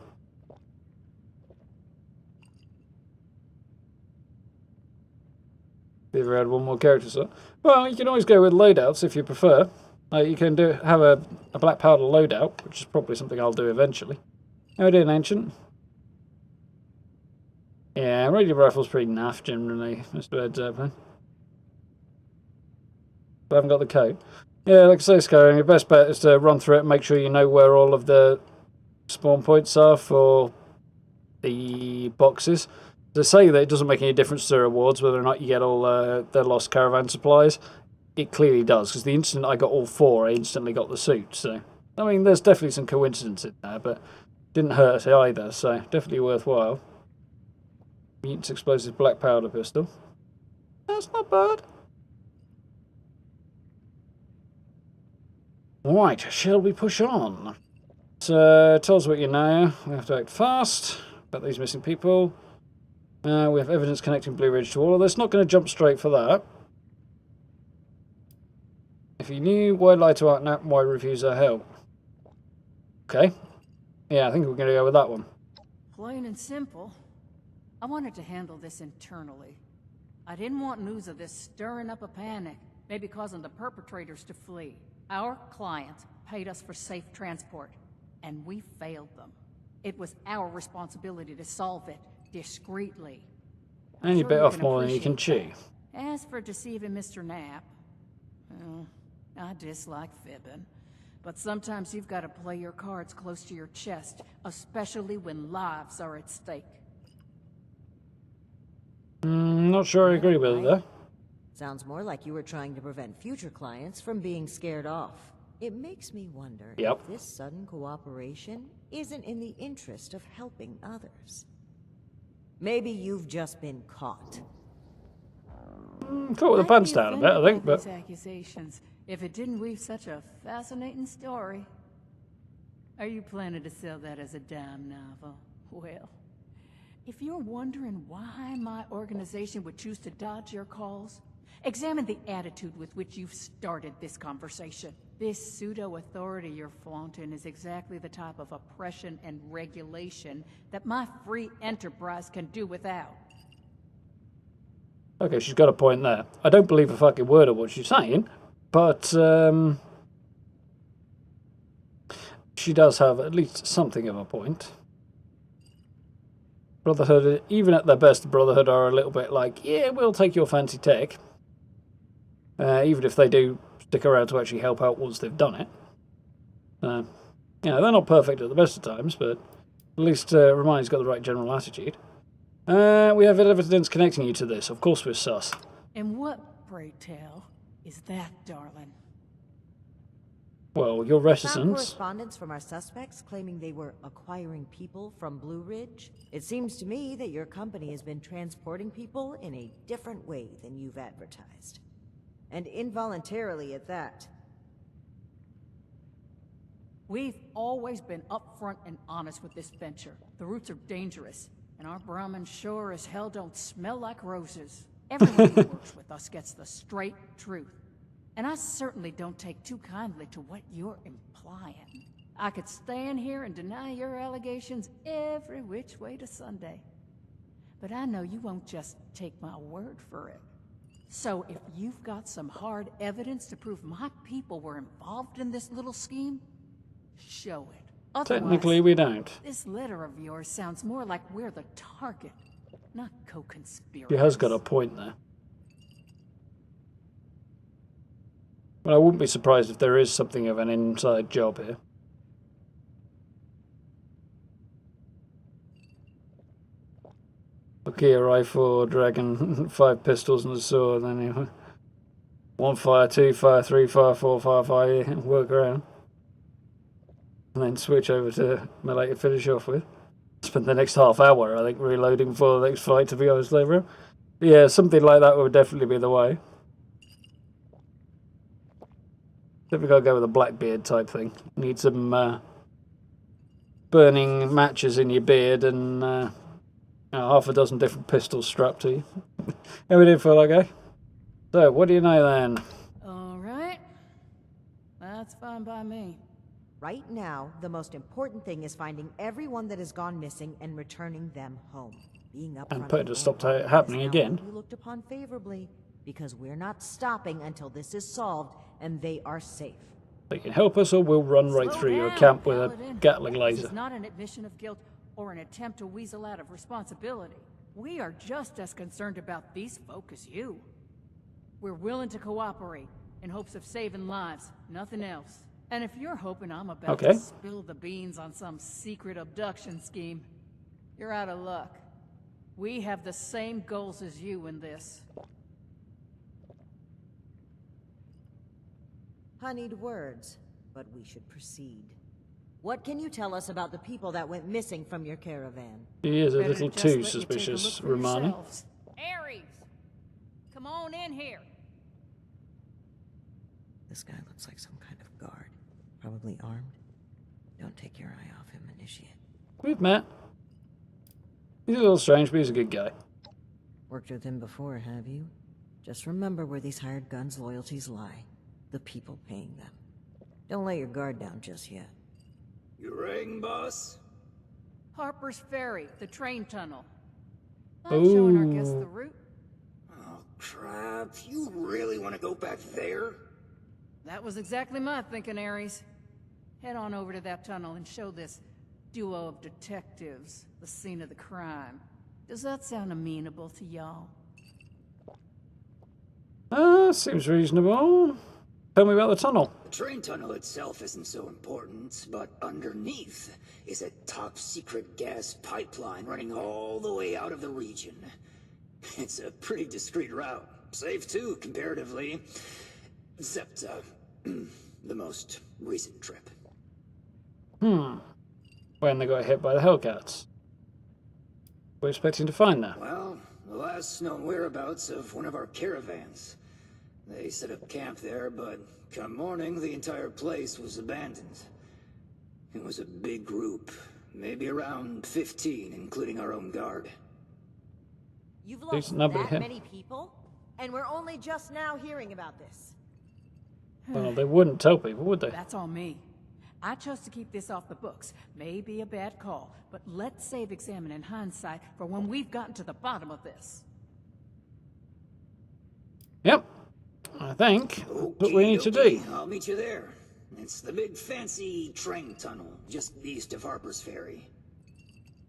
If you ever had one more character slot. Well, you can always go with loadouts if you prefer. You can have a black powder loadout, which is probably something I'll do eventually. How are you doing, Ancient? Yeah, radium rifle's pretty naff generally, Mr. Heads Up. I haven't got the code. Yeah, like I say, Skyrim, your best bet is to run through it and make sure you know where all of the spawn points are for the boxes. They say that it doesn't make any difference to the rewards whether or not you get all the lost caravan supplies. It clearly does, because the instant I got all 4, I instantly got the suit. So, I mean, there's definitely some coincidence in there, but didn't hurt either, so definitely worthwhile. Mutant's explosive black powder pistol. That's not bad. Right, shall we push on? So, tell us what you know. We have to act fast about these missing people. We have evidence connecting Blue Ridge to all of this. Not going to jump straight for that. If you knew, why lie to Outnap? Why refuse our help? Okay. Yeah, I think we're going to go with that one. Plain and simple. I wanted to handle this internally. I didn't want news of this stirring up a panic, maybe causing the perpetrators to flee. Our clients paid us for safe transport, and we failed them. It was our responsibility to solve it discreetly. And you bit off more than you can chew. As for deceiving Mr. Knapp, well, I dislike fibbing. But sometimes you've got to play your cards close to your chest, especially when lives are at stake. Not sure I agree with it, though. Sounds more like you were trying to prevent future clients from being scared off. It makes me wonder if this sudden cooperation isn't in the interest of helping others. Maybe you've just been caught. Caught with the pants down a bit, I think, but... These accusations, if it didn't weave such a fascinating story. Are you planning to sell that as a dime novel? Well, if you're wondering why my organization would choose to dodge your calls, examine the attitude with which you've started this conversation. This pseudo-authority you're flaunting is exactly the type of oppression and regulation that my free enterprise can do without. Okay, she's got a point there. I don't believe a fucking word of what she's saying, but she does have at least something of a point. Brotherhood, even at their best, the Brotherhood are a little bit like, yeah, we'll take your fancy tech. Even if they do stick around to actually help out once they've done it. You know, they're not perfect at the best of times, but at least Hermione's got the right general attitude. We have evidence connecting you to this. Of course we're sus. And what, pray tell, is that, darling? Well, your Found reticence. correspondence from our suspects claiming they were acquiring people from Blue Ridge. It seems to me that your company has been transporting people in a different way than you've advertised. And involuntarily at that. We've always been upfront and honest with this venture. The routes are dangerous, and our Brahmin sure as hell don't smell like roses. Everyone who works with us gets the straight truth. And I certainly don't take too kindly to what you're implying. I could stand here and deny your allegations every which way to Sunday. But I know you won't just take my word for it. So if you've got some hard evidence to prove my people were involved in this little scheme, show it. Otherwise, Technically, we don't. this letter of yours sounds more like we're the target, not co-conspirators. She has got a point there. Well, I wouldn't be surprised if there is something of an inside job here. Okay, a rifle, dragon, 5 pistols and a sword, then you 1 fire, 2 fire, 3 fire, 4 fire, 5, work around. And then switch over to melee to finish off with. Spend the next half hour, I think, reloading for the next fight, to be honest, Labra. Yeah, something like that would definitely be the way. I think we gotta go with a Blackbeard type thing. Need some burning matches in your beard and half a dozen different pistols strapped to you. How we doing, feel okay? So, what do you know then? Alright. That's fine by me. Right now, the most important thing is finding everyone that has gone missing and returning them home. Being up And putting it to stop happening again. We looked upon favorably, because we're not stopping until this is solved and they are safe. They can help us, or we'll run right through your camp with a Gatling This laser. is not an admission of guilt or an attempt to weasel out of responsibility. We are just as concerned about these folk as you. We're willing to cooperate in hopes of saving lives, nothing else. And if you're hoping I'm about to spill the beans on some secret abduction scheme, you're out of luck. We have the same goals as you in this. Honeyed words, but we should proceed. What can you tell us about the people that went missing from your caravan? He is a little too suspicious, Romani. Ares! Come on in here! This guy looks like some kind of guard. Probably armed. Don't take your eye off him, Initiate. We've met. He's a little strange, but he's a good guy. Worked with him before, have you? Just remember where these hired guns' loyalties lie. The people paying them. Don't let your guard down just yet. You rang, boss? Harper's Ferry, the train tunnel. I'm showing our guests the route. Oh, crap. You really want to go back there? That was exactly my thinking, Ares. Head on over to that tunnel and show this duo of detectives the scene of the crime. Does that sound amenable to y'all? Seems reasonable. Tell me about the tunnel. The train tunnel itself isn't so important, but underneath is a top-secret gas pipeline running all the way out of the region. It's a pretty discreet route. Safe, too, comparatively. Except, the most recent trip. When they got hit by the Hellcats. We're expecting to find that. Well, the last known whereabouts of one of our caravans. They set up camp there, but come morning, the entire place was abandoned. It was a big group, maybe around 15, including our own guard. You've lost that many people? And we're only just now hearing about this. Well, they wouldn't tell people, would they? That's on me. I chose to keep this off the books. May be a bad call, but let's save examining hindsight for when we've gotten to the bottom of this. Yep. I think that's what we need to do. I'll meet you there. It's the big fancy train tunnel just east of Harper's Ferry.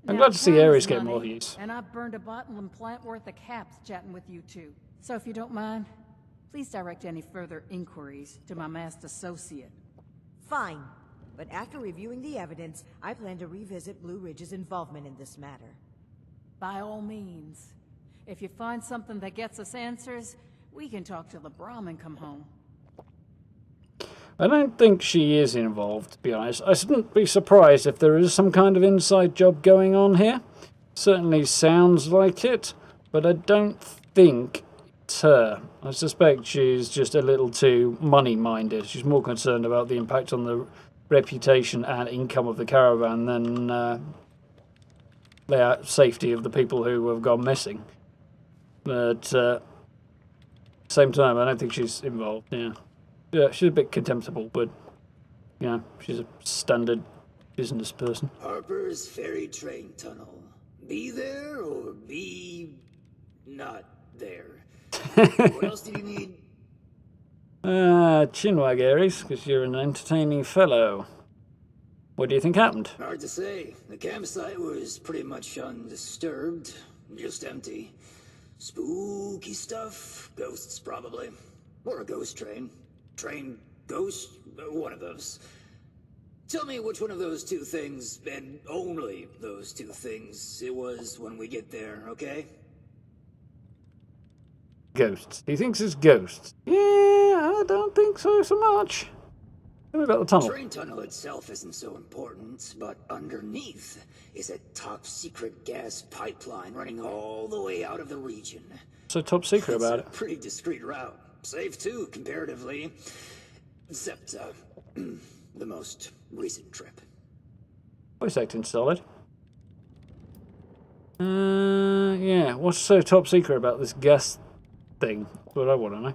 I'm glad to see Ares get more use. And I've burned a bottle and plant worth of caps chatting with you two. So if you don't mind, please direct any further inquiries to my masked associate. Fine. But after reviewing the evidence, I plan to revisit Blue Ridge's involvement in this matter. By all means. If you find something that gets us answers, we can talk till the Brahmin come home. I don't think she is involved, to be honest. I shouldn't be surprised if there is some kind of inside job going on here. Certainly sounds like it, but I don't think it's her. I suspect she's just a little too money-minded. She's more concerned about the impact on the reputation and income of the caravan than the safety of the people who have gone missing. But same time, I don't think she's involved. Yeah, she's a bit contemptible, but she's a standard business person. Harper's ferry train tunnel. Be there or be not there. What else did you need? Chinwag Aries, because you're an entertaining fellow. What do you think happened? Hard to say. The campsite was pretty much undisturbed, just empty. Spooky stuff. Ghosts, probably. Or a ghost train. Train ghost? One of those. Tell me which one of those two things, and only those two things, it was when we get there, okay? Ghosts. He thinks it's ghosts. Yeah, I don't think so much. Tell me about the tunnel. The train tunnel itself isn't so important, but underneath is a top-secret gas pipeline running all the way out of the region. So top secret about it. It's a pretty discreet route. Safe, too, comparatively. Except, the most recent trip. Voice acting solid. Yeah, what's so top secret about this gas thing? That's what I want to know.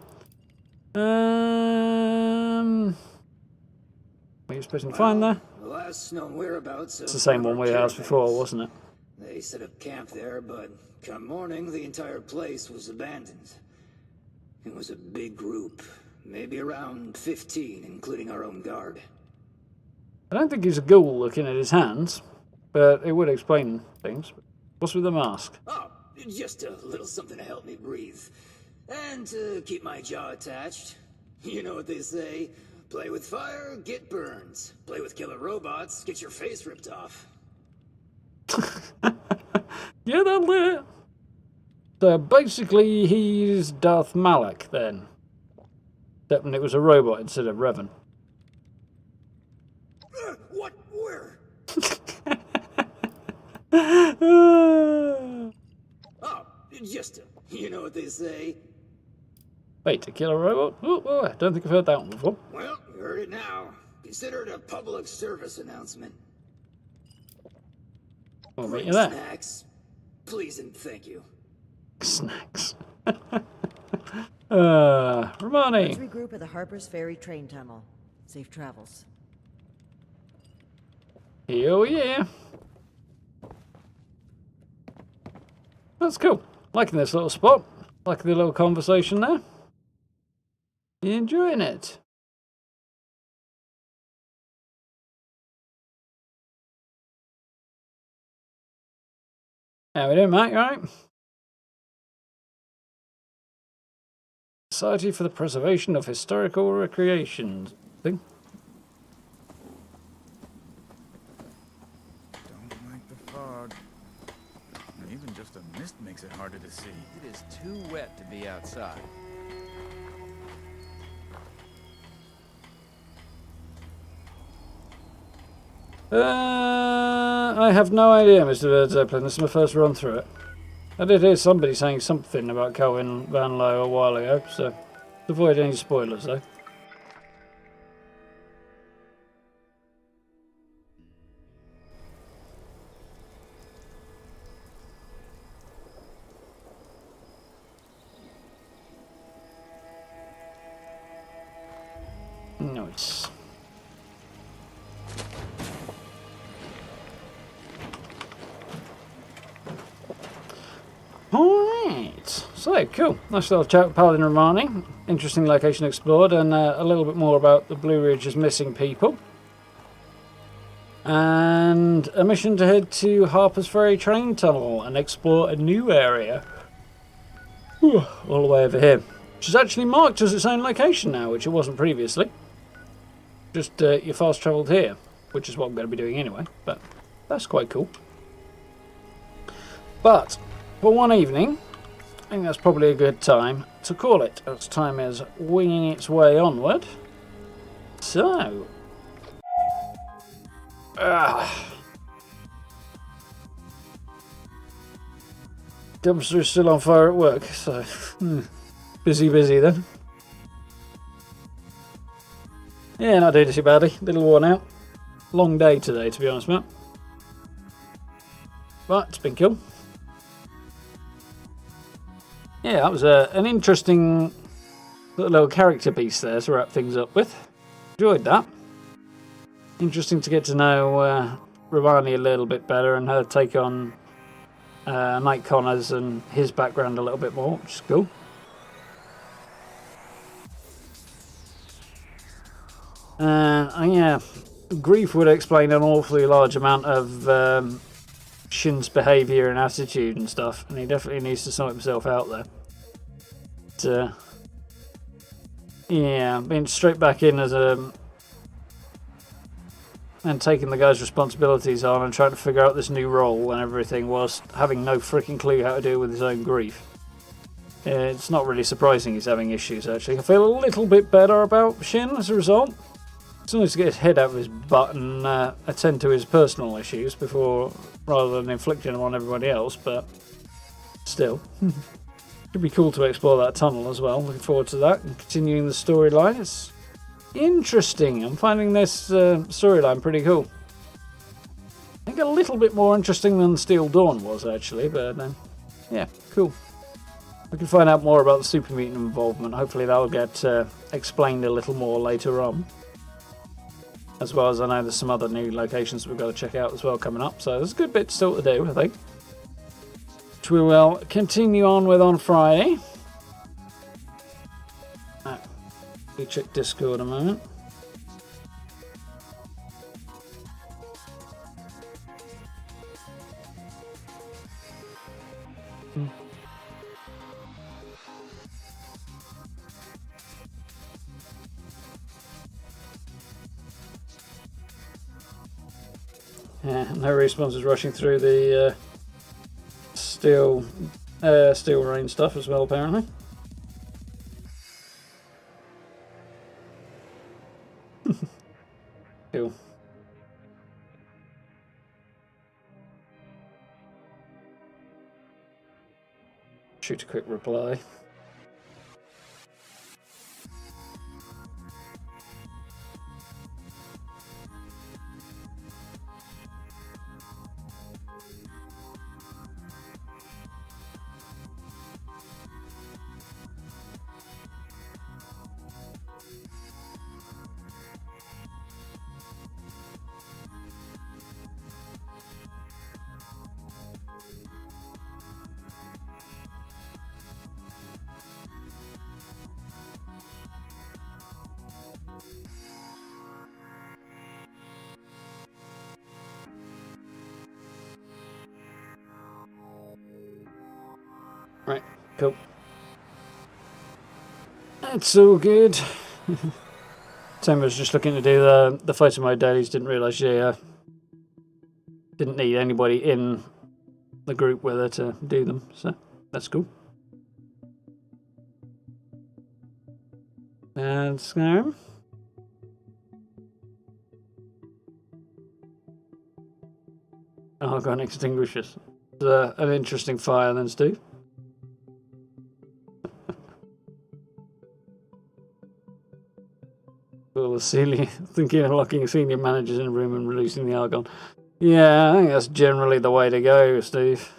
What are you supposed to find there? The last known whereabouts. It's the same one we asked before, wasn't it? They set up camp there, but come morning, the entire place was abandoned. It was a big group, maybe around 15, including our own guard. I don't think he's a ghoul looking at his hands, but it would explain things. What's with the mask? Oh, just a little something to help me breathe. And to keep my jaw attached. You know what they say, play with fire, get burned. Play with killer robots, get your face ripped off. Yeah, that'll do it. So basically he's Darth Malak then. Except when it was a robot instead of Revan. What? Where? Oh, just you know what they say. Wait, to kill a robot? Oh, I don't think I've heard that one before. Well, you heard it now. Consider it a public service announcement. We'll meet you there. Snacks, please and thank you. Snacks. Romani. Let's regroup at the Harper's Ferry train tunnel. Safe travels. Hell yeah. That's cool. Liking this little spot. Liking the little conversation there. You enjoying it? How we doing, Matt? You alright? Society for the Preservation of Historical Recreations. Thing. Don't like the fog. Even just a mist makes it harder to see. It is too wet to be outside. I have no idea, Mr. Zeppelin. This is my first run through it. I did hear somebody saying something about Cohen Van Lowe a while ago, so avoid any spoilers though. Nice. Alright, so cool. Nice little chat with Paladin Romani. Interesting location explored, and a little bit more about the Blue Ridge's missing people. And a mission to head to Harper's Ferry train tunnel and explore a new area. Whew, all the way over here. Which is actually marked as its own location now, which it wasn't previously. Just you fast travelled here, which is what I'm going to be doing anyway, but that's quite cool. But for one evening, I think that's probably a good time to call it, as time is winging its way onward. So, dumpster is still on fire at work, so busy then. Yeah, not doing too badly. Little worn out. long day today, to be honest, mate. But it's been cool. Yeah, that was an interesting little character piece there to wrap things up with. Enjoyed that. Interesting to get to know Ravani a little bit better and her take on Mike Connors and his background a little bit more, which is cool. Yeah, grief would explain an awfully large amount of Shin's behaviour and attitude and stuff, and he definitely needs to sort himself out there. But, yeah, being straight back in as a... and taking the guy's responsibilities on and trying to figure out this new role and everything whilst having no freaking clue how to deal with his own grief. It's not really surprising he's having issues, actually. I feel a little bit better about Shin as a result. He needs to get his head out of his butt and attend to his personal issues before, rather than inflicting them on everybody else, but still. It'd be cool to explore that tunnel as well. Looking forward to that and continuing the storyline. It's interesting. I'm finding this storyline pretty cool. I think a little bit more interesting than Steel Dawn was, actually, but yeah, cool. We can find out more about the Super Mutant involvement. Hopefully that will get explained a little more later on. As well as I know there's some other new locations we've got to check out as well coming up. So there's a good bit still to do, I think. Which we will continue on with on Friday. Let me check Discord a moment. Yeah, no responses rushing through the steel rain stuff as well, apparently. Cool. Shoot a quick reply. Right, cool. That's all good. Tim was just looking to do the photo mode dailies, didn't realise she didn't need anybody in the group with her to do them, so that's cool. And Skyrim. Oh, I've got an extinguisher. It's an interesting fire then, Steve. Thinking of locking senior managers in a room and releasing the argon. Yeah, I think that's generally the way to go, Steve.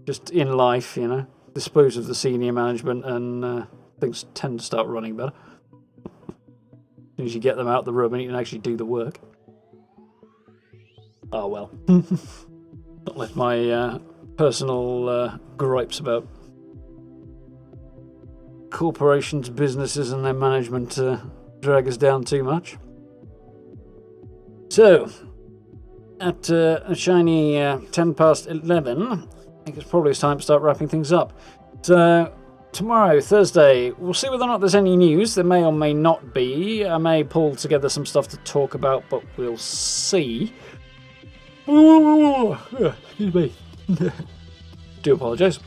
Just in life, you know. Dispose of the senior management and things tend to start running better. As soon as you get them out of the room and you can actually do the work. Oh well. Not let my personal gripes about corporations, businesses and their management drag us down too much. So, at a shiny 10 past 11, I think it's probably time to start wrapping things up. So, tomorrow, Thursday, we'll see whether or not there's any news. There may or may not be. I may pull together some stuff to talk about, but we'll see. Excuse me. Do apologise.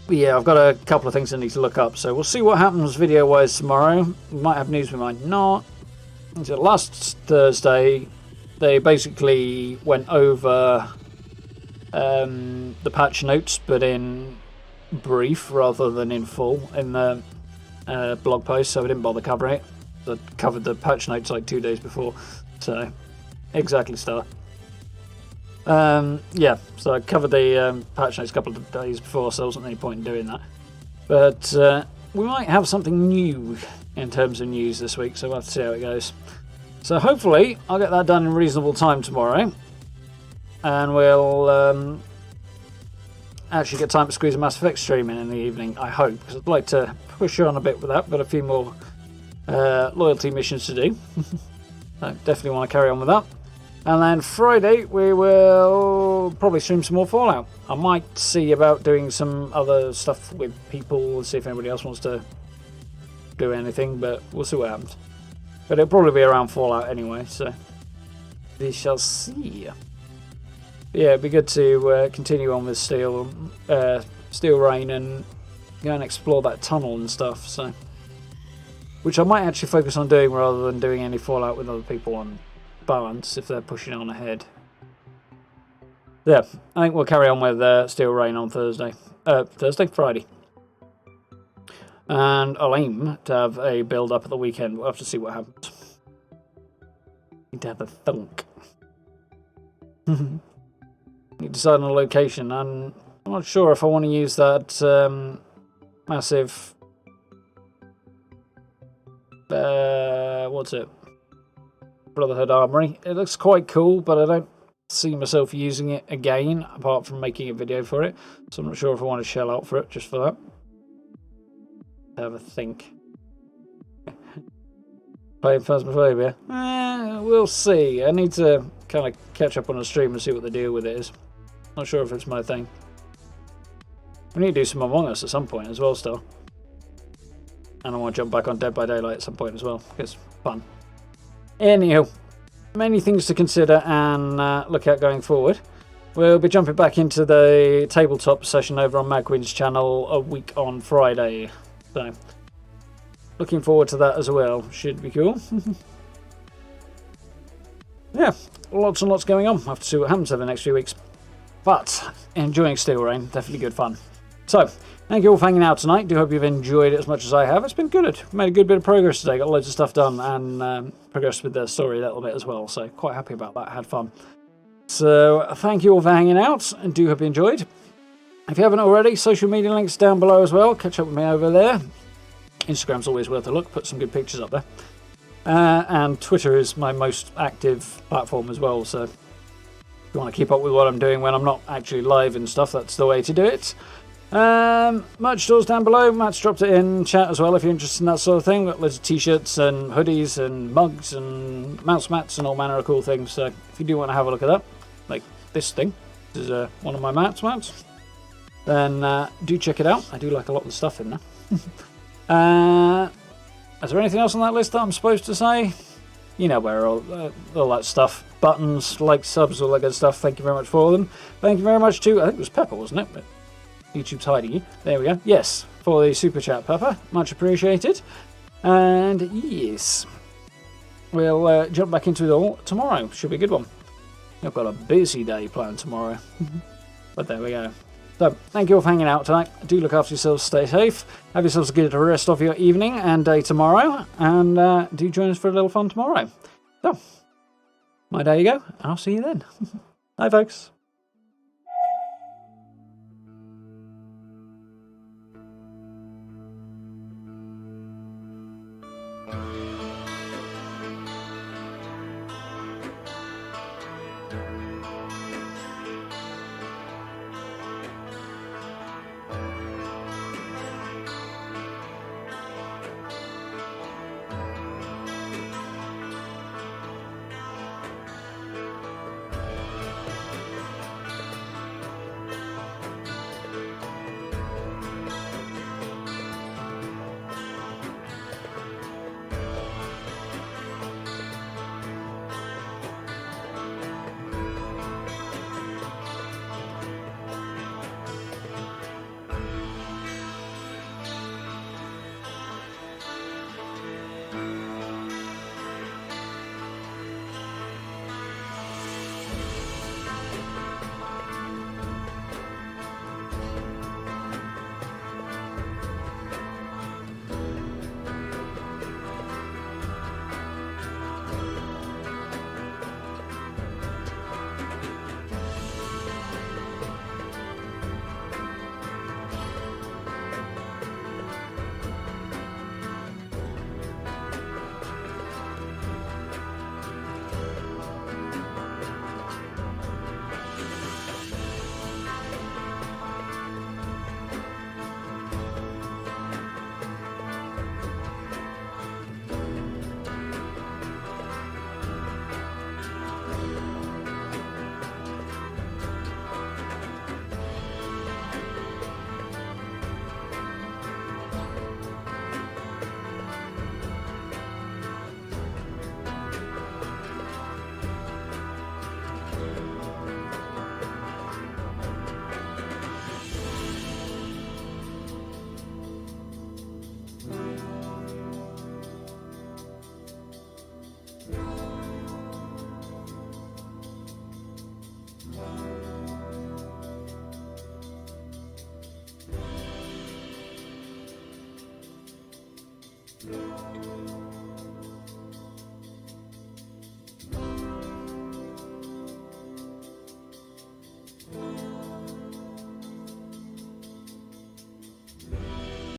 But yeah, I've got a couple of things I need to look up, so we'll see what happens video-wise tomorrow. We might have news, we might not. So last Thursday, they basically went over the patch notes, but in brief rather than in full in the blog post, so I didn't bother covering it. I covered the patch notes like 2 days before. So, exactly, Star. Yeah, so I covered the patch notes a couple of days before, so there wasn't any point in doing that. But we might have something new in terms of news this week, so we'll have to see how it goes. So hopefully I'll get that done in reasonable time tomorrow, and we'll actually get time to squeeze a Mass Effect stream in the evening, I hope, because I'd like to push on a bit with that. I've got a few more loyalty missions to do. I definitely want to carry on with that. And then Friday we will probably stream some more Fallout. I might see about doing some other stuff with people, see if anybody else wants to do anything, but we'll see what happens. But it'll probably be around Fallout anyway, so we shall see. Yeah, it'd be good to continue on with Steel Rain and go and explore that tunnel and stuff. So, which I might actually focus on doing rather than doing any Fallout with other people on balance if they're pushing on ahead. Yeah, I think we'll carry on with Steel Rain on Friday. And I'll aim to have a build up at the weekend. We'll have to see what happens. Need to have a thunk. Need to decide on a location, and I'm not sure if I want to use that massive. What's it? Brotherhood Armory. It looks quite cool, but I don't see myself using it again, apart from making a video for it. So I'm not sure if I want to shell out for it just for that. Have a think. Playing Phasmophobia? We'll see. I need to kind of catch up on the stream and see what the deal with it is. Not sure if it's my thing. We need to do some Among Us at some point as well still. And I want to jump back on Dead by Daylight at some point as well. It's fun. Anywho, many things to consider and look at going forward. We'll be jumping back into the tabletop session over on Magwin's channel a week on Friday. So, looking forward to that as well. Should be cool. Yeah, lots and lots going on. We'll have to see what happens over the next few weeks. But, enjoying Steel Rain. Definitely good fun. So, thank you all for hanging out tonight. Do hope you've enjoyed it as much as I have. It's been good. Made a good bit of progress today. Got loads of stuff done and progressed with the story a little bit as well. So, quite happy about that. Had fun. So, thank you all for hanging out and do hope you enjoyed. If you haven't already, social media links down below as well. Catch up with me over there. Instagram's always worth a look. Put some good pictures up there. And Twitter is my most active platform as well. So if you want to keep up with what I'm doing when I'm not actually live and stuff, that's the way to do it. Merch stores down below. Matt's dropped it in chat as well if you're interested in that sort of thing. We've got loads of t-shirts and hoodies and mugs and mouse mats and all manner of cool things. So if you do want to have a look at that, like this thing, this is one of my mouse mats. Then do check it out. I do like a lot of the stuff in there. Is there anything else on that list that I'm supposed to say? You know where all that stuff. Buttons, likes, subs, all that good stuff. Thank you very much for them. Thank you very much to, I think it was Pepper, wasn't it? But YouTube's hiding you. There we go. Yes, for the super chat, Pepper. Much appreciated. And yes, we'll jump back into it all tomorrow. Should be a good one. I've got a busy day planned tomorrow. But there we go. So, thank you all for hanging out tonight. Do look after yourselves, stay safe. Have yourselves a good rest of your evening and day tomorrow. And do join us for a little fun tomorrow. So, my day you go, and I'll see you then. Bye, folks.